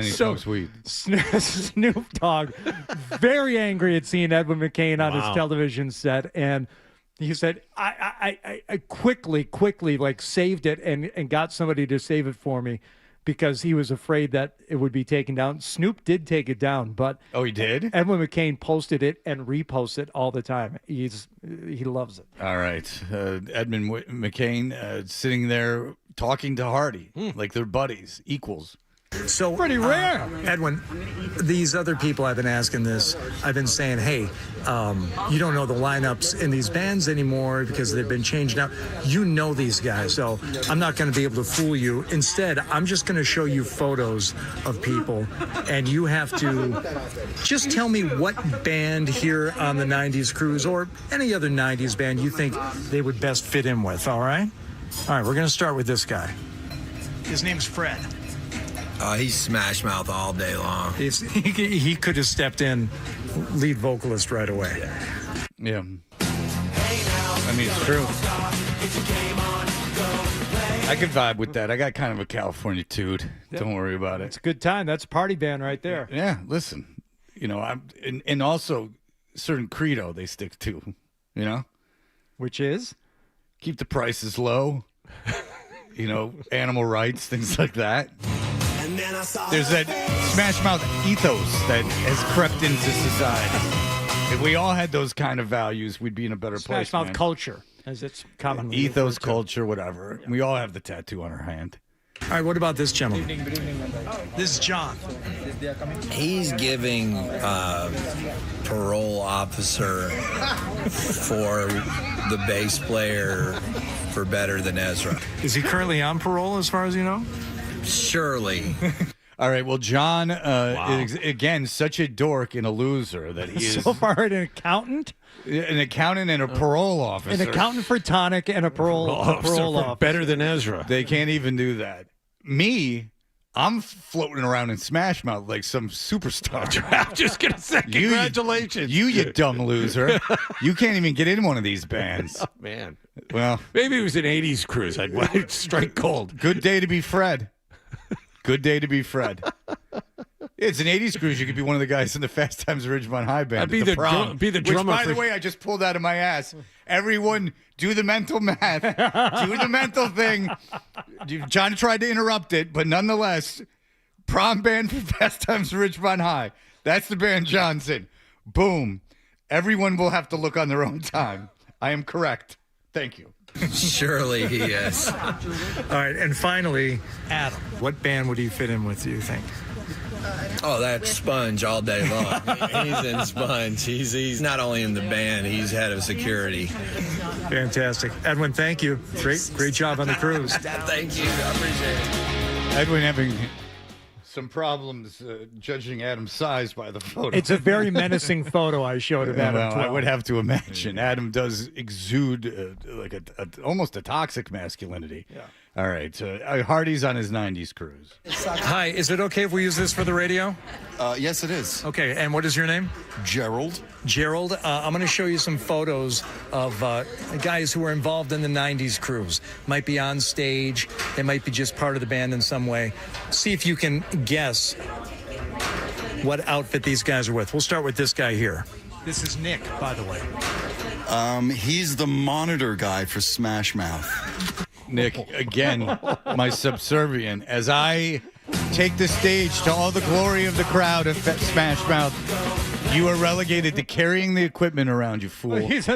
So sweet. Snoop Dogg, very angry at seeing Edwin McCain on his television set, and he said, I quickly like saved it and got somebody to save it for me because he was afraid that it would be taken down. Snoop did take it down, but he did? Edwin McCain posted it and reposted it all the time. He loves it. All right. Edmund McCain sitting there talking to Hardy like they're buddies, equals. So pretty rare. Edwin, these other people I've been asking this, I've been saying, hey, you don't know the lineups in these bands anymore because they've been changed out. You know these guys, so I'm not going to be able to fool you. Instead, I'm just going to show you photos of people, and you have to just tell me what band here on the 90s Cruise or any other 90s band you think they would best fit in with, all right? All right, we're going to start with this guy. His name's Fred. He's Smash Mouth all day long. He could have stepped in lead vocalist right away. Yeah. I mean, it's true. I could vibe with that. I got kind of a California tude. Don't worry about it. It's a good time. That's a party band right there. Yeah, listen. And also certain credo they stick to, Which is? Keep the prices low. Animal rights, things like that. There's that Smash Mouth ethos that has crept into society. If we all had those kind of values, we'd be in a better place. Smash Mouth culture, as it's commonly ethos, culture, whatever. We all have the tattoo on our hand. All right, what about this gentleman? Good evening. This is John. He's giving parole officer for the bass player for Better Than Ezra. Is he currently on parole, as far as you know? Surely. All right. Well, John is, again, such a dork and a loser that he is So far, an accountant? an accountant and a parole officer. An accountant for Tonic and a parole officer. Better Than Ezra. They can't even do that. Me, I'm floating around in Smash Mouth like some superstar. I'm just going to say congratulations. You dumb loser. You can't even get in one of these bands. Oh, man. Well, maybe it was an 80s cruise. I'd strike cold. Good day to be Fred. Good day to be Fred. It's an 80s cruise. You could be one of the guys in the Fast Times at Ridgemont High band. I'd be at the prom, be the drummer. Which, by the way, I just pulled out of my ass. Everyone, do the mental math. Do the mental thing. John tried to interrupt it, but nonetheless, prom band for Fast Times at Ridgemont High. That's the band Johnson. Boom. Everyone will have to look on their own time. I am correct. Thank you. Surely he is. All right, and finally, Adam. What band would he fit in with, do you think? Oh, that's Sponge all day long. He's in Sponge. He's not only in the band, he's head of security. Fantastic. Edwin, thank you. Great job on the cruise. Thank you. I appreciate it. Edwin having some problems judging Adam's size by the photo. It's a very menacing photo I showed of Adam. Well, I would have to imagine. Adam does exude like almost a toxic masculinity. Yeah. All right. Hardy's on his 90s cruise. Hi, is it okay if we use this for the radio? Yes, it is. Okay, and what is your name? Gerald. Gerald, I'm going to show you some photos of guys who were involved in the 90s cruise. Might be on stage. They might be just part of the band in some way. See if you can guess what outfit these guys are with. We'll start with this guy here. This is Nick, by the way. He's the monitor guy for Smash Mouth. Nick, again, my subservient. As I take the stage to all the glory of the crowd of Smash Mouth, you are relegated to carrying the equipment around, you fool. It's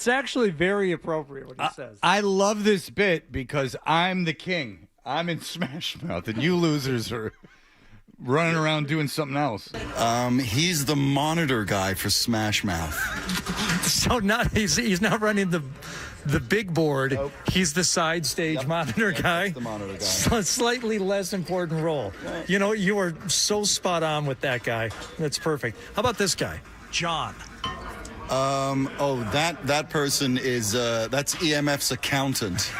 actually very appropriate what he says. I love this bit because I'm the king. I'm in Smash Mouth, and you losers are running around doing something else. He's the monitor guy for Smash Mouth. So he's not running the big board. Nope. He's the side stage monitor guy. The monitor guy. So slightly less important role. Right. You know, you are so spot on with that guy. That's perfect. How about this guy, John? That person is that's EMF's accountant.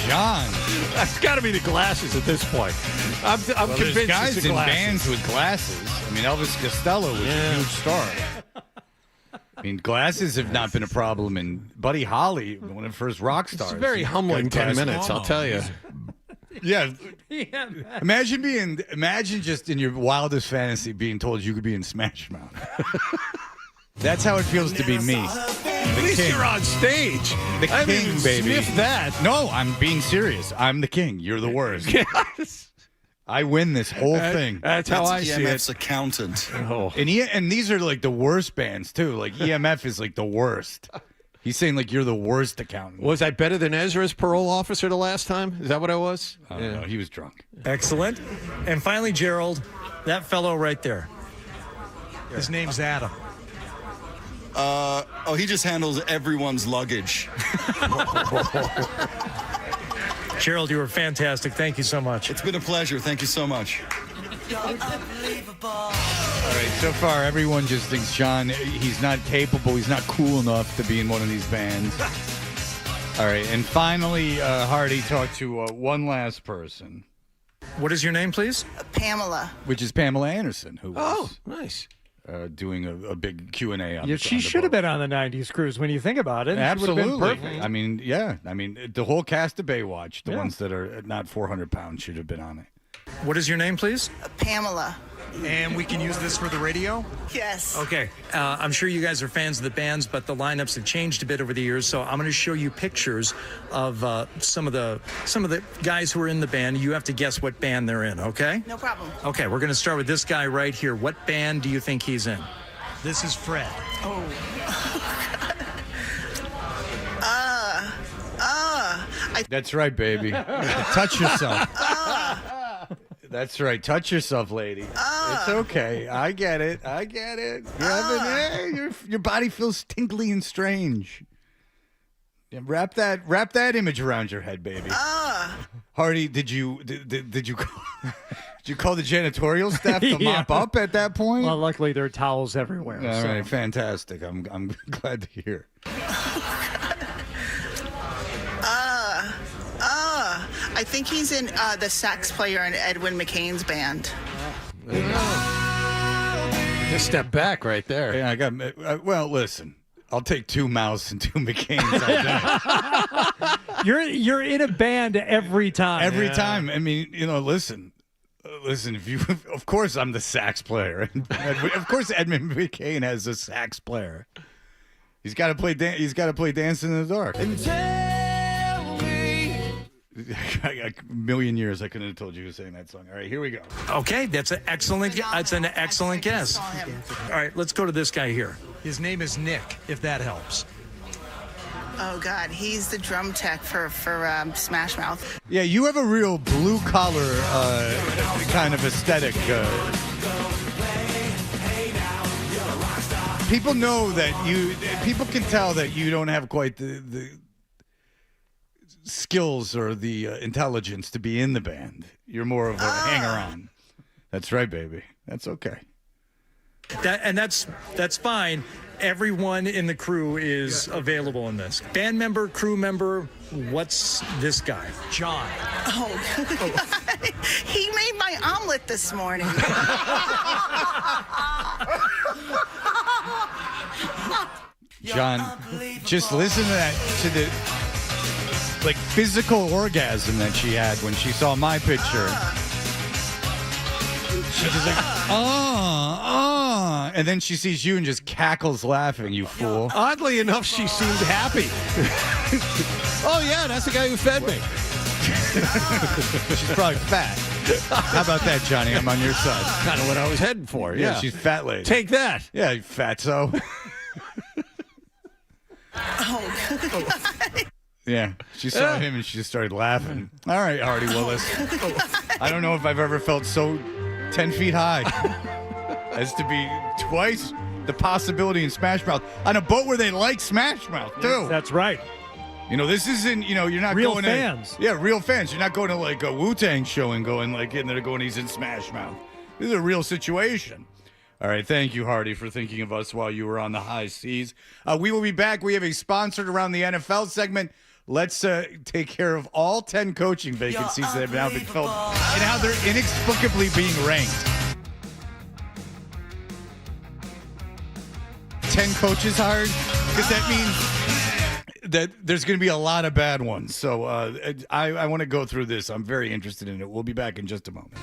John. That's got to be the glasses at this point. I'm convinced there's guys it's the in glasses. bands with glasses. I mean, Elvis Costello was a huge star. I mean, glasses have not been a problem. And Buddy Holly, one of the first rock stars. It's a very humbling 10 minutes, I'll tell you. Yeah. Imagine just in your wildest fantasy being told you could be in Smash Mouth. That's how it feels to be me. At least you're on stage. The king, baby. Sniff that. No, I'm being serious. I'm the king. You're the worst. Yes. I win this whole thing. That's how I see EMF's it. accountant. Oh. And these are like the worst bands, too. Like EMF is like the worst. He's saying like you're the worst accountant. Was I better than Ezra's parole officer the last time? Is that what I was? I don't know. He was drunk. Excellent. And finally, Gerald, that fellow right there. His name's Adam. He just handles everyone's luggage. Gerald, you were fantastic. Thank you so much. It's been a pleasure. Thank you so much. All right, so far everyone just thinks John, he's not capable, he's not cool enough to be in one of these bands. All right, and finally, Hardy talked to one last person. What is your name, please? Pamela. Which is Pamela Anderson, who was nice. Doing a big Q&A on She on should have boat. been on the 90s cruise when you think about it. Absolutely. It would have been perfect. I mean, yeah. I mean, the whole cast of Baywatch, the ones that are not 400 pounds, should have been on it. What is your name, please? Pamela. And we can use this for the radio? Yes. Okay. I'm sure you guys are fans of the bands, but the lineups have changed a bit over the years. So I'm going to show you pictures of some of the guys who are in the band. You have to guess what band they're in. Okay? No problem. Okay. We're going to start with this guy right here. What band do you think he's in? This is Fred. Oh. That's right, baby. Touch yourself. That's right. Touch yourself, lady. It's okay. I get it. Your body feels tingly and strange. Yeah, wrap that image around your head, baby. Hardy, did you call the janitorial staff to mop up at that point? Well, luckily there are towels everywhere. All right, fantastic. I'm glad to hear. I think he's in the sax player in Edwin McCain's band. Just step back right there. Yeah, I got. Well, listen. I'll take 2 Mouths and 2 McCains all day. You're in a band every time. Every time. I mean, listen. If you, of course, I'm the sax player. Of course, Edmund McCain has a sax player. He's got to play. He's got to play "Dance in the Dark." And tell me, a million years I couldn't have told you who sang that song. All right, here we go. Okay, that's an excellent. That's an excellent guess. All right, let's go to this guy here. His name is Nick. If that helps. Oh God, he's the drum tech for Smash Mouth. Yeah, you have a real blue collar kind of aesthetic. People know that people can tell that you don't have quite the skills or the intelligence to be in the band. You're more of a hanger-on. That's right, baby. That's okay. That's fine. Everyone in the crew is available in this. Band member, crew member, what's this guy? John. Oh, he made my omelet this morning. John, just listen to that, to the physical orgasm that she had when she saw my picture. She's just like, and then she sees you and just cackles laughing, you fool. Oddly enough, she seemed happy. Oh, yeah, that's the guy who fed me. She's probably fat. How about that, Johnny? I'm on your side. Kind of what I was heading for, yeah. She's fat lady. Take that. Yeah, you fatso. Yeah, she saw him and she just started laughing. All right, Hardy Willis. I don't know if I've ever felt so 10 feet high as to be twice the possibility in Smash Mouth on a boat where they like Smash Mouth too. Yes, that's right. This isn't. You're not real going fans. Real fans. You're not going to like a Wu-Tang show and going in there going he's in Smash Mouth. This is a real situation. All right, thank you, Hardy, for thinking of us while you were on the high seas. We will be back. We have a sponsored around the NFL segment. Let's take care of all 10 coaching vacancies that have now been filled and how they're inexplicably being ranked. 10 coaches hired? Because that means that there's going to be a lot of bad ones. So I want to go through this. I'm very interested in it. We'll be back in just a moment.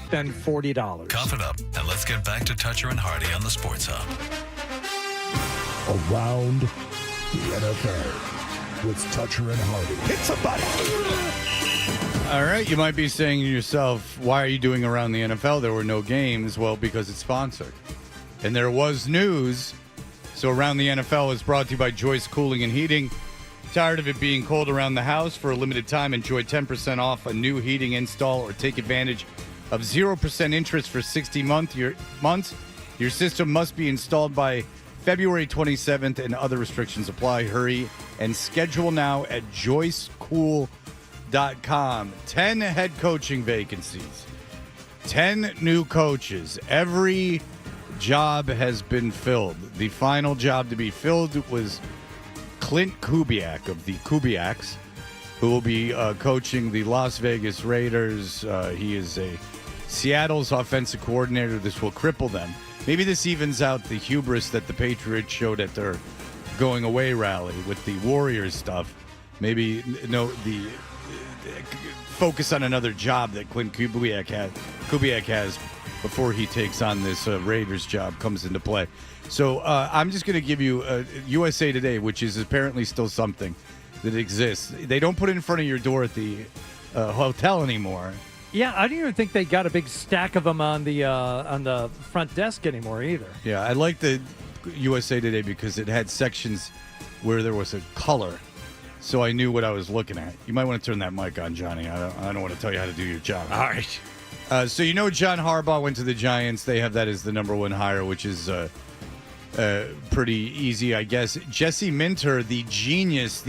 Spend $40. Cough it up, and let's get back to Toucher and Hardy on the Sports Hub. Around the NFL with Toucher and Hardy. Hit somebody! All right, you might be saying to yourself, why are you doing Around the NFL? There were no games. Well, because it's sponsored. And there was news. So Around the NFL is brought to you by Joyce Cooling and Heating. Tired of it being cold around the house? For a limited time, enjoy 10% off a new heating install or take advantage of 0% interest for 60 months. Your system must be installed by February 27th and other restrictions apply. Hurry and schedule now at joycecool.com. 10 head coaching vacancies. 10 new coaches. Every job has been filled. The final job to be filled was Clint Kubiak of the Kubiaks, who will be coaching the Las Vegas Raiders. He is Seattle's offensive coordinator. This will cripple them. Maybe this evens out the hubris that the Patriots showed at their going away rally with the Warriors stuff. Maybe the focus on another job that Clint Kubiak has before he takes on this Raiders job comes into play. So I'm just going to give you USA Today, which is apparently still something that exists. They don't put it in front of your door at the hotel anymore. Yeah, I don't even think they got a big stack of them on the front desk anymore either. Yeah, I like the USA Today because it had sections where there was a color, so I knew what I was looking at. You might want to turn that mic on, Johnny. I don't want to tell you how to do your job. All right. So John Harbaugh went to the Giants. They have that as the number one hire, which is pretty easy, I guess. Jesse Minter, the genius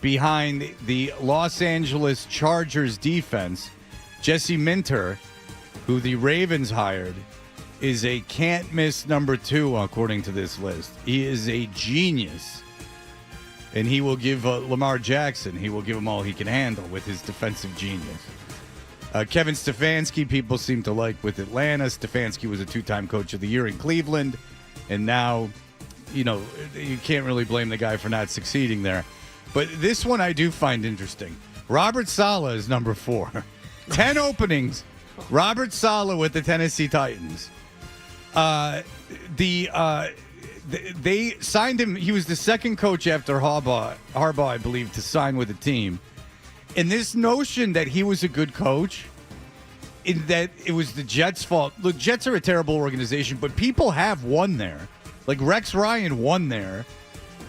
behind the Los Angeles Chargers defense. Jesse Minter, who the Ravens hired, is a can't-miss number 2, according to this list. He is a genius. And he will give Lamar Jackson, he will give him all he can handle with his defensive genius. Kevin Stefanski, people seem to like with Atlanta. Stefanski was a 2-time coach of the year in Cleveland. And now, you can't really blame the guy for not succeeding there. But this one I do find interesting. Robert Saleh is number 4. 10 openings. Robert Saleh with the Tennessee Titans. They signed him. He was the second coach after Harbaugh, I believe, to sign with the team. And this notion that he was a good coach, in that it was the Jets' fault. Look, Jets are a terrible organization, but people have won there. Like Rex Ryan won there.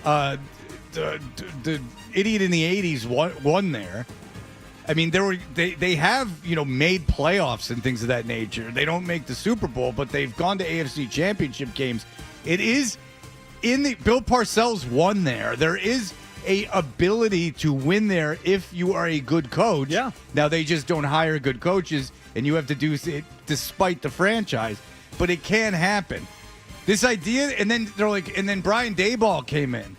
The idiot in the 80s won there. I mean, they have made playoffs and things of that nature. They don't make the Super Bowl, but they've gone to AFC Championship games. It is Bill Parcells won there. There is a ability to win there if you are a good coach. Yeah. Now they just don't hire good coaches, and you have to do it despite the franchise. But it can happen. This idea, and then Brian Daboll came in.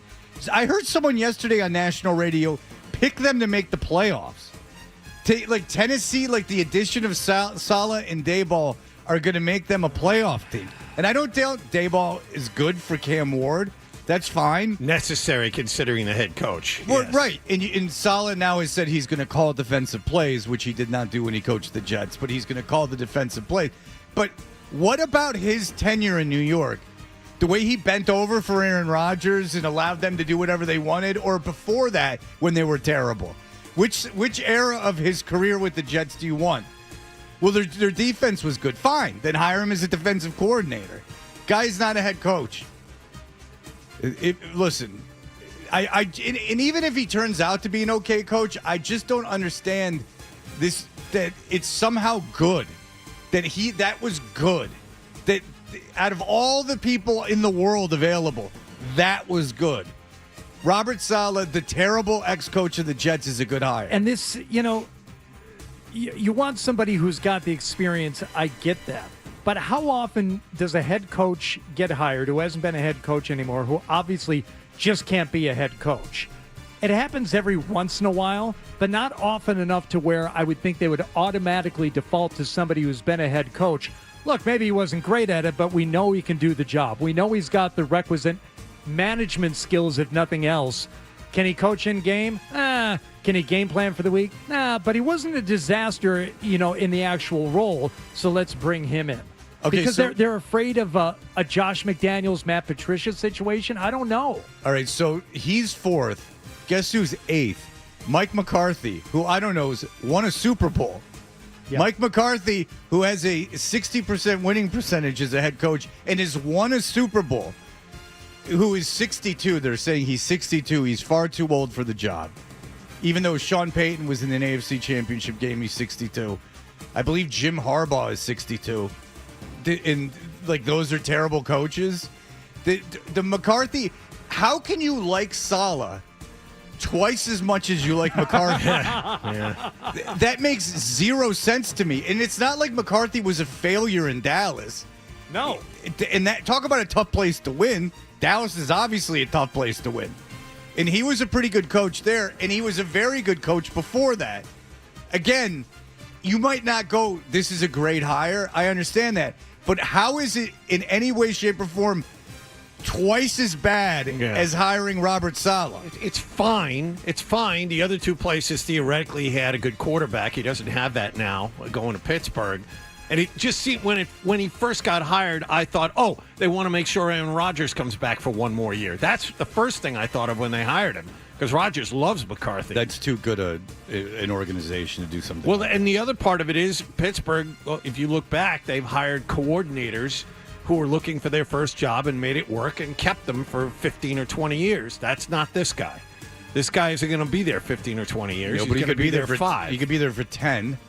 I heard someone yesterday on national radio pick them to make the playoffs. Tennessee, the addition of Saleh and Daboll are going to make them a playoff team. And I don't doubt Daboll is good for Cam Ward. That's fine. Necessary considering the head coach. Well, yes. Right. And Saleh now has said he's going to call defensive plays, which he did not do when he coached the Jets, but he's going to call the defensive plays. But what about his tenure in New York? The way he bent over for Aaron Rodgers and allowed them to do whatever they wanted, or before that when they were terrible? Which era of his career with the Jets do you want? Well, their defense was good. Fine. Then hire him as a defensive coordinator. Guy's not a head coach. Listen, and even if he turns out to be an okay coach, I just don't understand this, that it's somehow good. That was good. That out of all the people in the world available, that was good. Robert Saleh, the terrible ex-coach of the Jets, is a good hire. And this, you want somebody who's got the experience. I get that. But how often does a head coach get hired who hasn't been a head coach anymore, who obviously just can't be a head coach? It happens every once in a while, but not often enough to where I would think they would automatically default to somebody who's been a head coach. Look, maybe he wasn't great at it, but we know he can do the job. We know he's got the requisite management skills, if nothing else. Can he coach in game? Can he game plan for the week? Nah, but he wasn't a disaster, in the actual role, so let's bring him in. Okay, because so- they're afraid of a Josh McDaniels, Matt Patricia situation. I don't know. All right, so he's 4th. Guess who's 8th? Mike McCarthy, who I don't know, won a Super Bowl. Yep. Mike McCarthy, who has a 60% winning percentage as a head coach and has won a Super Bowl, who is 62. They're saying he's 62. He's far too old for the job. Even though Sean Payton was in an AFC Championship game, he's 62. I believe Jim Harbaugh is 62. And, those are terrible coaches. The McCarthy, how can you like Saleh twice as much as you like McCarthy? Yeah. That makes zero sense to me. And it's not like McCarthy was a failure in Dallas. No. And talk about a tough place to win. Dallas is obviously a tough place to win. And he was a pretty good coach there, and he was a very good coach before that. Again, you might not go, this is a great hire. I understand that. But how is it in any way, shape, or form twice as bad as hiring Robert Saleh? It's fine. It's fine. The other two places theoretically had a good quarterback. He doesn't have that now, going to Pittsburgh. And it just seemed when he first got hired, I thought, oh, they want to make sure Aaron Rodgers comes back for one more year. That's the first thing I thought of when they hired him, because Rodgers loves McCarthy. That's too good an organization to do something. Well, and the other part of it is Pittsburgh, if you look back, they've hired coordinators who were looking for their first job and made it work and kept them for 15 or 20 years. That's not this guy. This guy isn't going to be there 15 or 20 years. But He's he could be there for 5. He could be there for 10.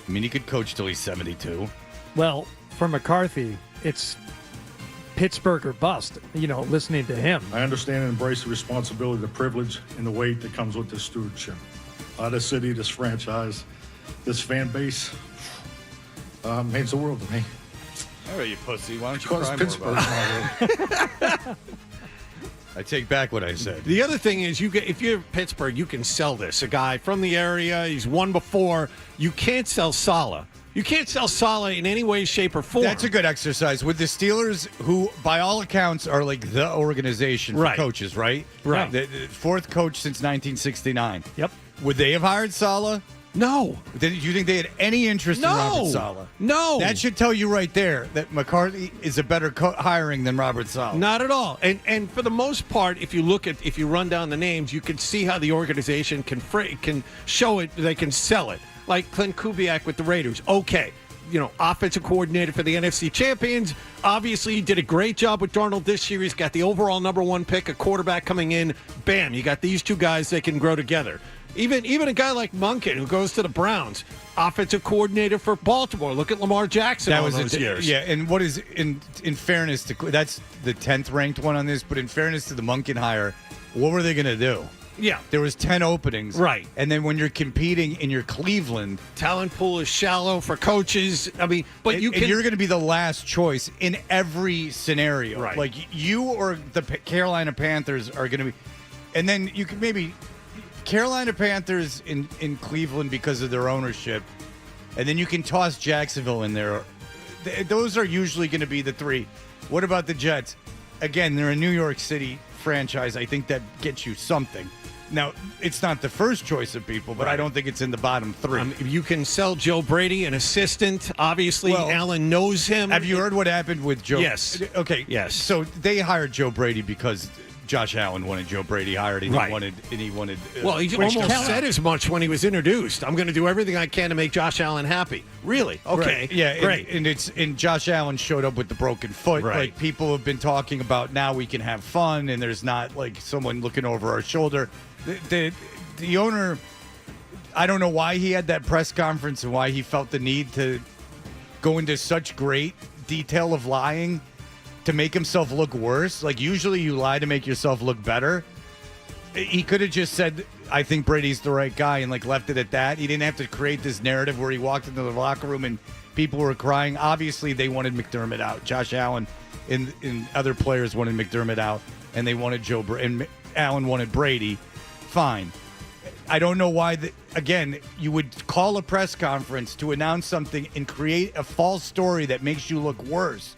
I mean, he could coach till he's 72. Well, for McCarthy, it's Pittsburgh or bust, listening to him. I understand and embrace the responsibility, the privilege, and the weight that comes with this stewardship. This city, this franchise, this fan base means the world to me. All right, you pussy. Why don't you Because cry Pittsburgh more about it? I take back what I said. The other thing is, if you're Pittsburgh, you can sell this. A guy from the area, he's won before. You can't sell Saleh. You can't sell Saleh in any way, shape, or form. That's a good exercise. With the Steelers, who, by all accounts, are like the organization for coaches, right? Right. The 4th coach since 1969. Yep. Would they have hired Saleh? No. Do you think they had any interest in Robert Saleh? No. That should tell you right there that McCarthy is a better hiring than Robert Saleh. Not at all. And for the most part, if you run down the names, you can see how the organization can show it. They can sell it. Like Clint Kubiak with the Raiders. Okay. Offensive coordinator for the NFC champions. Obviously, he did a great job with Darnold this year. He's got the overall number 1 pick, a quarterback coming in. Bam, you got these two guys that can grow together. Even a guy like Munkin, who goes to the Browns, offensive coordinator for Baltimore. Look at Lamar Jackson all those years. Yeah, and what is, in fairness to, that's the 10th ranked one on this, but in fairness to the Munkin hire, what were they going to do? Yeah. There was 10 openings. Right. And then when you're competing in your Cleveland. Talent pool is shallow for coaches. I mean, but you're going to be the last choice in every scenario. Right. Like you or the Carolina Panthers are going to be. And then you can maybe Carolina Panthers in Cleveland because of their ownership. And then you can toss Jacksonville in there. Those are usually going to be the 3. What about the Jets? Again, they're a New York City franchise. I think that gets you something. Now, it's not the first choice of people, but I don't think it's in the bottom 3. You can sell Joe Brady, an assistant. Obviously, Allen knows him. Have you heard what happened with Joe? Yes. Okay. Yes. So they hired Joe Brady because Josh Allen wanted Joe Brady hired, and he wanted. Well, he almost said as much when he was introduced. I'm going to do everything I can to make Josh Allen happy. Really? Okay. Right. Yeah. Great. And Josh Allen showed up with the broken foot. Right. Like people have been talking about now we can have fun, and there's not like someone looking over our shoulder. The owner, I don't know why he had that press conference and why he felt the need to go into such great detail of lying to make himself look worse. Like usually you lie to make yourself look better. He could have just said, I think Brady's the right guy, and like left it at that. He didn't have to create this narrative where he walked into the locker room and people were crying. Obviously they wanted McDermott out. Josh Allen and other players wanted McDermott out, and they wanted and Allen wanted Brady. Fine. I don't know why, again, you would call a press conference to announce something and create a false story that makes you look worse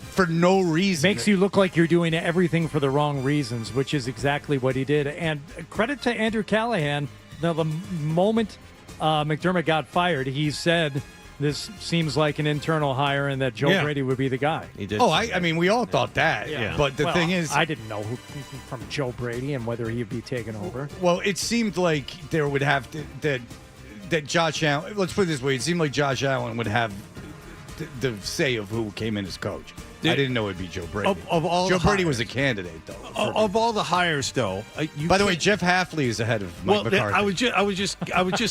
for no reason. Makes you look like you're doing everything for the wrong reasons, which is exactly what he did. And credit to Andrew Callahan. Now, the moment McDermott got fired, he said this seems like an internal hire and that Joe Brady would be the guy. He did. Oh, I mean, we all thought that. Yeah. But the thing is, I didn't know from Joe Brady and whether he'd be taken over. Well, it seemed like there would have to that Josh Allen. Let's put it this way: it seemed like Josh Allen would have the say of who came in as coach. I didn't know it'd be Joe Brady. Of all Joe the Brady hires. was a candidate, though. Of all the hires, though, By the way, Jeff Halfley is ahead of Mike McCarthy. I was just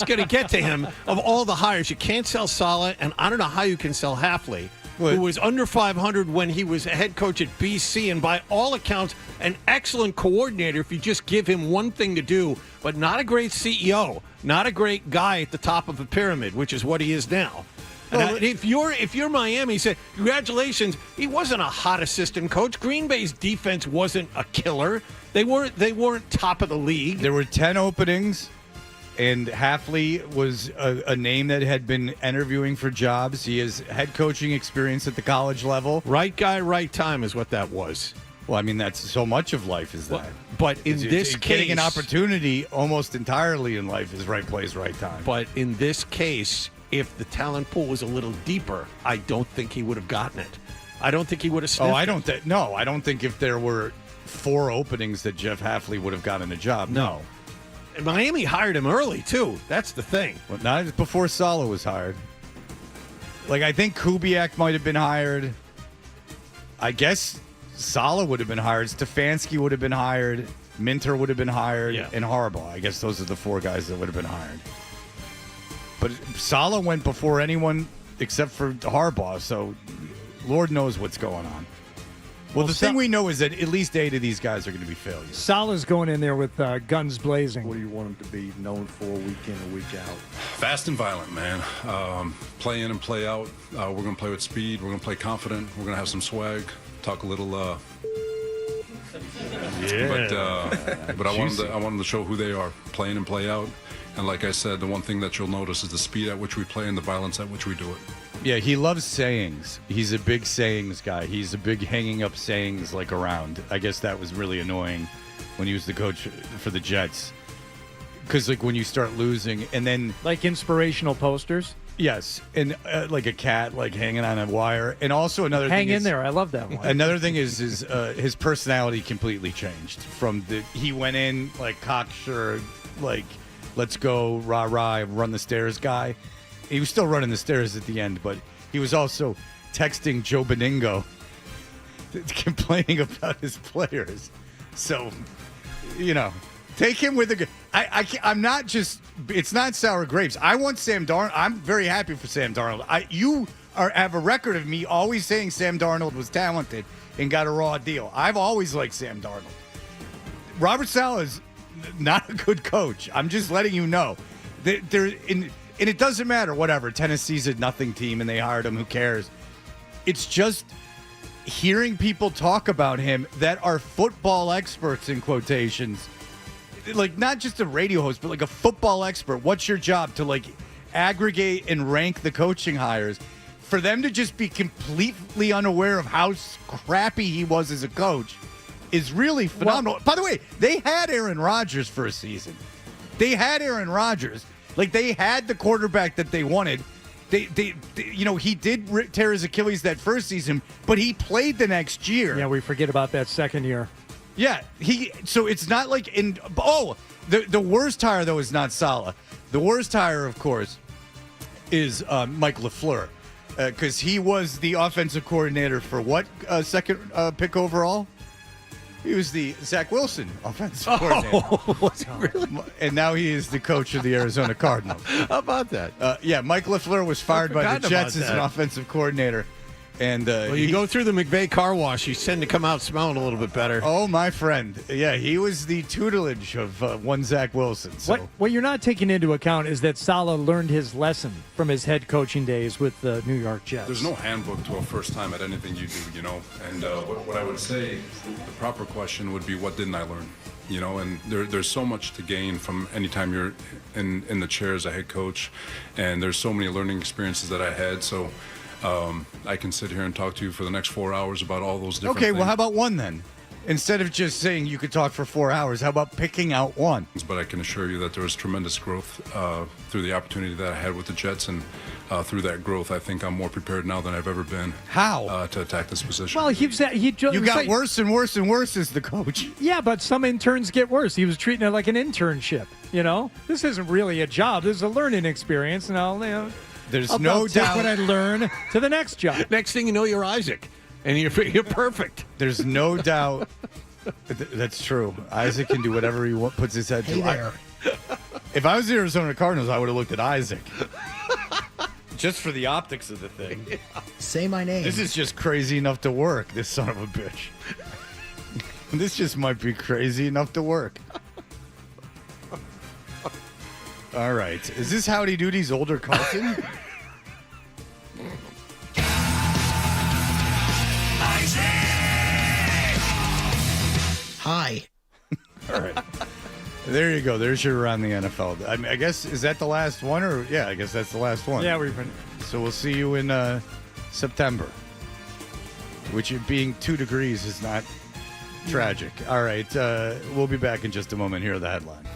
going to get to him. Of all the hires, you can't sell Saleh, and I don't know how you can sell Halfley, who was under 500 when he was a head coach at BC, and by all accounts, an excellent coordinator if you just give him one thing to do, but not a great CEO, not a great guy at the top of a pyramid, which is what he is now. Well, if you're Miami, say congratulations. He wasn't a hot assistant coach. Green Bay's defense wasn't a killer. They weren't top of the league. There were 10 openings, and Halfley was a name that had been interviewing for jobs. He has head coaching experience at the college level. Right guy, right time is what that was. Well, I mean, that's so much of life is that. But in this case, getting an opportunity almost entirely in life is right place, right time. But in this case, if the talent pool was a little deeper, I don't think he would have gotten it. I don't think he would have sniffed I don't think. No, I don't think if there were 4 openings that Jeff Halfley would have gotten a job. No. And Miami hired him early too. That's the thing. Well, not before Saleh was hired. Like, I think Kubiak might have been hired. I guess Saleh would have been hired. Stefanski would have been hired. Minter would have been hired. And Harbaugh. I guess those are the 4 guys that would have been hired. But Saleh went before anyone except for Harbaugh, so Lord knows what's going on. Well, the thing we know is that at least 8 of these guys are going to be failures. Saleh's going in there with guns blazing. What do you want him to be known for week in and week out? Fast and violent, man. Play in and play out. We're going to play with speed. We're going to play confident. We're going to have some swag. Talk a little. But I want them to show who they are. Play in and play out. And like I said, the one thing that you'll notice is the speed at which we play and the violence at which we do it. Yeah, he loves sayings. He's a big sayings guy. He's a big hanging up sayings like around. I guess that was really annoying when he was the coach for the Jets. Because like when you start losing and then... Like inspirational posters? Yes, and like a cat like hanging on a wire. And also another thing Hang in there. I love that one. Another thing is his personality completely changed. He went in like cocksure, like... Let's go, rah, run the stairs guy. He was still running the stairs at the end, but he was also texting Joe Beningo complaining about his players. So, take him with a good... I'm not just... It's not sour grapes. I want Sam Darnold. I'm very happy for Sam Darnold. You have a record of me always saying Sam Darnold was talented and got a raw deal. I've always liked Sam Darnold. Robert Saleh is not a good coach. I'm just letting you know. And it doesn't matter, whatever. Tennessee's a nothing team and they hired him. Who cares? It's just hearing people talk about him that are football experts, in quotations. Like, not just a radio host, but like a football expert. What's your job? To like aggregate and rank the coaching hires. For them to just be completely unaware of how crappy he was as a coach is really phenomenal. Well, by the way, they had Aaron Rodgers for a season. They had Aaron Rodgers. Like, they had the quarterback that they wanted. They he did tear his Achilles that first season, but he played the next year. Yeah, we forget about that second year. Yeah, so it's not like the worst hire though is not Saleh. The worst hire, of course, is Mike LaFleur, because he was the offensive coordinator for what second pick overall? He was the Zach Wilson offensive coordinator. Was he really? And now he is the coach of the Arizona Cardinals. How about that? Mike LaFleur was fired by the Jets as an offensive coordinator. And you go through the McVay car wash, you tend to come out smelling a little bit better. Oh, my friend. Yeah, he was the tutelage of one Zach Wilson. So. What you're not taking into account is that Saleh learned his lesson from his head coaching days with the New York Jets. There's no handbook to a first time at anything you do, And what I would say, the proper question would be, what didn't I learn? And there's so much to gain from any time you're in the chair as a head coach. And there's so many learning experiences that I had. So I can sit here and talk to you for the next 4 hours about all those different things. Well, how about one then? Instead of just saying you could talk for 4 hours, how about picking out one? But I can assure you that there was tremendous growth through the opportunity that I had with the Jets, and through that growth, I think I'm more prepared now than I've ever been. How? To attack this position. Well, you got worse and worse and worse as the coach. Yeah, but some interns get worse. He was treating it like an internship. This isn't really a job. This is a learning experience, and I'll take what I learn to the next job. Next thing you know, you're Isaac, and you're perfect. There's no doubt that's true. Isaac can do whatever he puts his head to. If I was the Arizona Cardinals, I would have looked at Isaac. Just for the optics of the thing. Yeah. Say my name. This is just crazy enough to work, this son of a bitch. This just might be crazy enough to work. All right. Is this Howdy Doody's older cousin? Hi. All right. There you go. There's your around the NFL. I mean, I guess, is that the last one? Or yeah, I guess that's the last one. Yeah, we've been. So we'll see you in September, which being 2 degrees is not tragic. All right. We'll be back in just a moment. Here are the headlines.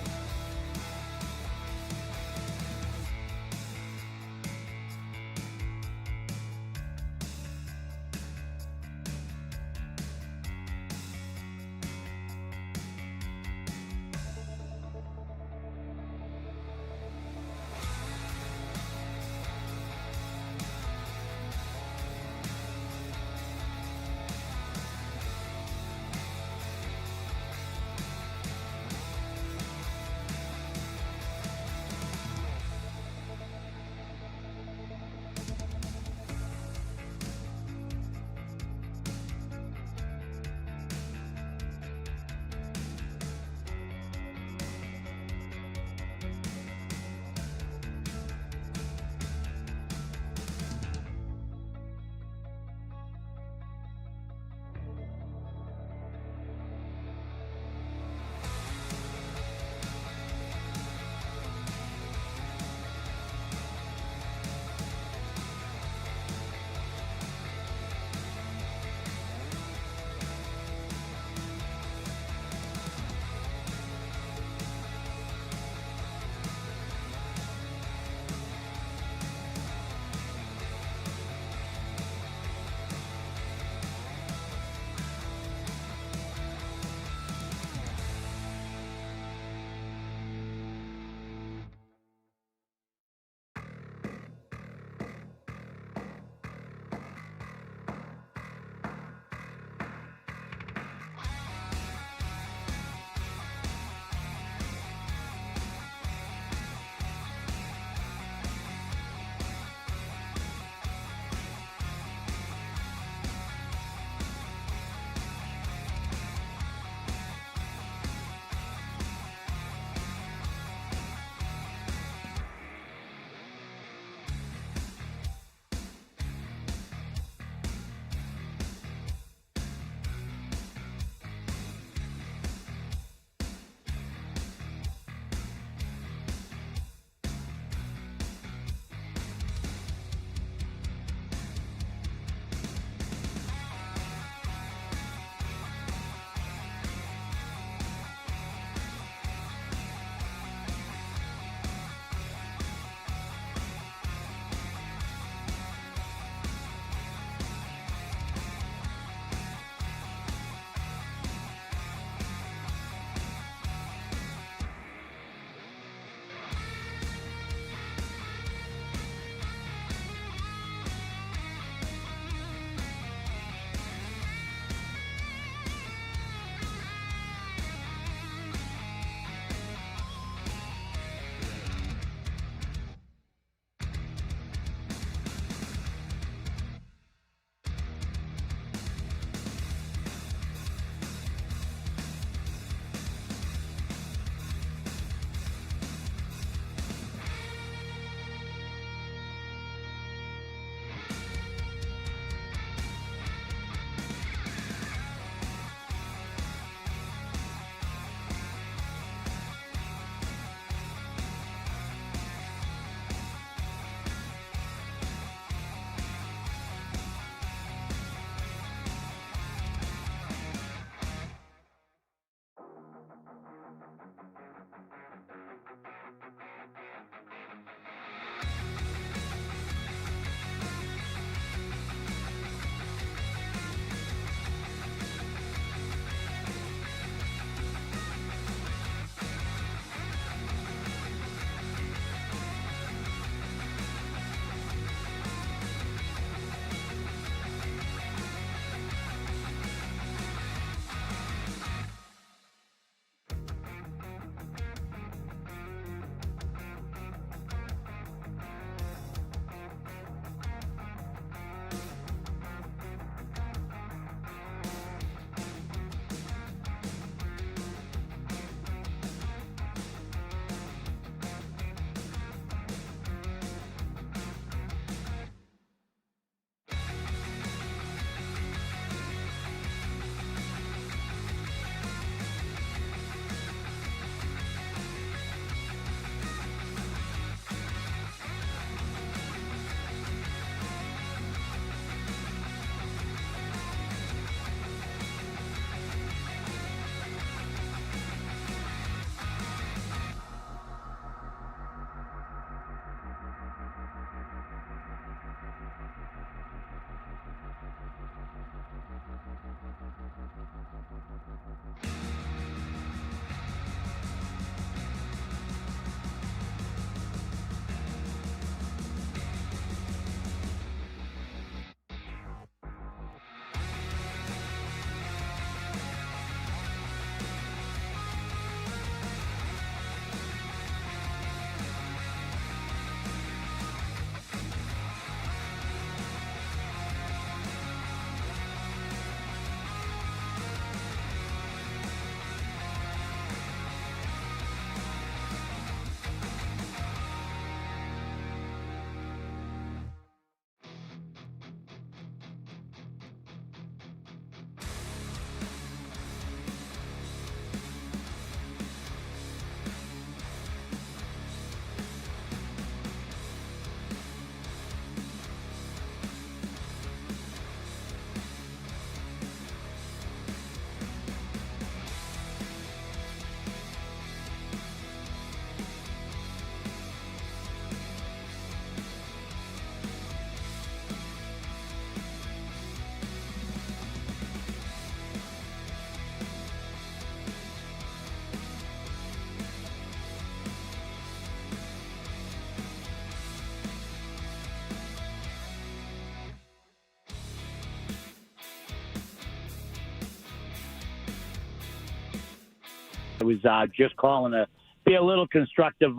I was just calling to be a little constructive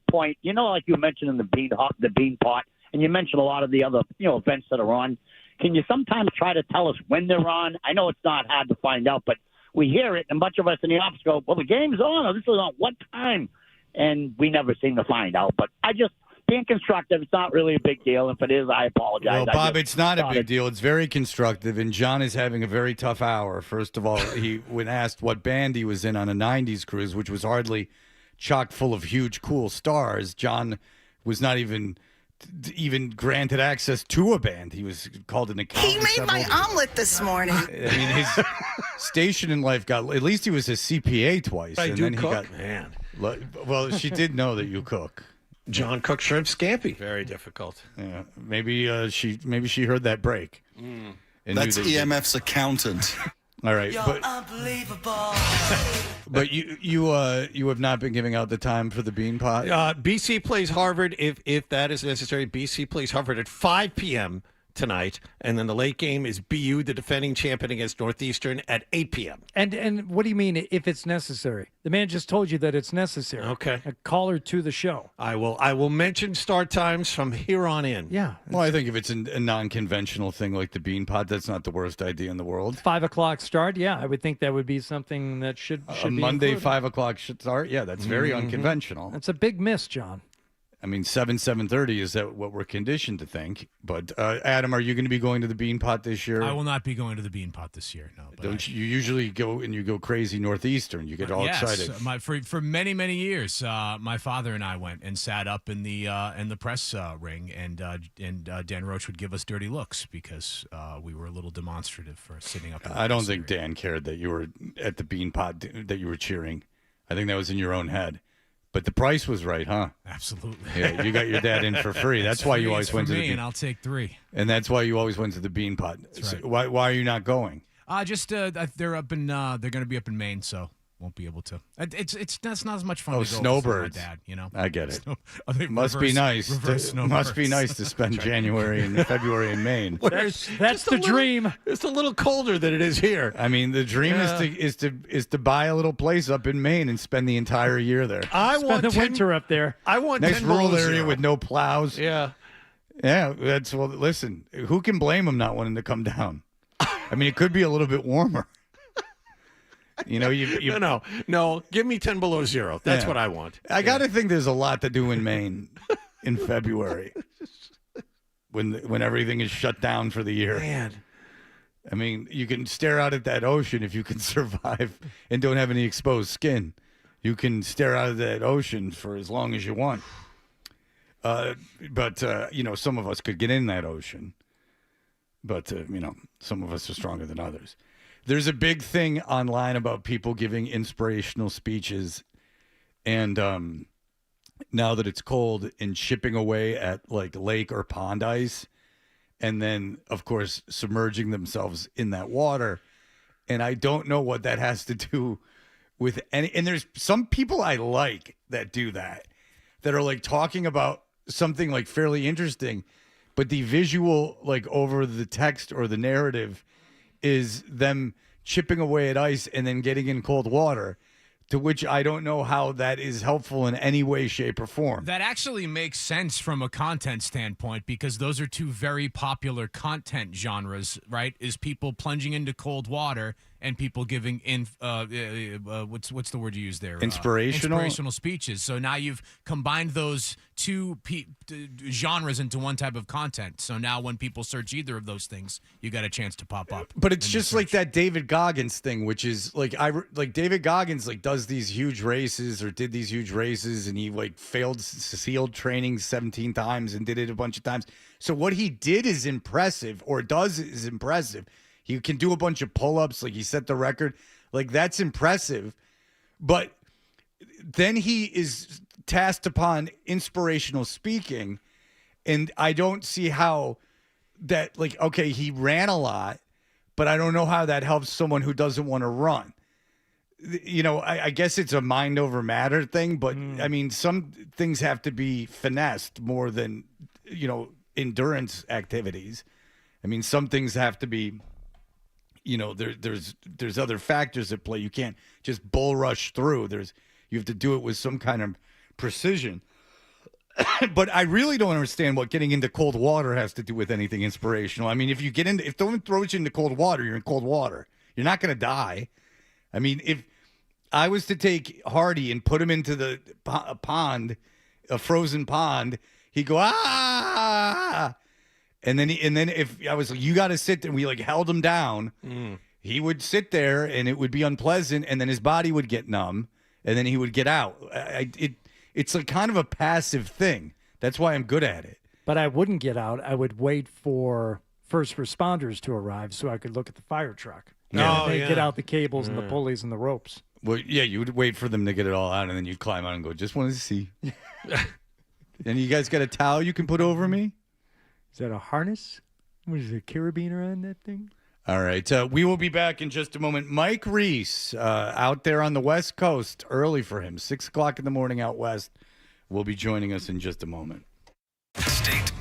point. You know, like you mentioned in the bean pot, and you mentioned a lot of the other, events that are on. Can you sometimes try to tell us when they're on? I know it's not hard to find out, but we hear it, and a bunch of us in the office go, well, the game's on, or this is on what time? And we never seem to find out. But being constructive, it's not really a big deal. If it is, I apologize. Well, Bob, it's not a big deal. It's very constructive, and John is having a very tough hour. First of all, when asked what band he was in on a 90s cruise, which was hardly chock full of huge, cool stars, John was not even granted access to a band. He was called an accountant. He made my omelet this morning. I mean, his station in life at least he was a CPA twice. I and do then cook? He got, Man. Well, she did know that you cook. John cooks shrimp scampi. Very difficult. Yeah, maybe she heard that break. Mm. And That's knew that EMF's accountant. All right, but you have not been giving out the time for the bean pot. BC plays Harvard if that is necessary. BC plays Harvard at 5 p.m. tonight, and then the late game is BU, the defending champion, against Northeastern at 8 p.m. And what do you mean if it's necessary? The man just told you that it's necessary. Okay. A caller to the show. I will mention start times from here on in. Yeah. Well, I think if it's a non-conventional thing like the bean pot, that's not the worst idea in the world. 5 o'clock start. Yeah, I would think that would be something that should a be Monday included. 5 o'clock should start. Yeah, that's very unconventional. That's a big miss, John. I mean, 7:30 is that what we're conditioned to think. But Adam, are you going to be going to the Bean Pot this year? I will not be going to the Bean Pot this year. No. But Don't you usually go and you go crazy Northeastern? You get all excited. For many years, my father and I went and sat up in the press ring, and Dan Roach would give us dirty looks because we were a little demonstrative for sitting up. I don't think Dan cared that you were at the Bean Pot, that you were cheering. I think that was in your own head. But the price was right, huh? Absolutely. Yeah, you got your dad in for free. That's why you always went to the Bean. And I'll take 3. And that's why you always went to the Bean Pot. That's right. So why are you not going? They're up in they're going to be up in Maine, so won't be able to. That's not as much fun. Oh, to go snowbirds! For my dad, you know. I get it. Must be nice. Must be nice to spend January and February in Maine. That's the dream. It's a little colder than it is here. I mean, the dream is to buy a little place up in Maine and spend the entire year there. Spend the winter up there. I want nice 10 rural below area zero. with no plows. Yeah. Yeah, listen, who can blame them not wanting to come down? I mean, it could be a little bit warmer. You know, no. Give me 10 below zero. That's what I want. I got to think there's a lot to do in Maine in February when everything is shut down for the year. Man. I mean, you can stare out at that ocean if you can survive and don't have any exposed skin. You can stare out at that ocean for as long as you want. But some of us could get in that ocean. But, some of us are stronger than others. There's a big thing online about people giving inspirational speeches. And now that it's cold and chipping away at like lake or pond ice. And then, of course, submerging themselves in that water. And I don't know what that has to do with any. And there's some people I like that do that are like talking about something like fairly interesting. But the visual, like over the text or the narrative, is them chipping away at ice and then getting in cold water, to which I don't know how that is helpful in any way, shape, or form. That actually makes sense from a content standpoint because those are two very popular content genres, right? Is people plunging into cold water and people giving what's the word you use there? Inspirational speeches. So now you've combined those two genres into one type of content. So now when people search either of those things, you got a chance to pop up. But it's just like that David Goggins thing, which is like David Goggins like does these huge races or did these huge races, and he like failed SEAL training 17 times and did it a bunch of times. So what he did is impressive, or does is impressive. He can do a bunch of pull-ups, like he set the record. Like, that's impressive. But then he is tasked upon inspirational speaking, and I don't see how that, like, okay, he ran a lot, but I don't know how that helps someone who doesn't want to run. You know, I guess it's a mind over matter thing, but, I mean, some things have to be finessed more than, endurance activities. I mean, some things have to be there's other factors at play. You can't just bull rush through. You have to do it with some kind of precision. But I really don't understand what getting into cold water has to do with anything inspirational. I mean, if someone throws you into cold water, you're in cold water. You're not going to die. I mean, if I was to take Hardy and put him into a pond, a frozen pond, he'd go, ah! And then if I was like, you got to sit there, we like held him down, he would sit there and it would be unpleasant, and then his body would get numb, and then he would get out. It's a kind of a passive thing. That's why I'm good at it. But I wouldn't get out. I would wait for first responders to arrive so I could look at the fire truck. Yeah. They get out the cables and the pulleys and the ropes. Well, yeah, you would wait for them to get it all out, and then you'd climb out and go, just wanted to see. And you guys got a towel you can put over me? Is that a harness? What is it, a carabiner on that thing? All right. We will be back in just a moment. Mike Reiss, out there on the West Coast, early for him, 6 o'clock in the morning out west, will be joining us in just a moment. State.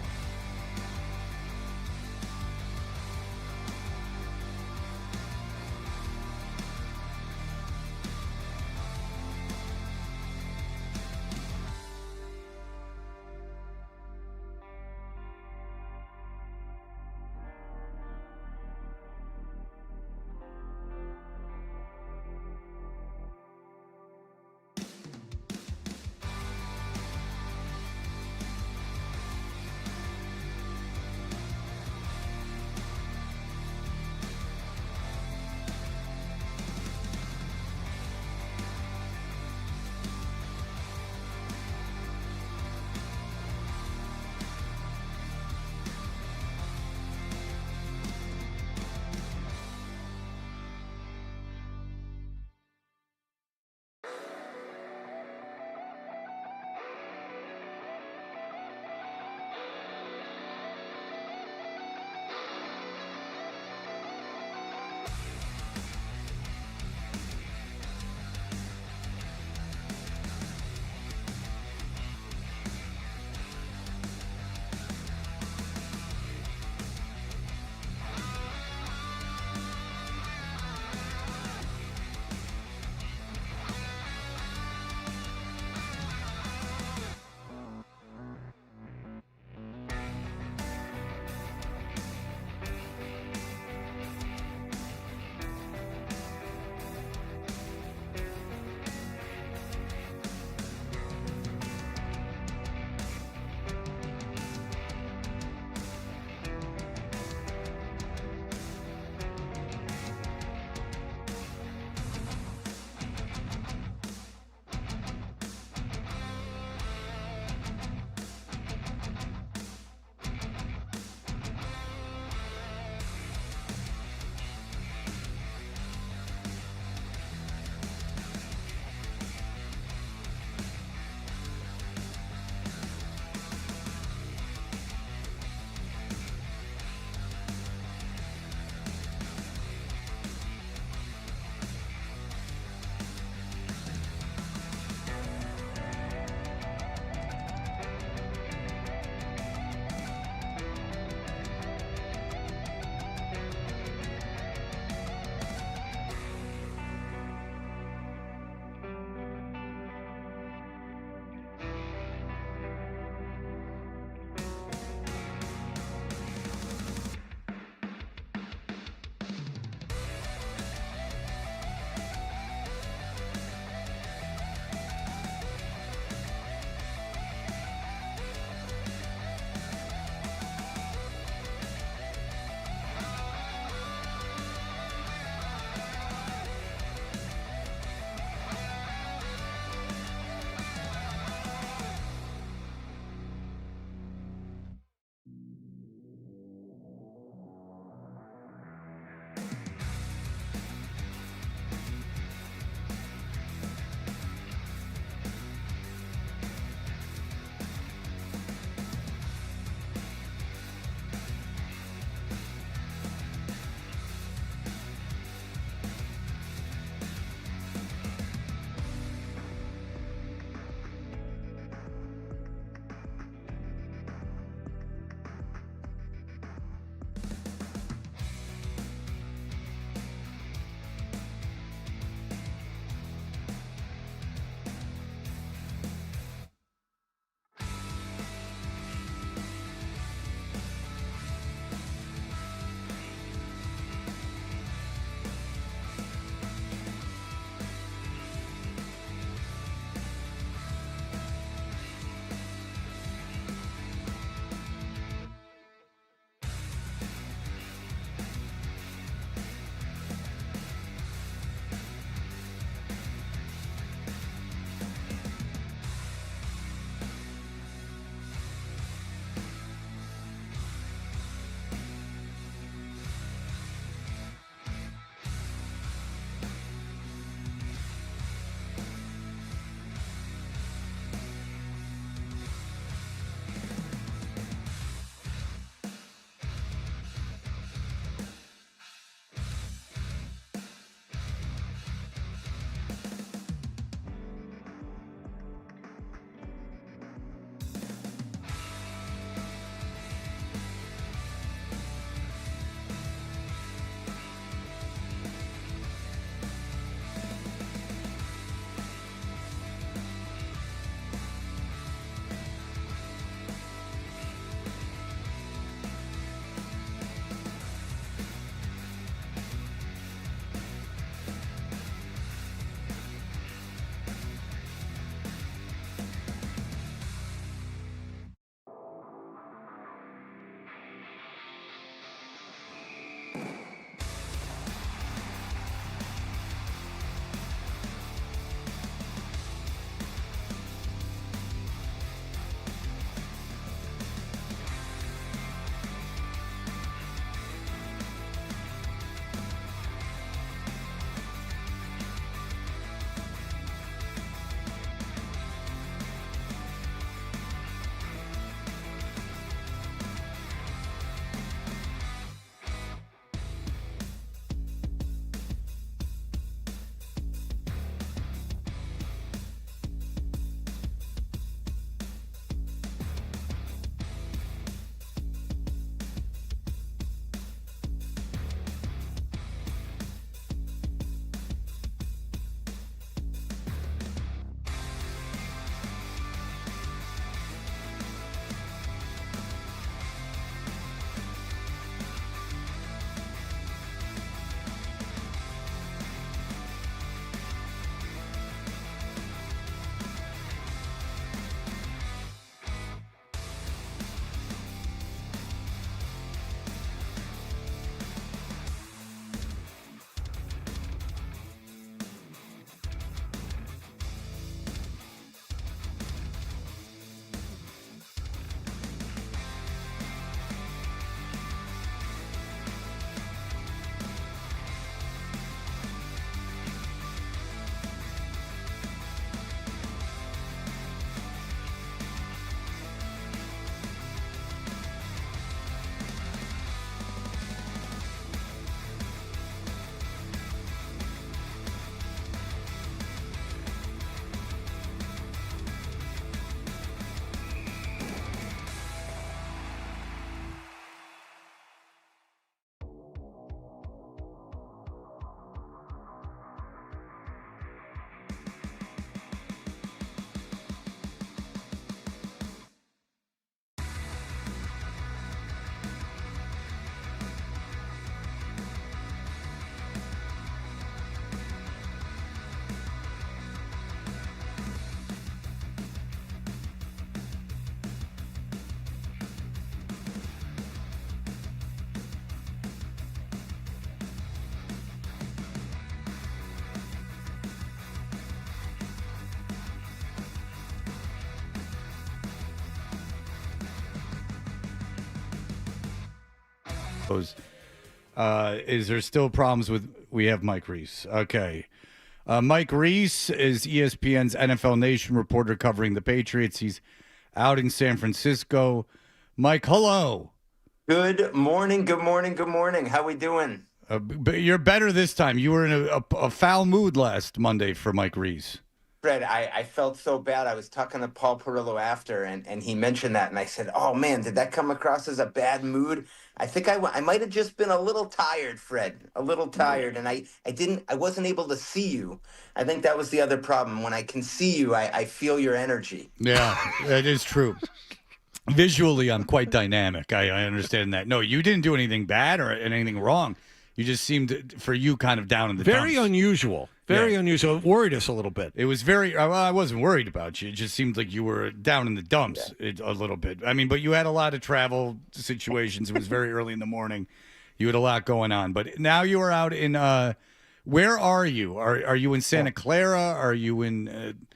those. Is there still problems with? We have Mike Reiss. Okay. Mike Reiss is ESPN's NFL Nation reporter covering the Patriots. He's out in San Francisco. Mike, hello. Good morning. Good morning. Good morning. How we doing? But you're better this time. You were in a foul mood last Monday for Mike Reiss. Fred, I felt so bad. I was talking to Paul Perillo after, and he mentioned that, and I said, oh, man, did that come across as a bad mood? I think I might have just been a little tired, Fred, a little tired, and I wasn't able to see you. I think that was the other problem. When I can see you, I feel your energy. Yeah, that is true. Visually, I'm quite dynamic. I understand that. No, you didn't do anything bad or anything wrong. You just seemed, for you, kind of down in the Very dumps. unusual. Very unusual. It worried us a little bit. It was very, well, I wasn't worried about you. It just seemed like you were down in the dumps a little bit. I mean, but you had a lot of travel situations. It was very early in the morning. You had a lot going on. But now you are out in, where are you? Are you in Santa Clara? Are you in,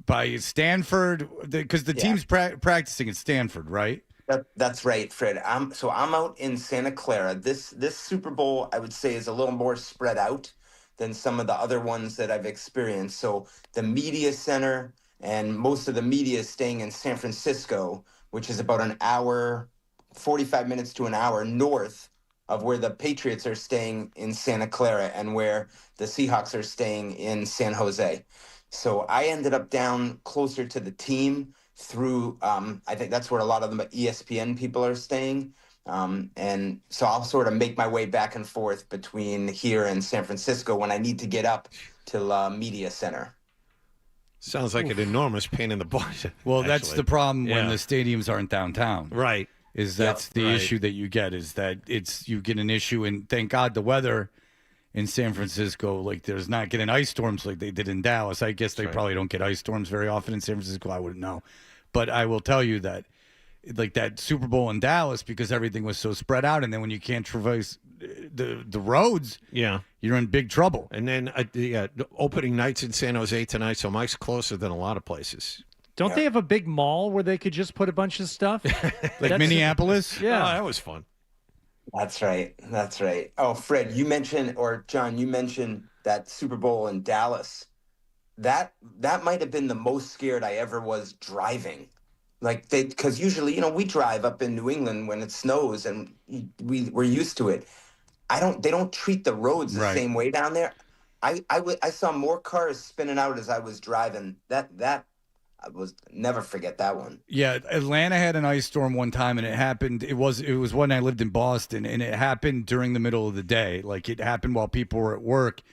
by Stanford? Because the team's practicing at Stanford, right? That's right, Fred. I'm out in Santa Clara. This Super Bowl, I would say, is a little more spread out than some of the other ones that I've experienced. So the media center and most of the media is staying in San Francisco, which is about an hour, 45 minutes to an hour north of where the Patriots are staying in Santa Clara and where the Seahawks are staying in San Jose. So I ended up down closer to the team through, I think that's where a lot of the ESPN people are staying. And so I'll sort of make my way back and forth between here and San Francisco when I need to get up to the media center. Sounds like an enormous pain in the butt. Well, that's the problem when the stadiums aren't downtown. Right. That's the issue that you get, is that you get an issue, and thank God the weather in San Francisco, like there's not getting ice storms like they did in Dallas. I guess they probably don't get ice storms very often in San Francisco. I wouldn't know. But I will tell you that like that Super Bowl in Dallas, because everything was so spread out, and then when you can't traverse the roads, you're in big trouble. And then the opening nights in San Jose tonight, so Mike's closer than a lot of places. Don't they have a big mall where they could just put a bunch of stuff? Like Minneapolis? Yeah. Oh, that was fun. That's right. That's right. Oh, Fred, you mentioned, or John, you mentioned that Super Bowl in Dallas. That might have been the most scared I ever was driving. Like because usually, we drive up in New England when it snows and we're used to it. They don't treat the roads the same way down there. I saw more cars spinning out as I was driving. That I was never forget that one. Yeah, Atlanta had an ice storm one time, and it happened. It was when I lived in Boston, and it happened during the middle of the day. Like it happened while people were at work,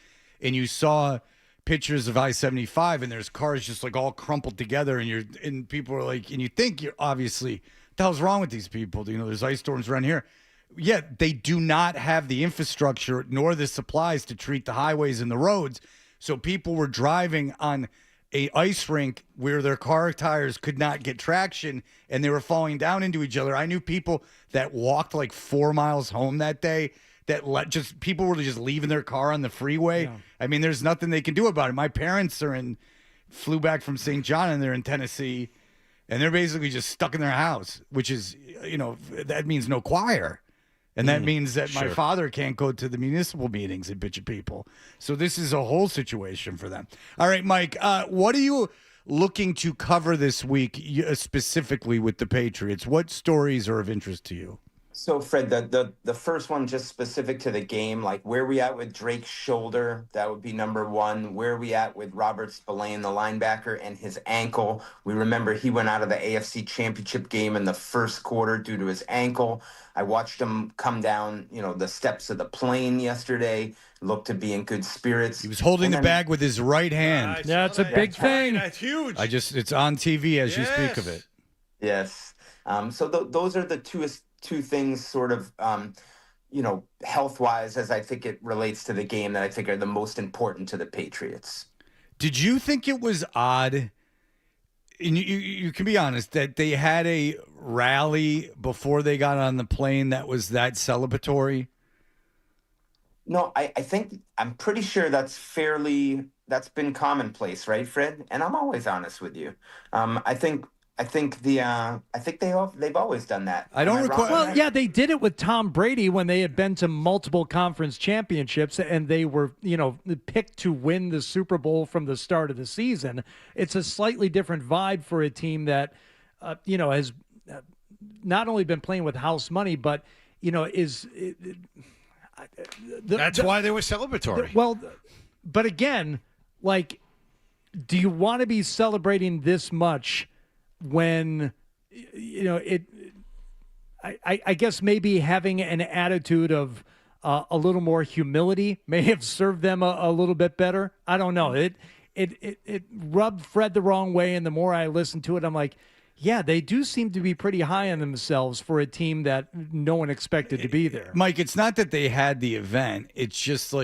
and you saw pictures of I-75, and there's cars just like all crumpled together, and people are like, and you think you're obviously, what the hell's wrong with these people? There's ice storms around here. Yeah, they do not have the infrastructure nor the supplies to treat the highways and the roads. So people were driving on a ice rink where their car tires could not get traction, and they were falling down into each other. I knew people that walked like 4 miles home that day. People were just leaving their car on the freeway. Yeah. I mean, there's nothing they can do about it. My parents flew back from St. John, and they're in Tennessee, and they're basically just stuck in their house, which is, that means no choir. And that means that my father can't go to the municipal meetings and bitch at people. So this is a whole situation for them. All right, Mike, what are you looking to cover this week specifically with the Patriots? What stories are of interest to you? So, Fred, the first one just specific to the game, like where we at with Drake's shoulder, that would be number one. Where we at with Robert Spillane, the linebacker, and his ankle. We remember he went out of the AFC Championship game in the first quarter due to his ankle. I watched him come down, the steps of the plane yesterday, looked to be in good spirits. He was holding the bag with his right hand. Yeah, it's a big thing. That's huge. It's on TV as you speak of it. Yes. So those are the two things sort of, health-wise, as I think it relates to the game, that I think are the most important to the Patriots. Did you think it was odd, and you can be honest, that they had a rally before they got on the plane that was that celebratory? No, I'm pretty sure that's been commonplace, right, Fred? And I'm always honest with you. I think I think they've always done that. I don't recall. Well, yeah, they did it with Tom Brady when they had been to multiple conference championships and they were, picked to win the Super Bowl from the start of the season. It's a slightly different vibe for a team that, has not only been playing with house money, but That's why they were celebratory. But again, do you want to be celebrating this much when, I guess maybe having an attitude of a little more humility may have served them a little bit better. I don't know. It rubbed Fred the wrong way, and the more I listen to it, I'm like, yeah, they do seem to be pretty high on themselves for a team that no one expected to be there. Mike, it's not that they had the event. It's just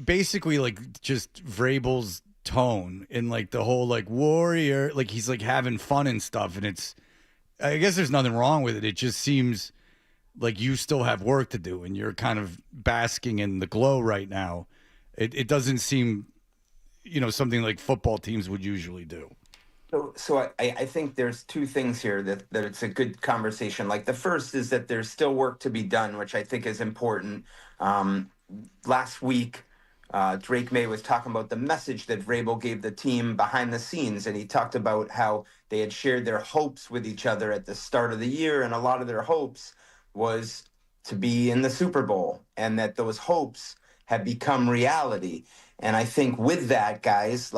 basically just Vrabel's tone and the whole warrior, he's having fun and stuff. And I guess there's nothing wrong with it. It just seems like you still have work to do and you're kind of basking in the glow right now. It doesn't seem, something like football teams would usually do. So I think there's two things here that it's a good conversation. The first is that there's still work to be done, which I think is important. Last week, Drake May was talking about the message that Vrabel gave the team behind the scenes, and he talked about how they had shared their hopes with each other at the start of the year, and a lot of their hopes was to be in the Super Bowl, and that those hopes have become reality. And I think with that, guys,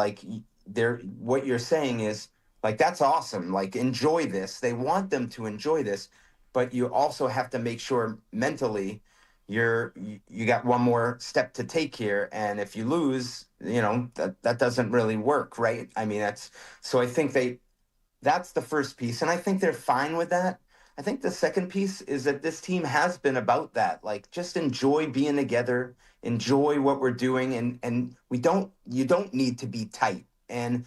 what you're saying is that's awesome. Enjoy this. They want them to enjoy this, but you also have to make sure mentally you got one more step to take here. And if you lose, that doesn't really work, right? I mean, so I think that's the first piece. And I think they're fine with that. I think the second piece is that this team has been about that. Just enjoy being together, enjoy what we're doing. And you don't need to be tight. And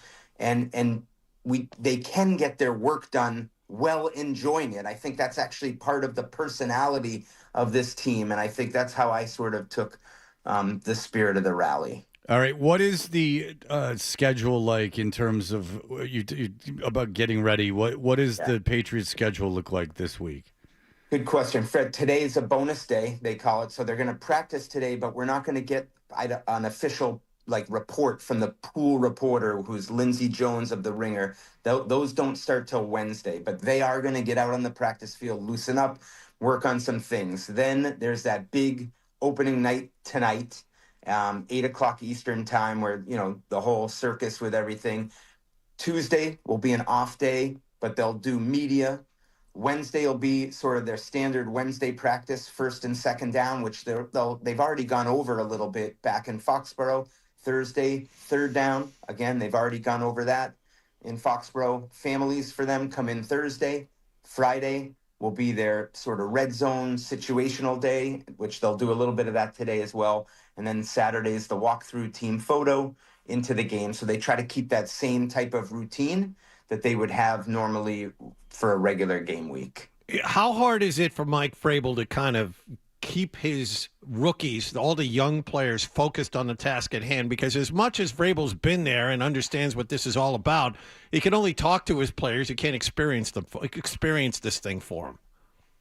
they can get their work done while enjoying it. I think that's actually part of the personality of this team, and I think that's how I sort of took the spirit of the rally. All right, what is the schedule like in terms of about getting ready? What does the Patriots schedule look like this week? Good question, Fred. Today is a bonus day, they call it, so they're going to practice today, but we're not going to get an official report from the pool reporter who's Lindsey Jones of The Ringer. Those don't start till Wednesday, but they are going to get out on the practice field, loosen up, work on some things. Then there's that big opening night tonight, 8 o'clock Eastern time, where, the whole circus with everything. Tuesday will be an off day, but they'll do media. Wednesday will be sort of their standard Wednesday practice, first and second down, which they've already gone over a little bit back in Foxborough. Thursday, third down. Again, they've already gone over that in Foxborough. Families for them come in Thursday. Friday will be their sort of red zone situational day, which they'll do a little bit of that today as well. And then Saturday is the walkthrough team photo into the game. So they try to keep that same type of routine that they would have normally for a regular game week. How hard is it for Mike Vrabel to kind of keep his rookies, all the young players, focused on the task at hand? Because as much as Vrabel's been there and understands what this is all about, he can only talk to his players. He can't experience this thing for them.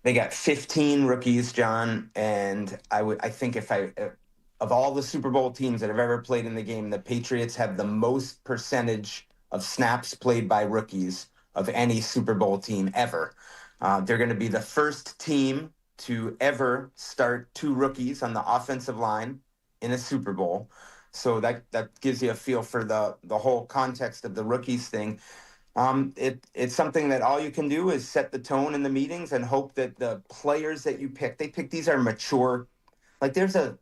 They got 15 rookies, John, and I think of all the Super Bowl teams that have ever played in the game, the Patriots have the most percentage of snaps played by rookies of any Super Bowl team ever. They're going to be the first team to ever start two rookies on the offensive line in a Super Bowl. So that gives you a feel for the whole context of the rookies thing. It's something that all you can do is set the tone in the meetings and hope that the players that you pick, these are mature. There's a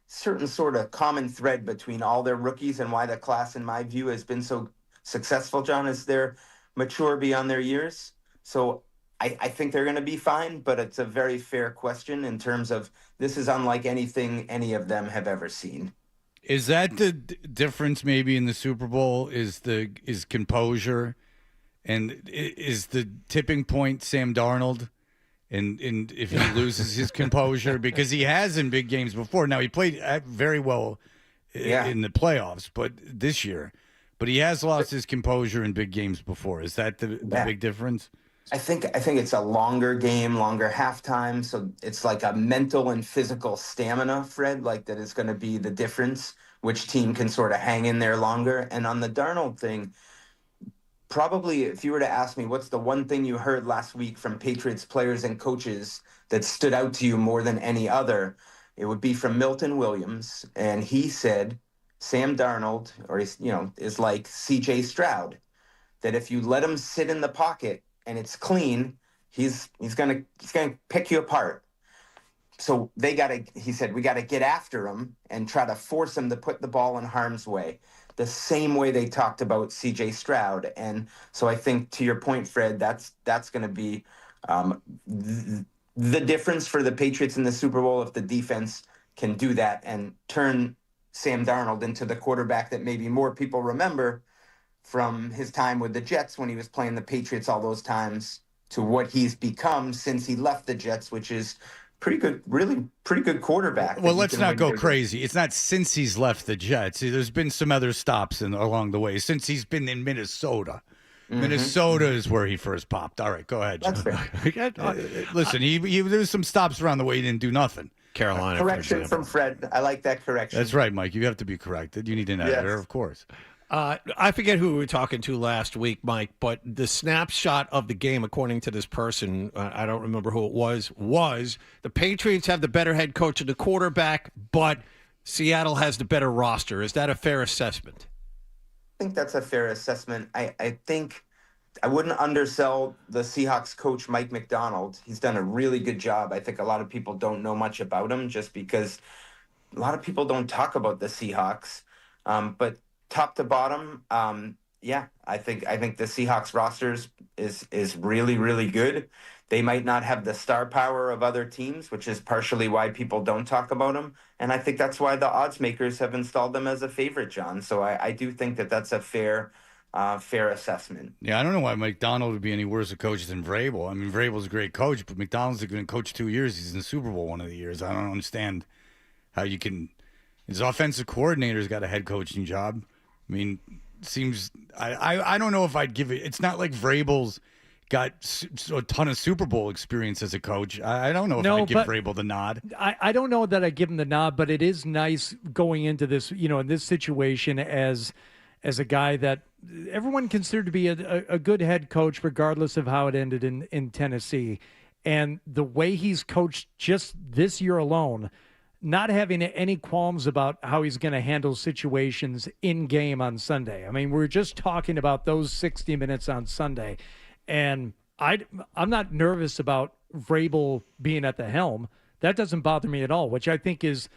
certain sort of common thread between all their rookies and why the class, in my view, has been so successful, John, is they're mature beyond their years. So I think they're going to be fine, but it's a very fair question in terms of this is unlike anything any of them have ever seen. Is that the difference maybe in the Super Bowl is composure, and is the tipping point Sam Darnold? And if he loses his composure, because he has in big games before. Now, he played very well in the playoffs, but this year. But he has lost his composure in big games before. Is that the big difference? I think it's a longer game, longer halftime. So it's like a mental and physical stamina, Fred, like that is going to be the difference. Which team can sort of hang in there longer? And on the Darnold thing, probably if you were to ask me what's the one thing you heard last week from Patriots players and coaches that stood out to you more than any other, it would be from Milton Williams. And he said Sam Darnold, or is like CJ Stroud, that if you let him sit in the pocket and it's clean, he's gonna pick you apart. So he said, we gotta get after him and try to force him to put the ball in harm's way, the same way they talked about CJ Stroud. And so I think, to your point, Fred, that's going to be the difference for the Patriots in the Super Bowl, if the defense can do that and turn Sam Darnold into the quarterback that maybe more people remember from his time with the Jets when he was playing the Patriots all those times, to what he's become since he left the Jets, which is pretty good, really pretty good quarterback. Well, let's not go crazy. It's not since he's left the Jets. There's been some other stops along the way. Since he's been in Minnesota. Mm-hmm. Minnesota is where he first popped. All right, go ahead. That's fair. Listen, there's some stops around the way. He didn't do nothing. Carolina. Correction from Fred. I like that correction. That's right, Mike. You have to be corrected. You need an editor, of course. I forget who we were talking to last week, Mike, but the snapshot of the game, according to this person, I don't remember who it was the Patriots have the better head coach and the quarterback, but Seattle has the better roster. Is that a fair assessment? I think that's a fair assessment. I think I wouldn't undersell the Seahawks coach, Mike McDonald. He's done a really good job. I think a lot of people don't know much about him just because a lot of people don't talk about the Seahawks. But top to bottom, I think the Seahawks rosters is really, really good. They might not have the star power of other teams, which is partially why people don't talk about them. And I think that's why the odds makers have installed them as a favorite, John. So I do think that's a fair assessment. Yeah, I don't know why McDonald would be any worse a coach than Vrabel. I mean, Vrabel's a great coach, but McDonald's been coach 2 years. He's in the Super Bowl one of the years. I don't understand how you can. His offensive coordinator's got a head coaching job. I mean, I don't know if I'd give it. It's not like Vrabel's got a ton of Super Bowl experience as a coach. I don't know if I'd give Vrabel the nod. I don't know that I give him the nod, but it is nice going into this, in this situation as a guy that everyone considered to be a good head coach, regardless of how it ended in Tennessee. And the way he's coached just this year alone, not having any qualms about how he's going to handle situations in game on Sunday. I mean, we're just talking about those 60 minutes on Sunday. And I'm not nervous about Vrabel being at the helm. That doesn't bother me at all, which I think it's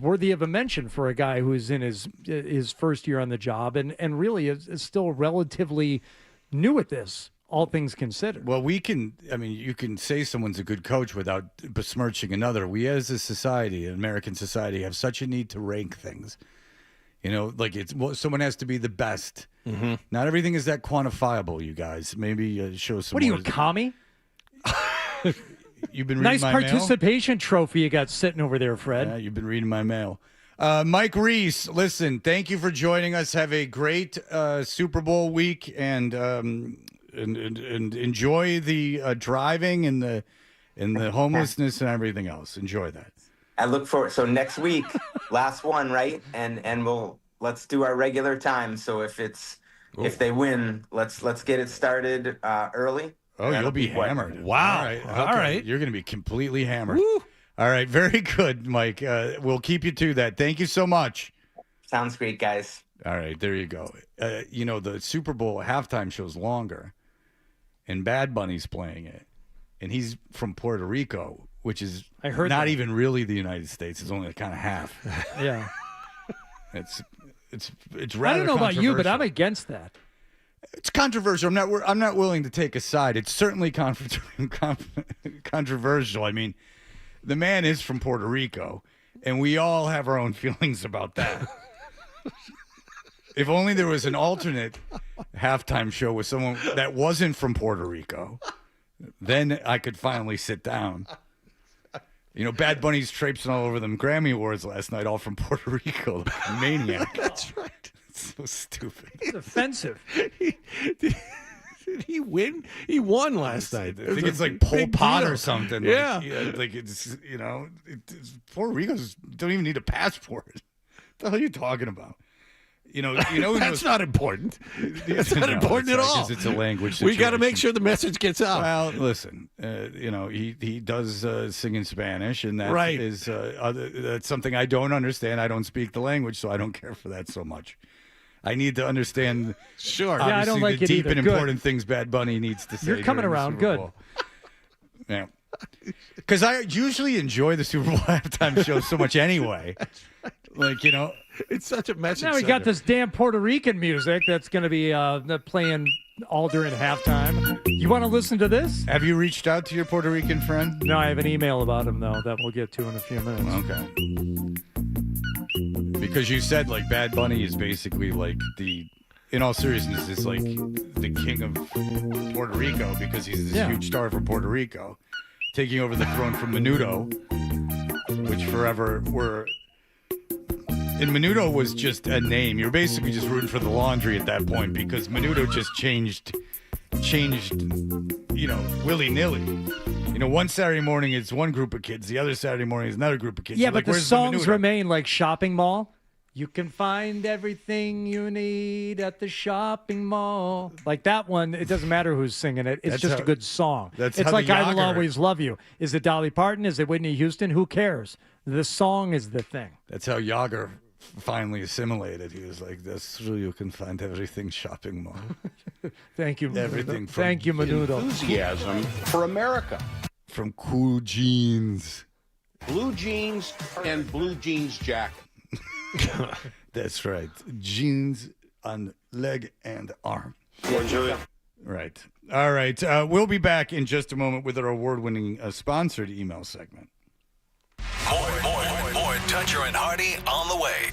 worthy of a mention for a guy who is in his first year on the job and really is still relatively new at this, all things considered. Well, you can say someone's a good coach without besmirching another. We as a society, an American society, have such a need to rank things. Someone has to be the best. Mm-hmm. Not everything is that quantifiable, you guys. Maybe show some. What are you, a commie? You've been reading nice my participation trophy you got sitting over there, Fred. Yeah, you've been reading my mail. Mike Reiss, listen, thank you for joining us. Have a great Super Bowl week and enjoy the driving and the homelessness and everything else. Enjoy that. I look forward. So next week, last one, right? And let's do our regular time. So if they win, let's get it started early. Oh, you'll be hammered. Wow. All right. All right. You're going to be completely hammered. Woo. All right. Very good, Mike. We'll keep you to that. Thank you so much. Sounds great, guys. All right. There you go. The Super Bowl halftime show's longer, and Bad Bunny's playing it, and he's from Puerto Rico, which is not even really the United States. It's only kind of half. Yeah. It's rather I don't know about you, but I'm against that. It's controversial. I'm not willing to take a side. It's certainly controversial. I mean, the man is from Puerto Rico, and we all have our own feelings about that. If only there was an alternate halftime show with someone that wasn't from Puerto Rico, then I could finally sit down. Bad Bunny's traipsing all over them Grammy Awards last night, all from Puerto Rico. Maniac. That's right. So stupid. It's offensive. Did he win? He won last night. I think it's like Pol Pot or something. Yeah. Like it's, Puerto Ricans don't even need a passport. What the hell are you talking about? That's not important. That's not important at all. It's a language We got to make situation. sure the message gets out. Well, listen, he does sing in Spanish, and that Right. is that's something I don't understand. I don't speak the language, so I don't care for that so much. I need to understand. Sure. Obviously, I don't like the it deep either. and Good. important things Bad Bunny needs to say. You're coming during the around. Super Good. Bowl. Yeah. Because I usually enjoy the Super Bowl halftime show so much anyway. Like, it's such a message. Now we got this damn Puerto Rican music that's going to be playing all during halftime. You want to listen to this? Have you reached out to your Puerto Rican friend? No, I have an email about him, though, that we'll get to in a few minutes. Okay. Because you said, like, Bad Bunny is basically like in all seriousness, is like the king of Puerto Rico because he's this huge star from Puerto Rico, taking over the throne from Menudo, which forever were. And Menudo was just a name. You're basically just rooting for the laundry at that point because Menudo just changed, willy-nilly. One Saturday morning it's one group of kids, the other Saturday morning is another group of kids. Yeah, You're but like, the where's songs Menudo? remain like Shopping Mall. You can find everything you need at the shopping mall. Like that one, it doesn't matter who's singing it. It's That's just how- a good song. that's it's how like the I Will Yager- Always Love You. Is it Dolly Parton? Is it Whitney Houston? Who cares? The song is the thing. That's how Yager finally assimilated. He was like, that's true, you can find everything shopping mall. Thank you. Everything from Thank you, Menudo. Enthusiasm for America. From cool jeans. Blue jeans and blue jeans jacket. That's right. Jeans on leg and arm. Right. All right. We'll be back in just a moment with our award-winning sponsored email segment. More Toucher and Hardy on the way.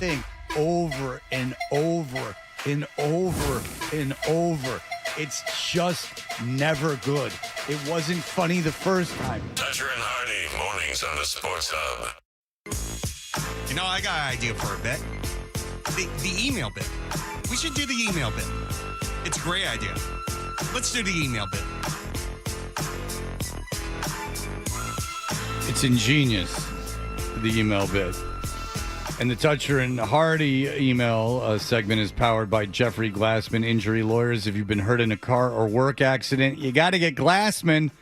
thing over and over and over and over. It's just never good. It wasn't funny the first time. Toucher and Hardy, mornings on the Sports Hub. You know, I got an idea for a bit. The email bit. We should do the email bit. It's a great idea. Let's do the email bit. It's ingenious, the email bit. And the Toucher and Hardy email segment is powered by Jeffrey Glassman Injury Lawyers. If you've been hurt in a car or work accident, you got to get Glassman.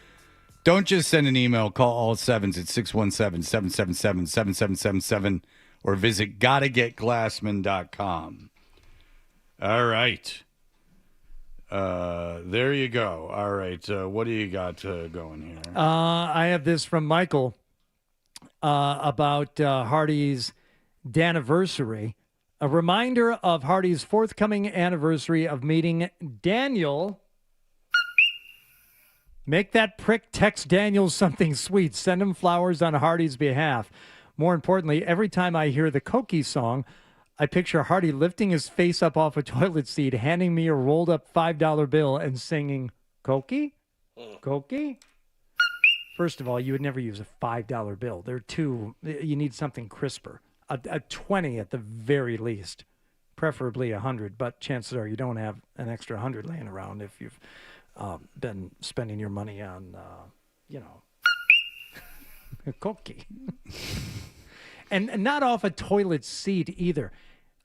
Don't just send an email. Call all sevens at 617-777-7777 or visit gottagetglassman.com. All right. There you go. All right. What do you got going here? I have this from Michael about Hardy's Daniversary. A reminder of Hardy's forthcoming anniversary of meeting Daniel. Make that prick text Daniel something sweet. Send him flowers on Hardy's behalf. More importantly, every time I hear the Cokie song, I picture Hardy lifting his face up off a toilet seat, handing me a rolled up $5 bill and singing, Cokie? Cokie? First of all, you would never use a $5 bill. They're too, you need something crisper. A 20 at the very least, preferably 100, but chances are you don't have an extra 100 laying around if you've been spending your money on, a cookie. and not off a toilet seat either,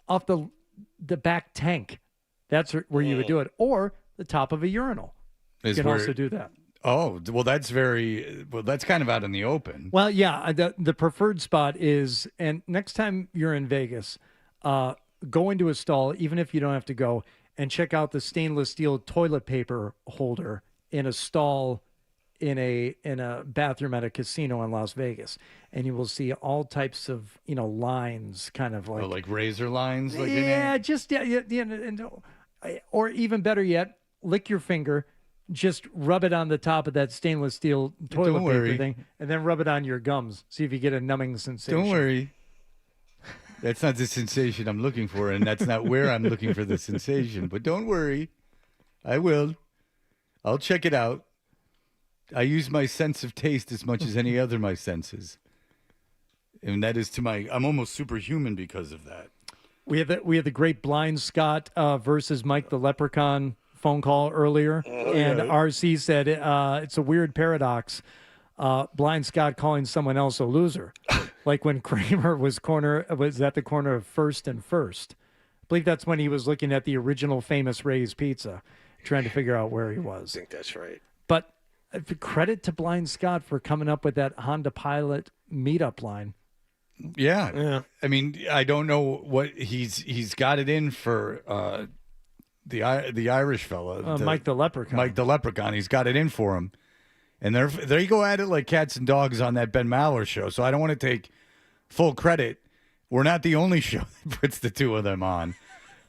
off the back tank. That's where you would do it, or the top of a urinal. You can also do that. Oh, well, that's kind of out in the open. Well, yeah, the preferred spot is, and next time you're in Vegas, go into a stall, even if you don't have to go, and check out the stainless steel toilet paper holder in a stall in a bathroom at a casino in Las Vegas, and you will see all types of lines, kind of like razor lines. Or even better yet, lick your finger. Just rub it on the top of that stainless steel toilet paper thing, and then rub it on your gums. See if you get a numbing sensation. Don't worry. That's not the sensation I'm looking for, and that's not where I'm looking for the sensation. But don't worry. I will. I'll check it out. I use my sense of taste as much as any other my senses. And that is I'm almost superhuman because of that. We have the great Blind Scott versus Mike the Leprechaun phone call earlier, and RC said it's a weird paradox. Blind Scott calling someone else a loser, like when Kramer was at the corner of First and First. I believe that's when he was looking at the original famous Reiss pizza, trying to figure out where he was. I think that's right. But credit to Blind Scott for coming up with that Honda Pilot meetup line. Yeah. I mean, I don't know what he's got it in for. The Irish fella, Mike the Leprechaun. Mike the Leprechaun. He's got it in for him, and they go at it like cats and dogs on that Ben Maller show. So I don't want to take full credit. We're not the only show that puts the two of them on.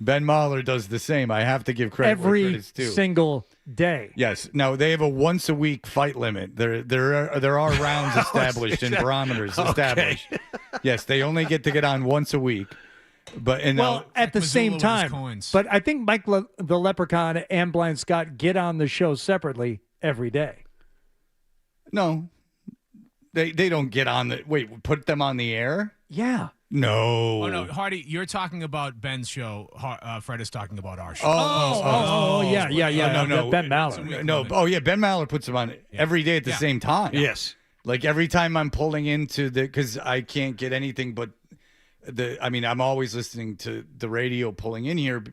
Ben Maller does the same. I have to give credit every single day. Yes. Now they have a once a week fight limit. There are rounds established and barometers established. Yes, they only get to get on once a week. But at the same time, but I think Mike the Leprechaun and Blind Scott get on the show separately every day. No, they don't get on the. Wait, put them on the air? Yeah. No. Oh no, Hardy, you're talking about Ben's show. Fred is talking about our show. Yeah. No. Ben Maller. No. Oh yeah, Ben Maller puts them on every day at the same time. Yes. Like every time I'm pulling into because I can't get anything but. I'm always listening to the radio pulling in here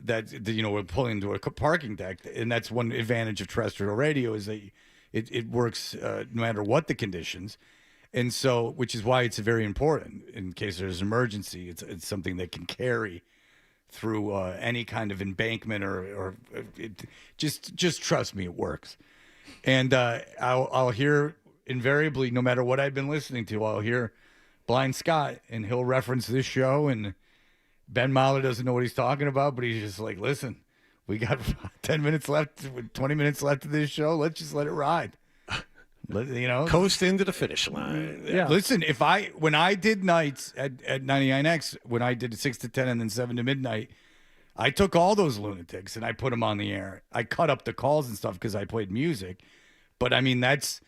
we're pulling into a parking deck. And that's one advantage of terrestrial radio is that it works no matter what the conditions. And so, which is why it's very important in case there's an emergency. It's something that can carry through any kind of embankment or just trust me, it works. And I'll hear invariably, no matter what I've been listening to, I'll hear Blind Scott, and he'll reference this show, and Ben Maller doesn't know what he's talking about, but he's just like, listen, we got 10 minutes left, 20 minutes left of this show. Let's just let it ride. You know, coast into the finish line. Yeah. Listen, when I did nights at 99X, when I did 6 to 10 and then 7 to midnight, I took all those lunatics and I put them on the air. I cut up the calls and stuff because I played music. But I mean, that's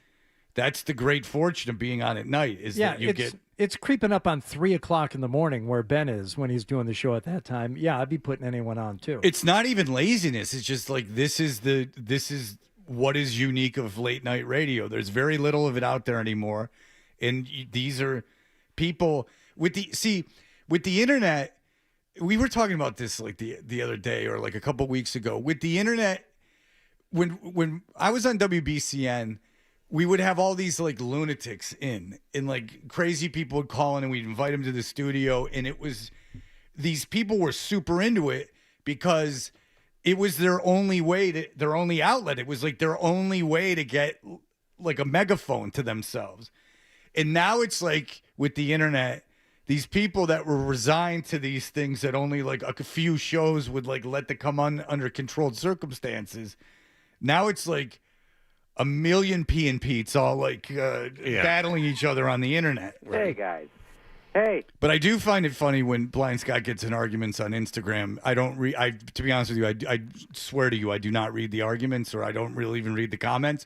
the great fortune of being on at night is that you it's creeping up on 3 o'clock in the morning where Ben is when he's doing the show at that time. Yeah, I'd be putting anyone on too. It's not even laziness. It's just like this is what is unique of late night radio. There's very little of it out there anymore, and these are people with the internet. We were talking about this like the other day or like a couple weeks ago with the internet. When I was on WBCN, we would have all these like lunatics and like crazy people would call in and we'd invite them to the studio, and it was these people were super into it because it was their only outlet. It was like their only way to get like a megaphone to themselves. And now it's like with the internet, these people that were resigned to these things that only like a few shows would like let them come on under controlled circumstances. Now it's like a million P and Pete's all like battling each other on the internet. Hey, guys. Hey. But I do find it funny when Blind Scott gets in arguments on Instagram. To be honest with you, I swear to you, I do not read the arguments, or I don't really even read the comments.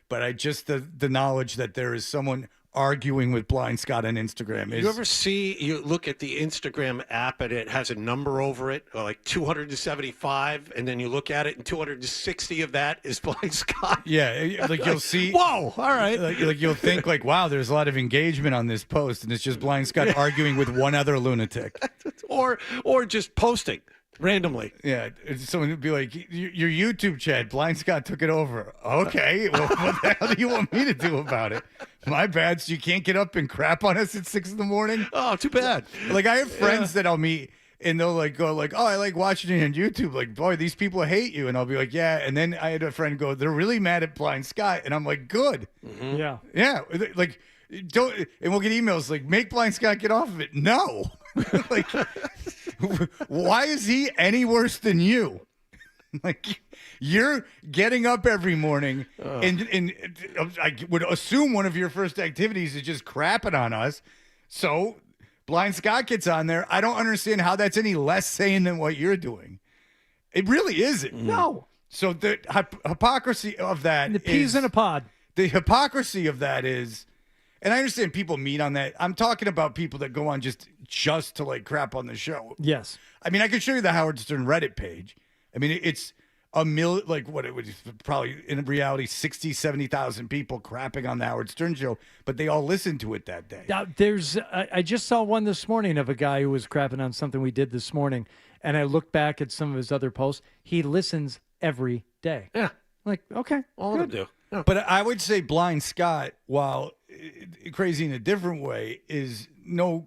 But I just the knowledge that there is someone arguing with Blind Scott on Instagram is. You look at the Instagram app and it has a number over it, like 275, and then you look at it and 260 of that is Blind Scott. Yeah, like you'll see. Whoa! All right. Like you'll think like, wow, there's a lot of engagement on this post, and it's just Blind Scott arguing with one other lunatic, or just posting randomly. Yeah, someone would be like, your YouTube chat, Blind Scott took it over. Okay, well, what the hell do you want me to do about it? My bad, so you can't get up and crap on us at 6 a.m? Oh, too bad. Like, I have friends that I'll meet, and they'll like go like, oh, I like watching it on YouTube. Like, boy, these people hate you. And I'll be like, yeah. And then I had a friend go, they're really mad at Blind Scott. And I'm like, good. Mm-hmm. Yeah. Yeah. Like, don't, and we'll get emails like, make Blind Scott get off of it. No. Like, why is he any worse than you? Like, you're getting up every morning, and I would assume one of your first activities is just crapping on us. So Blind Scott gets on there. I don't understand how that's any less sane than what you're doing. It really isn't. No. So the hypocrisy of that The peas in a pod. The hypocrisy of that is, and I understand people meet on that. I'm talking about people that go on just to like crap on the show. Yes. I mean, I could show you the Howard Stern Reddit page. I mean, it's a million, like what it was probably in reality, 60, 70,000 people crapping on the Howard Stern show, but they all listened to it that day. Now, I just saw one this morning of a guy who was crapping on something we did this morning, and I looked back at some of his other posts. He listens every day. Yeah. Like, okay. All of them do. Yeah. But I would say Blind Scott, while crazy in a different way, is no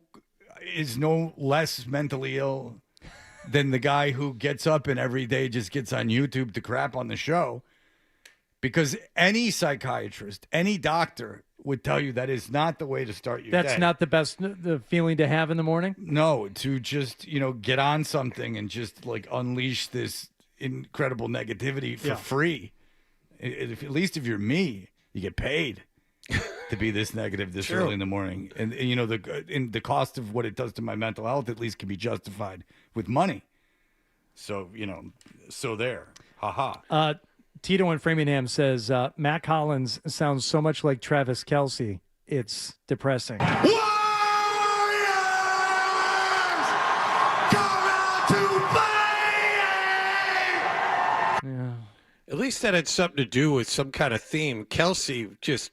less mentally ill than the guy who gets up and every day just gets on YouTube to crap on the show. Because any psychiatrist, any doctor would tell you that is not the way to start your day. That's not the feeling to have in the morning? No, to just, get on something and just like unleash this incredible negativity for free. At least if you're me, you get paid to be this negative this early in the morning. And the cost of what it does to my mental health at least can be justified with money. So, so there. Ha-ha. Tito in Framingham says, Matt Collins sounds so much like Travis Kelce. It's depressing. Yeah. At least that had something to do with some kind of theme. Kelce, just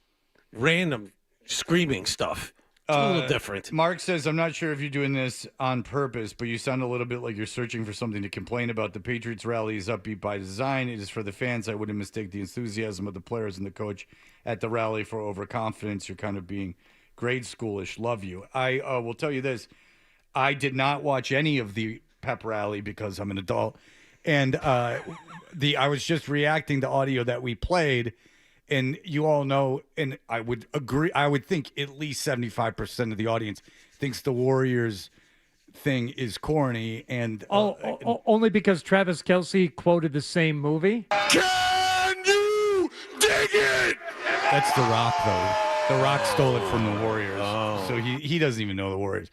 random screaming stuff. It's a little different. Mark says, I'm not sure if you're doing this on purpose, but you sound a little bit like you're searching for something to complain about. The Patriots rally is upbeat by design. It is for the fans. I wouldn't mistake the enthusiasm of the players and the coach at the rally for overconfidence. You're kind of being grade schoolish. Love you. I will tell you this. I did not watch any of the pep rally because I'm an adult. And I was just reacting to audio that we played. And you all know, and I would agree, I would think at least 75% of the audience thinks the Warriors thing is corny. And only because Travis Kelce quoted the same movie? Can you dig it? That's The Rock, though. The Rock stole it from the Warriors. Oh. So he doesn't even know the Warriors.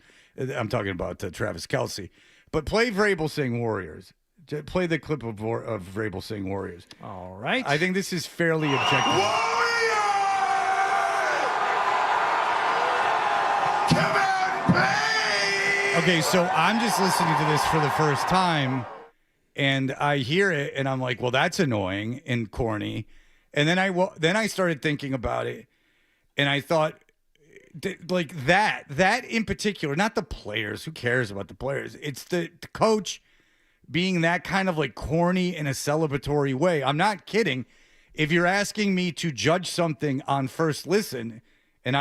I'm talking about Travis Kelce. But play Vrabel saying Warriors. Play the clip of Vrabel saying Warriors. All right. I think this is fairly objective. Okay, so I'm just listening to this for the first time, and I hear it, and I'm like, well, that's annoying and corny. And then I started thinking about it, and I thought, like that in particular, not the players. Who cares about the players? It's the coach being that kind of like corny in a celebratory way. I'm not kidding. If you're asking me to judge something on first listen, and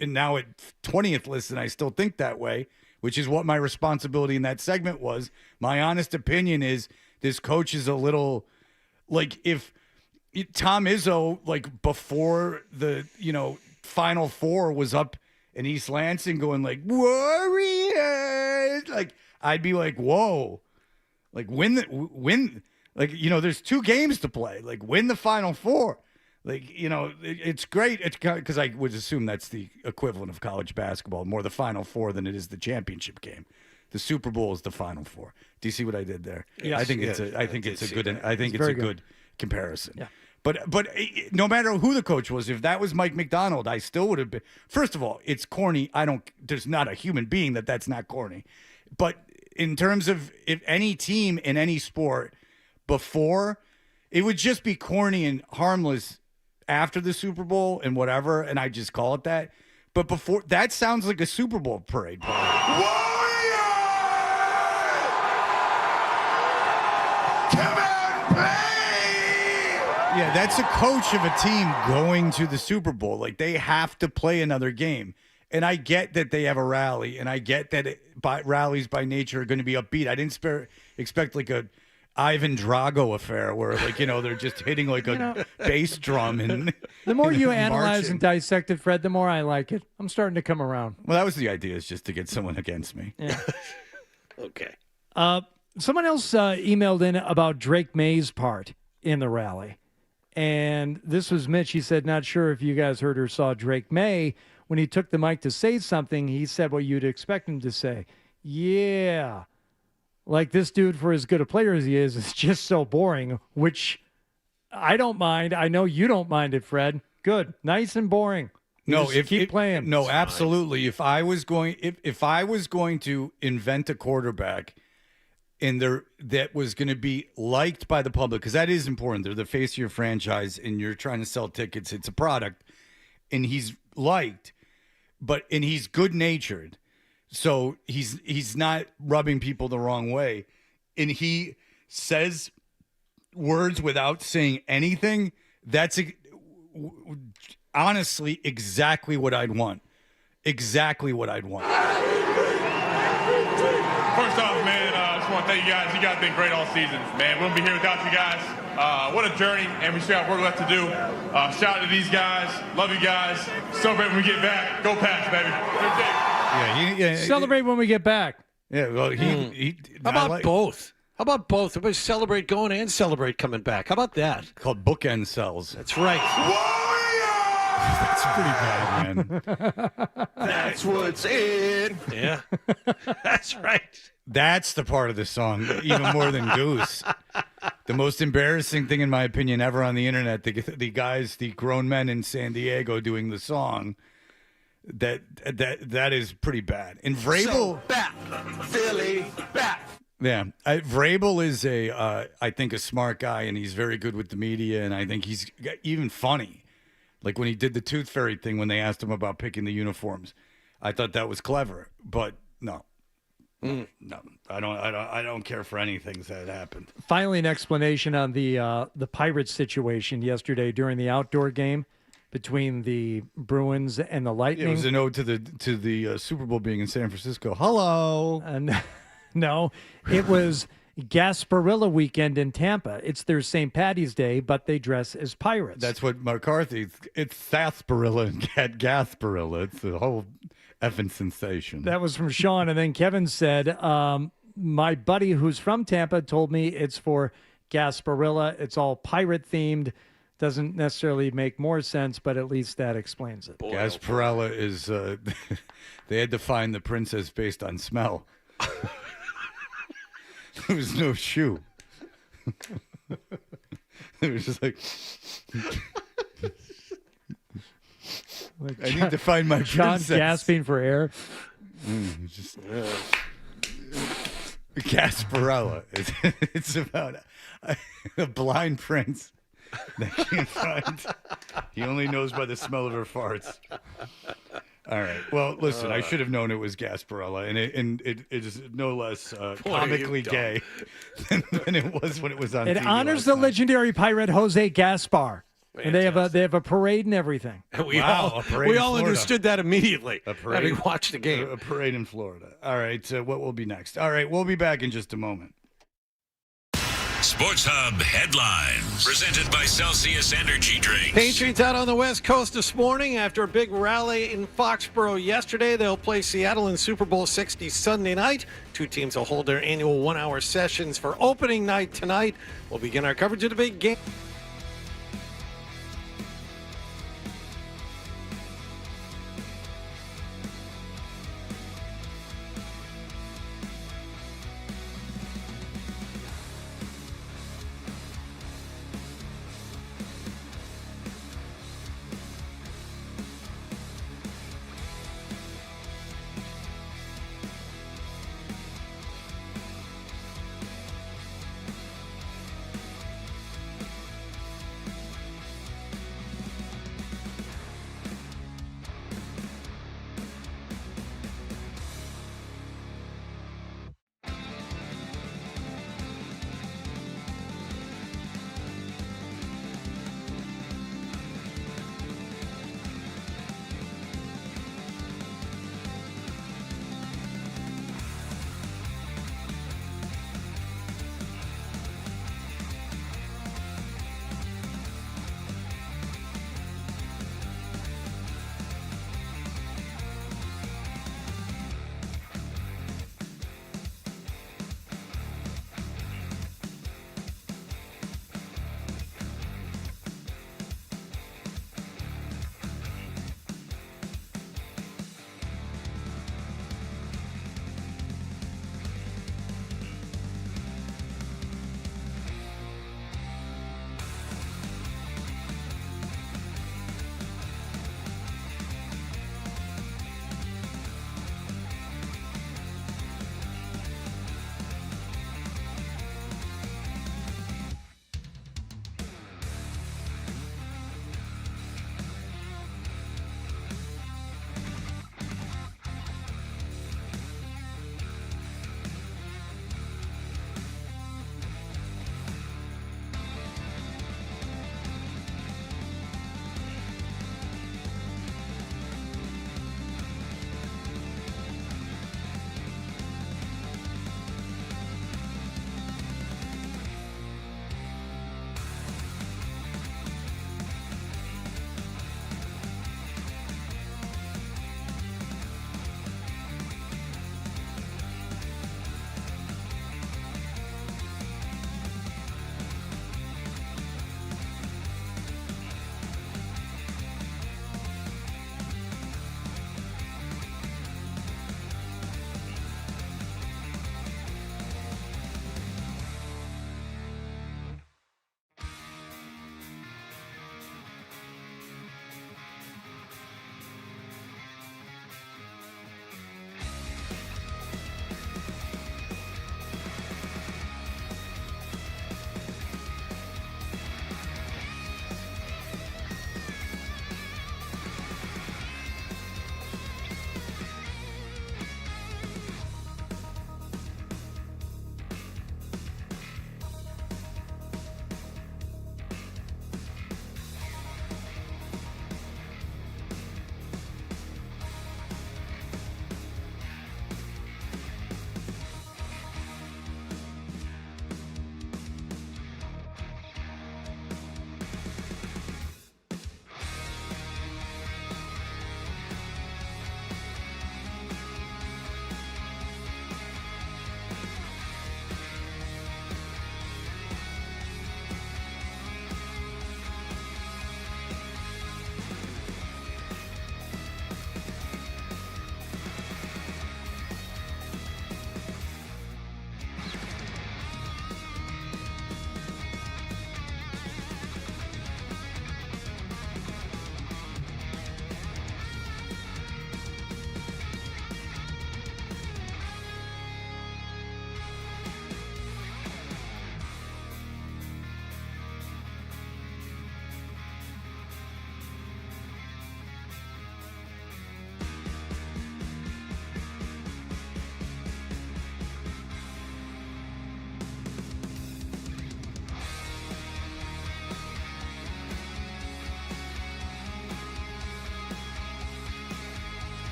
now at 20th listen, I still think that way, which is what my responsibility in that segment was. My honest opinion is this coach is a little like if Tom Izzo, like before the, Final Four was up in East Lansing going like, Warriors, like I'd be like, whoa, like win, like, there's 2 games to play, like win the Final Four. Like, it's great. It's because I would assume that's the equivalent of college basketball, more the Final Four than it is the championship game. The Super Bowl is the Final Four. Do you see what I did there? Yes. I think it's a good comparison. Yeah. But no matter who the coach was, if that was Mike McDonald, I still would have been. First of all, it's corny. There's not a human being that's not corny. But in terms of if any team in any sport before, it would just be corny and harmless after the Super Bowl and whatever, and I just call it that. But before, that sounds like a Super Bowl parade. Yeah, that's a coach of a team going to the Super Bowl. Like, they have to play another game. And I get that they have a rally, and I get that rallies by nature are going to be upbeat. I didn't expect like a Ivan Drago affair where, like, they're just hitting like a bass drum. And the more you analyze marching. and dissect it, Fred, the more I like it. I'm starting to come around. Well, that was the idea, is just to get someone against me. Yeah. Okay. Someone else emailed in about Drake May's part in the rally. And this was Mitch. He said, not sure if you guys heard or saw Drake May. When he took the mic to say something, he said what you'd expect him to say. Yeah. Like, this dude, for as good a player as he is just so boring, which I don't mind. I know you don't mind it, Fred. Good. Nice and boring. Keep playing. No, absolutely. If I was going to invent a quarterback that was going to be liked by the public, because that is important. They're the face of your franchise, and you're trying to sell tickets. It's a product, and he's liked, and he's good-natured. So he's not rubbing people the wrong way. And he says words without saying anything. That's honestly exactly what I'd want. Exactly what I'd want. First off, man, I just want to thank you guys. You guys have been great all season, man. We wouldn't be here without you guys. What a journey, and we still have work left to do. Shout out to these guys. Love you guys. Celebrate when we get back. Go Pats, baby. Celebrate when we get back. Yeah, well, How about both? How about both? Everybody celebrate going and celebrate coming back. How about that? Called bookend cells. That's right. That's pretty bad, man. That's what's in. Yeah, that's right. That's the part of the song, even more than Goose. The most embarrassing thing, in my opinion, ever on the internet, the grown men in San Diego doing the song, that is pretty bad. And Vrabel... So back, Philly, back. Yeah, Vrabel is I think, a smart guy, and he's very good with the media, and I think he's even funny. Like when he did the Tooth Fairy thing when they asked him about picking the uniforms. I thought that was clever, but no. No, I don't care for anything that happened. Finally, an explanation on the Pirates situation yesterday during the outdoor game between the Bruins and the Lightning. It was an ode to the Super Bowl being in San Francisco. Hello. No, it was Gasparilla weekend in Tampa. It's their St. Patty's Day, but they dress as pirates. That's what McCarthy. It's sarsaparilla and Gasparilla. It's the whole effing sensation. That was from Sean. And then Kevin said, my buddy who's from Tampa told me it's for Gasparilla. It's all pirate themed. Doesn't necessarily make more sense, but at least that explains it. Gasparilla is, they had to find the princess based on smell. There was no shoe. It was just like, I need to find my John princess. gasping for air. Gasparilla. It's about a blind prince that can't find. He only knows by the smell of her farts. All right. Well, listen, I should have known it was Gasparilla, and it is no less comically gay than it was when it was on It TV honors last the night. legendary pirate Jose Gaspar. And they have a parade and everything. We all understood that immediately. A parade. Having watched the game. A parade in Florida. All right. What will be next? All right. We'll be back in just a moment. Sports Hub headlines presented by Celsius Energy Drinks. Patriots out on the West Coast this morning after a big rally in Foxborough yesterday. They'll play Seattle in Super Bowl 60 Sunday night. Two teams will hold their annual one-hour sessions for opening night tonight. We'll begin our coverage of the big game.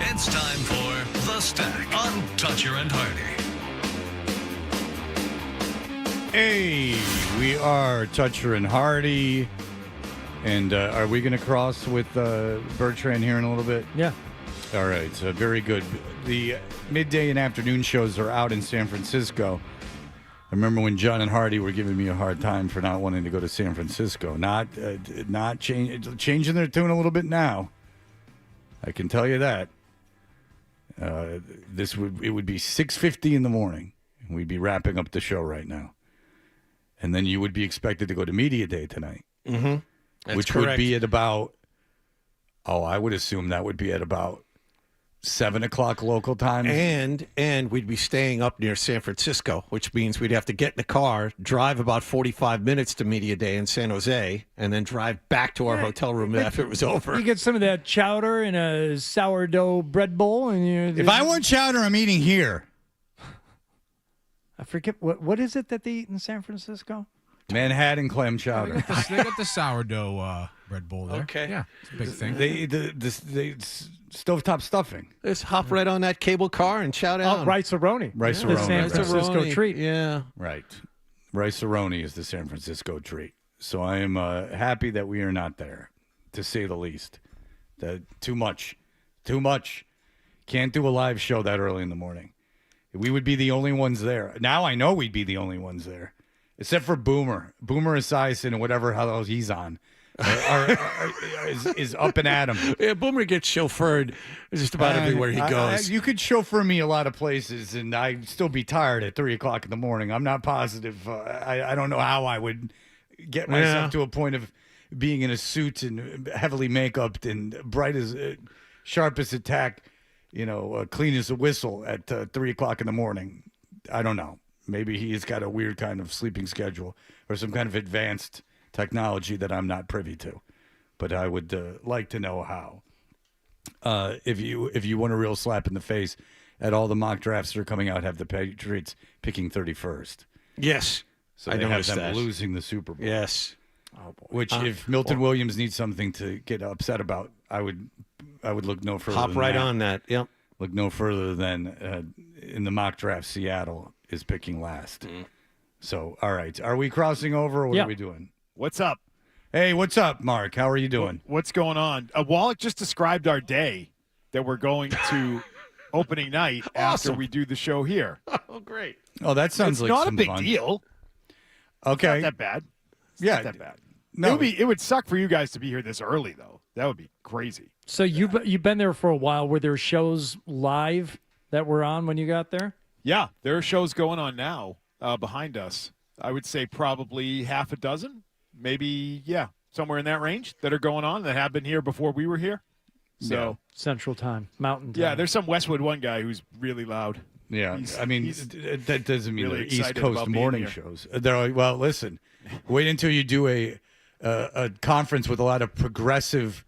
It's time for The Stack on Toucher and Hardy. Hey, we are Toucher and Hardy. And are we going to cross with Bertrand here in a little bit? Yeah. All right, so very good. The midday and afternoon shows are out in San Francisco. I remember when John and Hardy were giving me a hard time for not wanting to go to San Francisco. Not changing their tune a little bit now. I can tell you that. It would be 6:50 in the morning, and we'd be wrapping up the show right now. And then you would be expected to go to Media Day tonight. Mm-hmm. Which correct. would be at about, I would assume that would be at about 7 o'clock local time. And we'd be staying up near San Francisco, which means we'd have to get in the car, drive about 45 minutes to Media Day in San Jose, and then drive back to our hotel room after it was over. You get some of that chowder in a sourdough bread bowl, and If I want chowder, I'm eating here. I forget what is it that they eat in San Francisco? Manhattan clam chowder. They got the sourdough bread bowl there. Okay. Yeah, it's a big thing. They stovetop stuffing. Just hop right on that cable car and chow down. Oh, Rice-A-Roni. Rice-A-Roni. The San Francisco treat. Yeah. Right. Rice-A-Roni is the San Francisco treat. So I am happy that we are not there, to say the least. Too much. Can't do a live show that early in the morning. We would be the only ones there. Now I know we'd be the only ones there. Except for Boomer. Boomer Esiason and whatever hell he's on is up and at him. Yeah, Boomer gets chauffeured just about everywhere he goes. You could chauffeur me a lot of places, and I'd still be tired at 3 o'clock in the morning. I'm not positive. I don't know how I would get myself to a point of being in a suit and heavily make-upped and bright as sharp as a tack, clean as a whistle at 3 o'clock in the morning. I don't know. Maybe he's got a weird kind of sleeping schedule or some kind of advanced technology that I'm not privy to. But I would like to know how. If you want a real slap in the face, at all the mock drafts that are coming out have the Patriots picking 31st. Yes. So they have them losing the Super Bowl. Yes. Oh, boy. Which, if Milton Williams needs something to get upset about, I would look no further. Hop right on that. Yep. Look no further than in the mock draft, Seattle is picking last. So, all right. Are we crossing over, or what are we doing? What's up? Hey, what's up, Mark? How are you doing? What's going on? Wallach just described our day that we're going to opening night after we do the show here. Oh, great. Oh, that sounds like not some a big fun. deal. Okay. It's not that bad. It's Yeah. not that bad. No. It would suck for you guys to be here this early, though. That would be crazy. So you've been there for a while. Were there shows live that were on when you got there? Yeah, there are shows going on now behind us. I would say probably half a dozen, maybe, somewhere in that range that are going on that have been here before we were here. So Central Time, Mountain Time. Yeah, there's some Westwood One guy who's really loud. Yeah, that doesn't mean really they're East excited Coast about being morning here. shows. They're like, well, listen, wait until you do a conference with a lot of progressive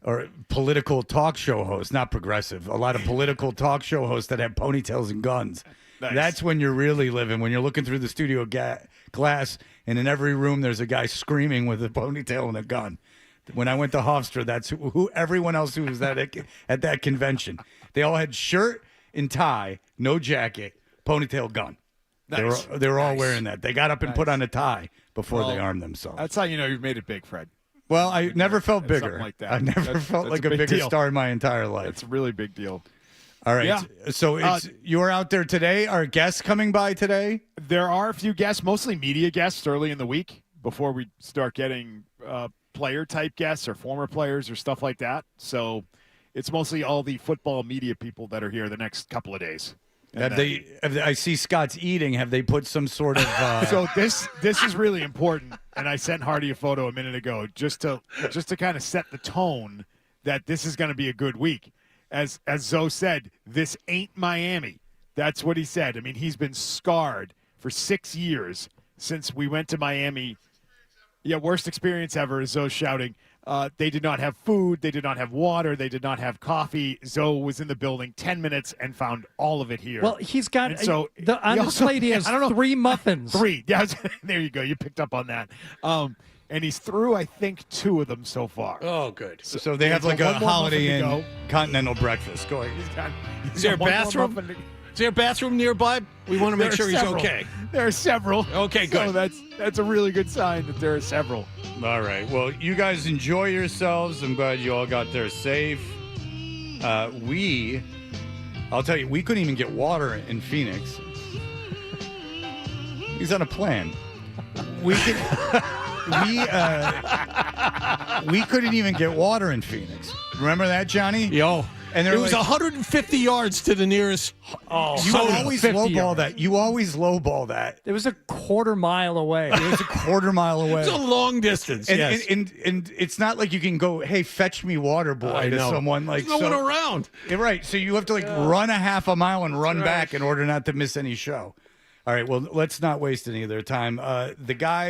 or political talk show hosts, not progressive, a lot of political talk show hosts that have ponytails and guns. Nice. That's when you're really living, when you're looking through the studio glass, and in every room there's a guy screaming with a ponytail and a gun. When I went to Hofstra, that's who everyone else who was at that convention. They all had shirt and tie, no jacket, ponytail, gun. Nice. They were all Nice. wearing that. They got up and put on a tie before they armed themselves. That's how you know you've made it big, Fred. Well, I never felt Something bigger. like that. I never felt that's like a a big bigger deal. star in my entire life. It's a really big deal. All right. Yeah. So you are out there today. Are guests coming by today? There are a few guests, mostly media guests early in the week before we start getting player-type guests or former players or stuff like that. So it's mostly all the football media people that are here the next couple of days. I see Scott's eating. Have they put some sort of? So this is really important, and I sent Hardy a photo a minute ago just to kind of set the tone that this is going to be a good week. As Zoe said, this ain't Miami. That's what he said. I mean, he's been scarred for 6 years since we went to Miami. Yeah, worst experience ever, is Zoe shouting. They did not have food. They did not have water. They did not have coffee. Zoe was in the building 10 minutes and found all of it here. Well, he's got And so on his plate he has 3 muffins. 3. Yeah, there you go. You picked up on that. and he's through, I think, 2 of them so far. Oh, good. So they have like a one more Holiday muffin to Inn continental breakfast going. Is there a bathroom? Is there a bathroom nearby? We want to make sure he's okay. There are several. Okay, good. So that's a really good sign that there are several. All right. Well, you guys enjoy yourselves. I'm glad you all got there safe. I'll tell you, we couldn't even get water in Phoenix. He's on a plan. We couldn't even get water in Phoenix. Remember that, Johnny? Yo. And it was 150 yards to the nearest. Oh, you always lowball that. You always lowball that. It was a quarter-mile away. It was a quarter-mile away. It's a long distance. And, yes. and it's not like you can go, hey, fetch me water, boy, to someone like. There's no one around. Right. So you have to run a half a mile and run back in order not to miss any show. All right. Well, let's not waste any of their time. The guy.